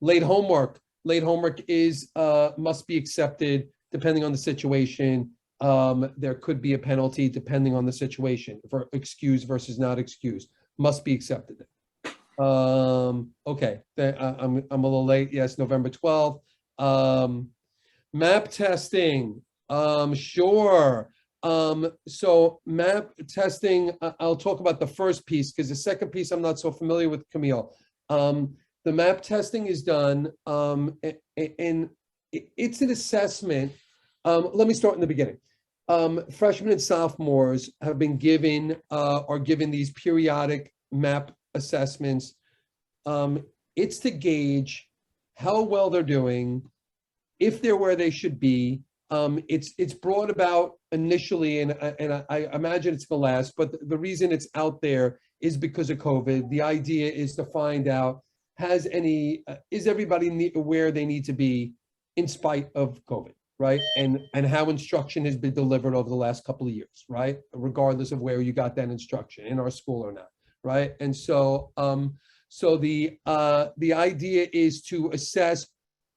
Late homework. Late homework is must be accepted depending on the situation. There could be a penalty depending on the situation for excused versus not excused. Must be accepted. Okay, I'm a little late. Yes, November 12th. Map testing. Sure. So map testing, I'll talk about the first piece because the second piece I'm not so familiar with, Camille. The map testing is done, and it's an assessment. Let me start in the beginning. Freshmen and sophomores have been given, are given these periodic map assessments. It's to gauge how well they're doing, if they're where they should be. It's brought about initially, and I imagine it's gonna last, but the reason it's out there is because of COVID. The idea is to find out, is everybody where they need to be in spite of COVID, right? And how instruction has been delivered over the last couple of years, right? Regardless of where you got that instruction, in our school or not, right? And so, the idea is to assess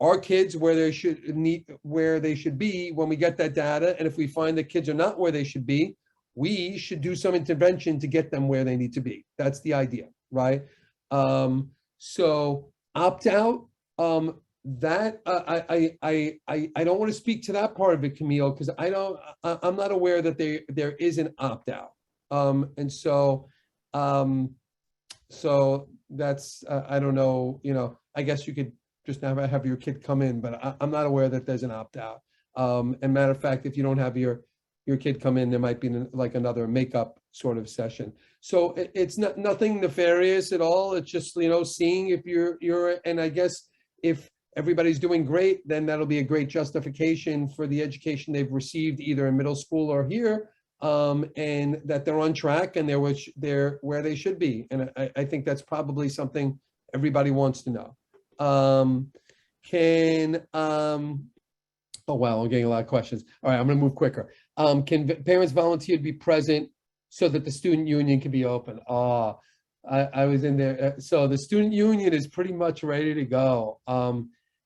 our kids where they should be when we get that data, and if we find that kids are not where they should be, we should do some intervention to get them where they need to be. That's the idea, right? So opt out. That I don't want to speak to that part of it, Camille, because I'm not aware that there is an opt out. And so that's I don't know. I guess you could just have your kid come in, but I'm not aware that there's an opt out. And matter of fact, if you don't have your kid come in, there might be like another makeup sort of session. So it's nothing nefarious at all. It's just, seeing if you're, and I guess if everybody's doing great, then that'll be a great justification for the education they've received either in middle school or here, and that they're on track and they're where they should be. And I think that's probably something everybody wants to know. Oh wow, I'm getting a lot of questions. All right, I'm gonna move quicker. Can parents volunteer to be present so that the student union can be open? I was in there. So the student union is pretty much ready to go.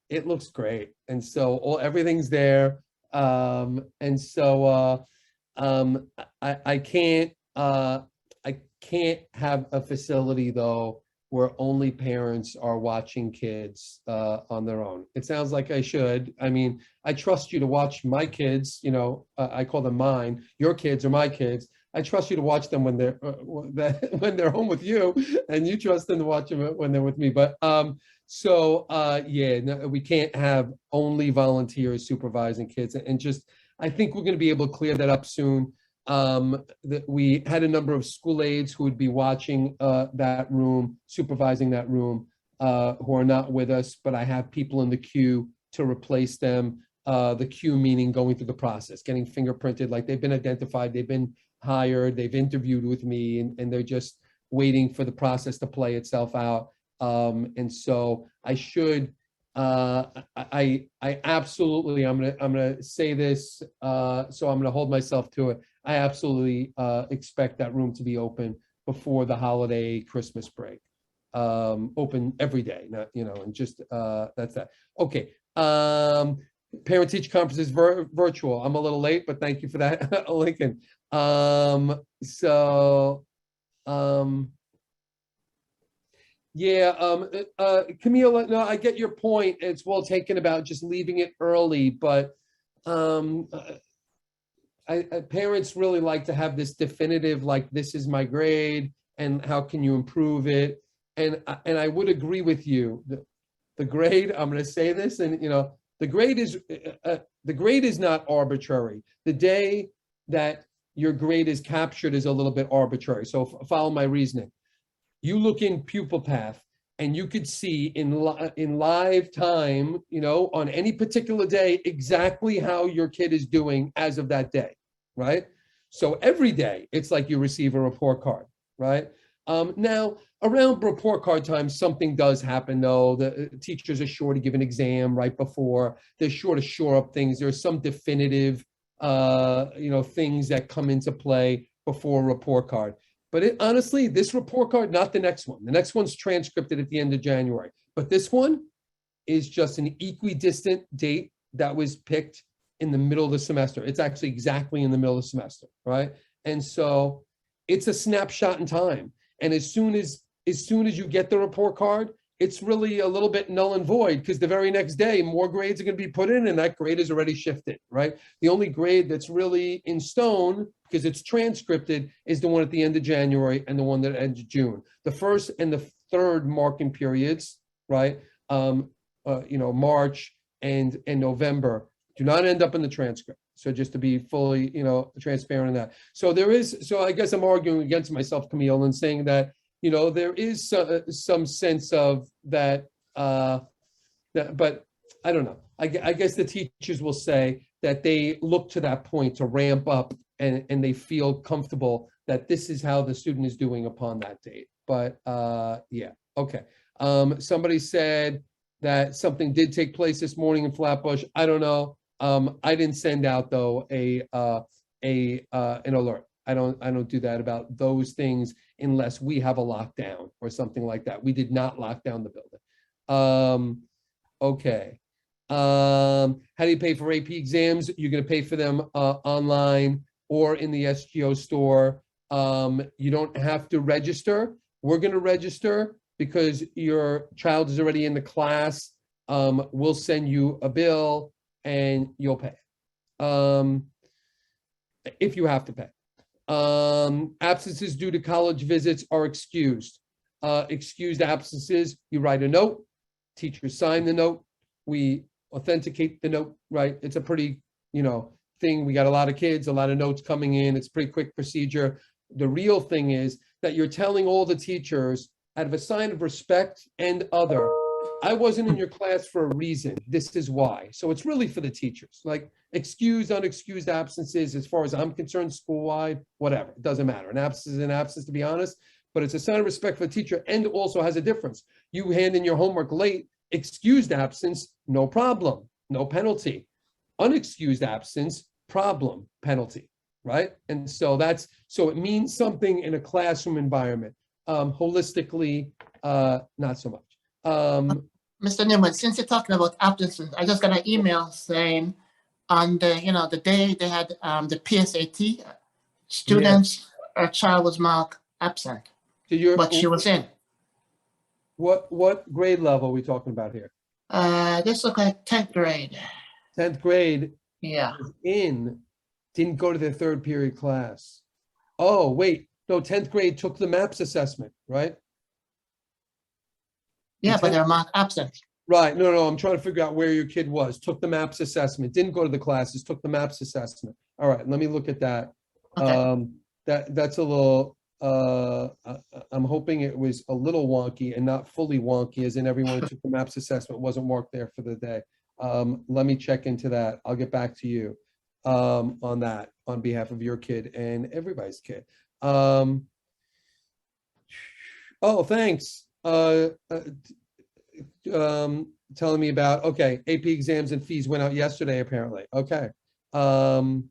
It looks great. And so everything's there. And so I can't have a facility though where only parents are watching kids on their own. It sounds like I should. I mean, I trust you to watch my kids, I call them mine. Your kids are my kids. I trust you to watch them when they're home with you, and you trust them to watch them when they're with me. But yeah, no, we can't have only volunteers supervising kids. And just, I think we're going to be able to clear that up soon. That we had a number of school aides who would be watching that room, supervising that room, who are not with us, but I have people in the queue to replace them. The queue meaning going through the process, getting fingerprinted, like they've been identified, they've been hired, they've interviewed with me, and they're just waiting for the process to play itself out. And so I should, I absolutely, I'm gonna say this, so I'm gonna hold myself to it. I absolutely expect that room to be open before the holiday Christmas break. Open every day, not, and just that's that. Okay. Parent-teacher conference is virtual. I'm a little late, but thank you for that, Lincoln. Yeah, Camille, no, I get your point. It's well taken about just leaving it early, but parents really like to have this definitive, like, this is my grade and how can you improve it? And I would agree with you. The grade, I'm going to say this, and the grade is not arbitrary. The day that your grade is captured is a little bit arbitrary. So follow my reasoning. You look in pupil path and you could see in live time, on any particular day, exactly how your kid is doing as of that day, right? So every day, it's like you receive a report card, right? Now, around report card time, something does happen, though. The teachers are sure to give an exam right before. They're sure to shore up things. There's some definitive, things that come into play before a report card. But honestly, this report card, not the next one. The next one's transcripted at the end of January. But this one is just an equidistant date that was picked in the middle of the semester. It's actually exactly in the middle of the semester, right? And so it's a snapshot in time. And as soon as you get the report card, it's really a little bit null and void, because the very next day, more grades are going to be put in and that grade is already shifted, right? The only grade that's really in stone, because it's transcripted, is the one at the end of January and the one that ends June. The first and the third marking periods, right? March and November do not end up in the transcript. So just to be fully, transparent on that. So I guess I'm arguing against myself, Camille, and saying that, there is some sense of that, but I don't know. I guess the teachers will say that they look to that point to ramp up and they feel comfortable that this is how the student is doing upon that date. But yeah, okay. Somebody said that something did take place this morning in Flatbush. I don't know. I didn't send out though an alert. I don't do that about those things unless we have a lockdown or something like that. We did not lock down the building. Okay. How do you pay for AP exams? You're going to pay for them online or in the SGO store. You don't have to register. We're going to register because your child is already in the class. We'll send you a bill and you'll pay if you have to pay. Absences due to college visits are excused. Excused absences, you write a note, teachers sign the note, we authenticate the note, right? It's a pretty, thing. We got a lot of kids, a lot of notes coming in. It's a pretty quick procedure. The real thing is that you're telling all the teachers out of a sign of respect and other, I wasn't in your class for a reason. This is why. So it's really for the teachers, like excused, unexcused absences, as far as I'm concerned, school-wide, whatever, it doesn't matter. An absence is an absence, to be honest, but it's a sign of respect for the teacher and also has a difference. You hand in your homework late, excused absence, no problem, no penalty. Unexcused absence, problem, penalty, right? And so so it means something in a classroom environment. Holistically, not so much. Mr. Newman, since you're talking about absences, I just got an email saying on the, the day they had the PSAT, students, a child was marked absent, but she was in. What grade level are we talking about here? This look like 10th grade. 10th grade. Yeah. Didn't go to their third period class. Oh, wait. No, 10th grade took the MAPS assessment, right? Yeah, but they're marked absent. Right. No, I'm trying to figure out where your kid was. Took the MAPS assessment. Didn't go to the classes. Took the MAPS assessment. All right. Let me look at that. Okay. That's a little, I'm hoping it was a little wonky and not fully wonky, as in everyone who took the MAPS assessment wasn't marked there for the day. Let me check into that. I'll get back to you on that on behalf of your kid and everybody's kid. Oh, thanks. Telling me about, okay, AP exams and fees went out yesterday, apparently. Okay. All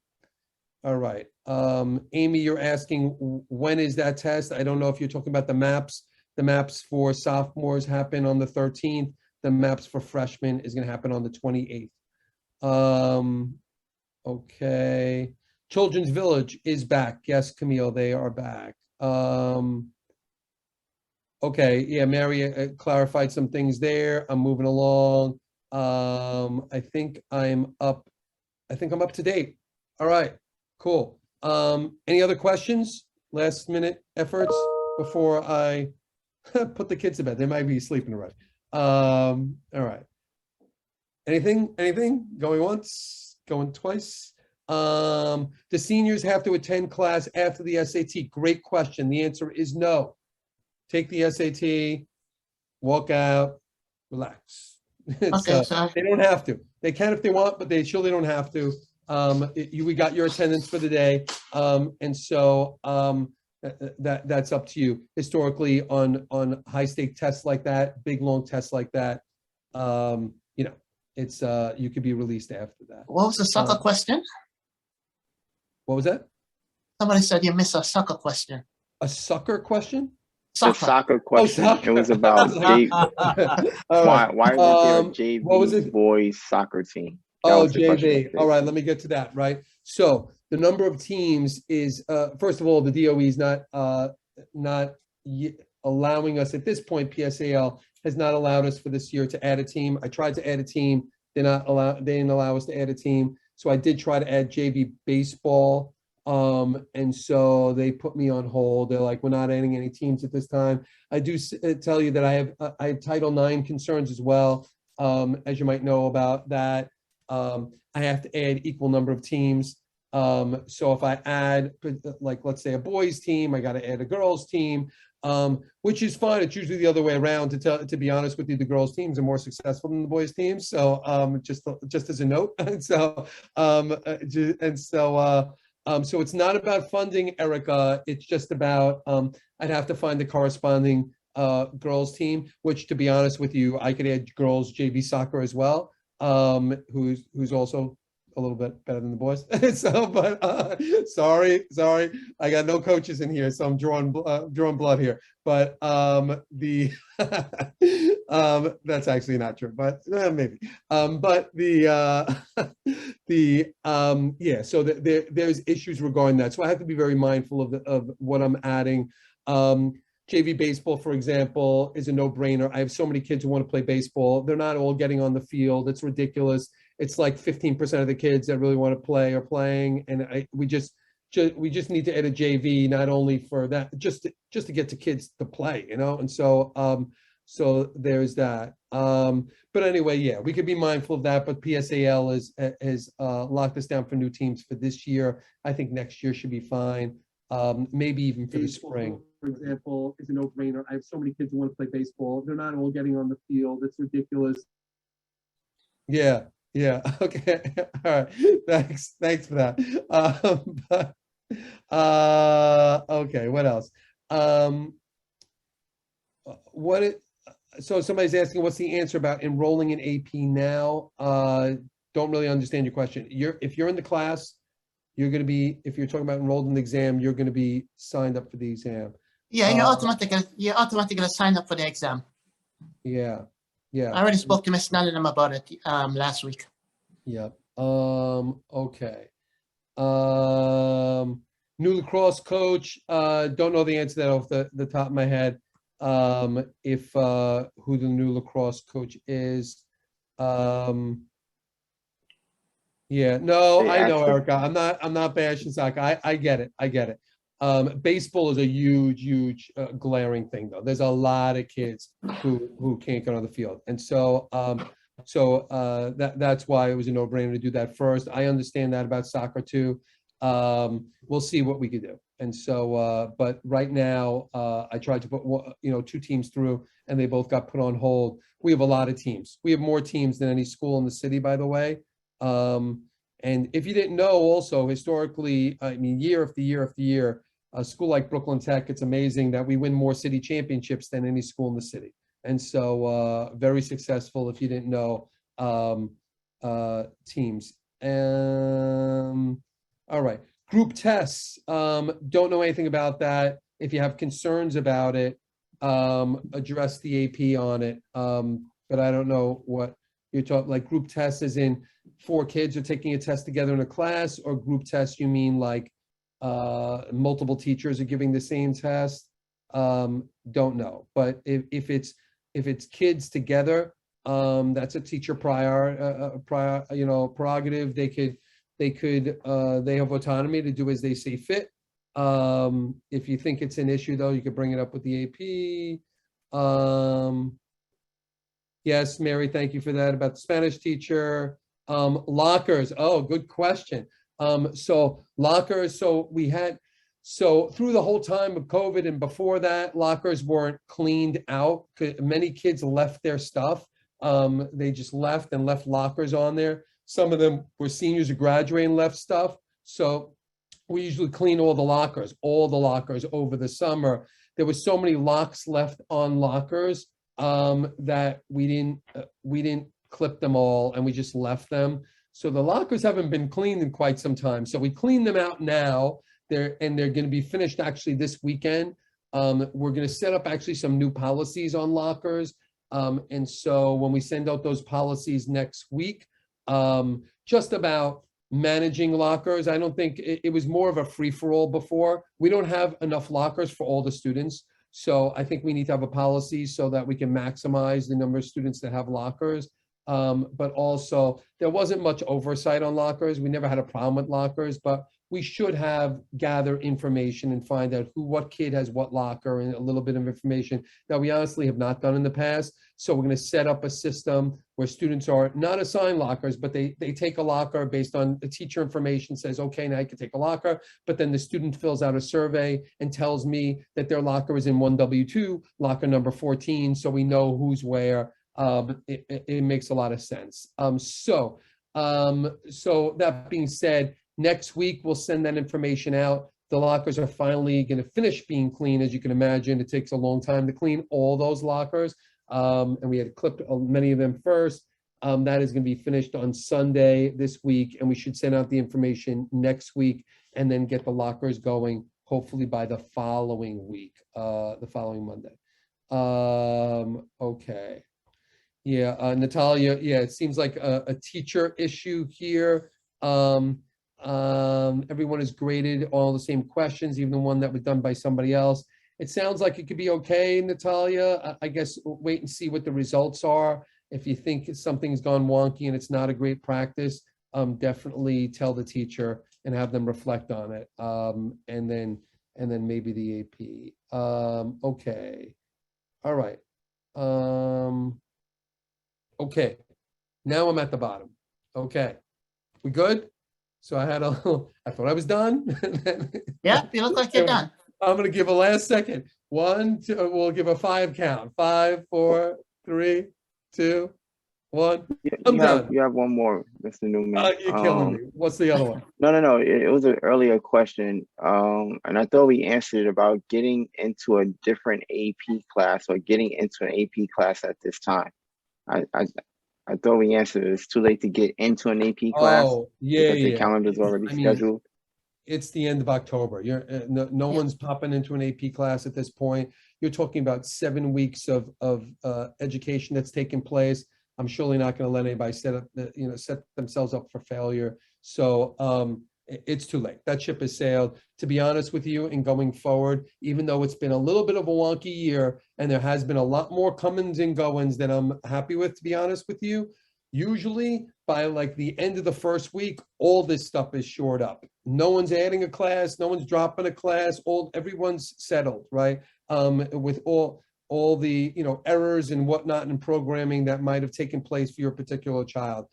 right. Amy, you're asking, when is that test? I don't know if you're talking about the maps. The maps for sophomores happen on the 13th. The maps for freshmen is going to happen on the 28th. Okay. Children's Village is back. Yes, Camille, they are back. Okay, yeah, Mary clarified some things there. I'm moving along. I think I'm up to date. All right, cool. Any other questions? Last minute efforts before I put the kids to bed. They might be sleeping already. All right. Anything? Going once, going twice? The seniors have to attend class after the SAT. Great question. The answer is no. Take the SAT, walk out, relax. Okay, they don't have to. They can if they want, but they surely don't have to. We got your attendance for the day, and so that's up to you. Historically, on high stake tests like that, big long tests like that, it's you could be released after that. What was the soccer question? What was that? Somebody said you missed a soccer question. A sucker question? The soccer question. It was about why was there a JV boys soccer team? Oh, JV. All right, let me get to that, right? So the number of teams is, first of all, the DOE is not allowing us at this point. PSAL has not allowed us for this year to add a team. I tried to add a team. They didn't allow us to add a team. So I did try to add JV baseball. And so they put me on hold. They're like, we're not adding any teams at this time. I do tell you that I have Title IX concerns as well. As you might know about that. I have to add equal number of teams. So if I add, like, let's say a boys team, I got to add a girls team, which is fine. It's usually the other way around. To be honest with you, the girls teams are more successful than the boys teams. So just as a note, and so so it's not about funding, Erica. It's just about I'd have to find the corresponding girls team, which, to be honest with you, I could add girls JV soccer as well, who's also a little bit better than the boys. So, but sorry, I got no coaches in here, so I'm drawing blood here. But that's actually not true, but maybe. But yeah. So there's issues regarding that. So I have to be very mindful of what I'm adding. JV baseball, for example, is a no-brainer. I have so many kids who want to play baseball. They're not all getting on the field. It's ridiculous. It's like 15% of the kids that really want to play are playing, and we just need to add a JV, not only for that, just to get the kids to play, you know. And so so there's that. But anyway, yeah, we could be mindful of that. But PSAL has locked us down for new teams for this year. I think next year should be fine. Maybe even for the spring, for example, is a no-brainer. I have so many kids who want to play baseball. They're not all getting on the field. It's ridiculous. Yeah. Okay. All right. Thanks for that. Okay. What else? So somebody's asking, what's the answer about enrolling in AP now? Don't really understand your question. If you're in the class, you're going to be, if you're talking about enrolled in the exam, you're going to be signed up for the exam. Yeah, you're automatically signed up for the exam. Yeah. I already spoke to Miss Nunningham about it last week. Yep. Okay. New lacrosse coach. Don't know the answer to that off the top of my head. If who the new lacrosse coach is. Yeah, no, I know, Erica. I'm not bashing soccer. I get it. Baseball is a huge glaring thing, though. There's a lot of kids who can't get on the field, and so that's why it was a no-brainer to do that first. I understand that about soccer too. We'll see what we could do. And so, but right now, I tried to put two teams through, and they both got put on hold. We have a lot of teams. We have more teams than any school in the city, by the way. And if you didn't know, also historically, I mean, year after year, a school like Brooklyn Tech, it's amazing that we win more city championships than any school in the city. And so very successful, if you didn't know, teams. All right, group tests. Don't know anything about that. If you have concerns about it, address the AP on it. But I don't know what you're talking, like group tests as in 4 kids are taking a test together in a class, or group tests you mean like multiple teachers are giving the same test? Don't know. But if it's kids together, that's a teacher prerogative. They have autonomy to do as they see fit. If you think it's an issue, though, you could bring it up with the AP. Yes, Mary, thank you for that about the Spanish teacher. Lockers. Oh, good question. So lockers. So through the whole time of COVID and before that, lockers weren't cleaned out. Many kids left their stuff. They just left lockers on there. Some of them were seniors who graduated and left stuff. So we usually clean all the lockers over the summer. There were so many locks left on lockers that we didn't clip them all, and we just left them. So the lockers haven't been cleaned in quite some time. So we clean them out now. They're going to be finished actually this weekend. We're going to set up actually some new policies on lockers. And so when we send out those policies next week, just about managing lockers, I don't think it was more of a free-for-all before. We don't have enough lockers for all the students. So I think we need to have a policy so that we can maximize the number of students that have lockers. But also there wasn't much oversight on lockers. We never had a problem with lockers, but we should have gather information and find out what kid has what locker and a little bit of information that we honestly have not done in the past. So we're going to set up a system where students are not assigned lockers, but they take a locker based on the teacher information, says, okay, now you can take a locker, but then the student fills out a survey and tells me that their locker is in 1W2, locker number 14, so we know who's where. It makes a lot of sense. So that being said, next week we'll send that information out. The lockers are finally going to finish being clean. As you can imagine, it takes a long time to clean all those lockers. And we had clipped many of them first. That is going to be finished on Sunday this week, and we should send out the information next week and then get the lockers going hopefully by the following week, the following Monday. Okay. Yeah, Natalia, yeah, it seems like a teacher issue here. Everyone is graded all the same questions, even the one that was done by somebody else. It sounds like it could be okay, Natalia. I guess wait and see what the results are. If you think something's gone wonky and it's not a great practice, definitely tell the teacher and have them reflect on it. And then maybe the AP. Okay. All right. Okay. Now I'm at the bottom. Okay. We good? So I thought I was done. Yeah, you look like you're done. I'm going to give a last second. 1, 2, we'll give a 5 count. 5, 4, 3, 2, 1. I'm done. You have one more, Mr. Newman. You're killing me. What's the other one? No. It was an earlier question. And I thought we answered about getting into a different AP class or getting into an AP class at this time. I thought we answered it. It's too late to get into an AP class. Oh, yeah, because the calendar's already scheduled. It's the end of October. No one's popping into an AP class at this point. You're talking about 7 weeks of education that's taking place. I'm surely not going to let anybody set themselves up for failure. So it's too late. That ship has sailed. To be honest with you, and going forward, even though it's been a little bit of a wonky year, and there has been a lot more comings and goings than I'm happy with, to be honest with you, usually by like the end of the first week, all this stuff is shored up. No one's adding a class, no one's dropping a class, everyone's settled, right? With all the errors and whatnot in programming that might have taken place for your particular child.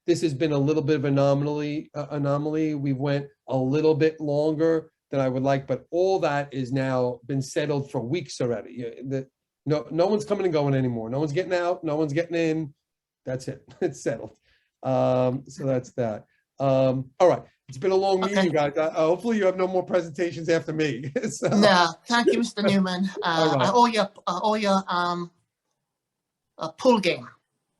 This has been a little bit of an anomaly. We went a little bit longer than I would like, but all that is now been settled for weeks already. No one's coming and going anymore. No one's getting out. No one's getting in. That's it. It's settled. So that's that. All right. It's been a long meeting, you guys. Hopefully you have no more presentations after me. So. No, thank you, Mr. Newman. Right. I owe you a pool game.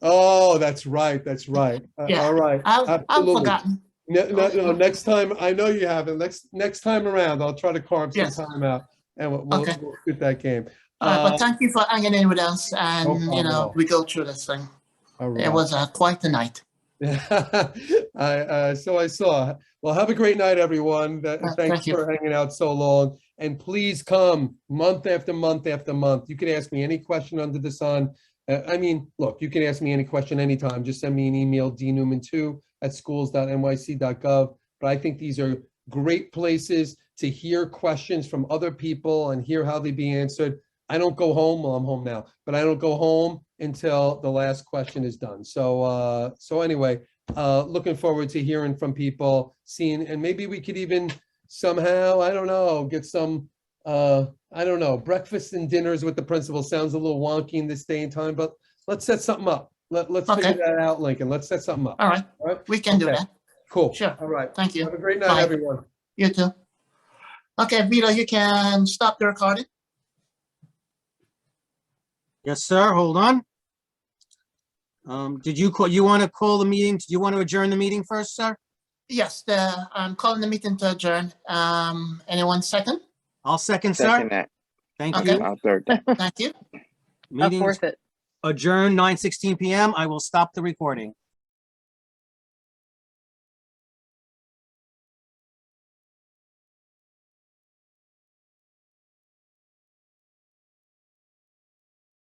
Oh, that's right. That's right. Yeah. All right. I've forgotten. No, next time, I know you haven't. Next time around, I'll try to carve some time out and we'll shoot that game. But thank you for hanging in with us, and we go through this thing. Right. It was quite the night. So I saw. Well, have a great night, everyone. Thanks thank you for hanging out so long. And please come month after month after month. You can ask me any question under the sun. Look, you can ask me any question anytime. Just send me an email, dnewman2@schools.nyc.gov. But I think these are great places to hear questions from other people and hear how they be answered. I don't go home. Well, I'm home now, but I don't go home until the last question is done. So anyway, looking forward to hearing from people, seeing, and maybe we could even somehow, I don't know, get some, breakfast and dinners with the principal. Sounds a little wonky in this day and time, but let's set something up. Let's figure that out, Lincoln. Let's set something up. All right. We can do that. Cool. Sure. All right. Thank you. Have a great night, Bye. everyone. You too. Okay, Vito, you can stop the recording. Yes, sir. Hold on. Did you want to call the meeting? Did you want to adjourn the meeting first, sir? Yes, I'm calling the meeting to adjourn. Anyone second? I'll second, Second sir. that. Thank Okay. you. I'll third that. Thank you. Meeting Fourth it. adjourned 9:16 p.m. I will stop the recording.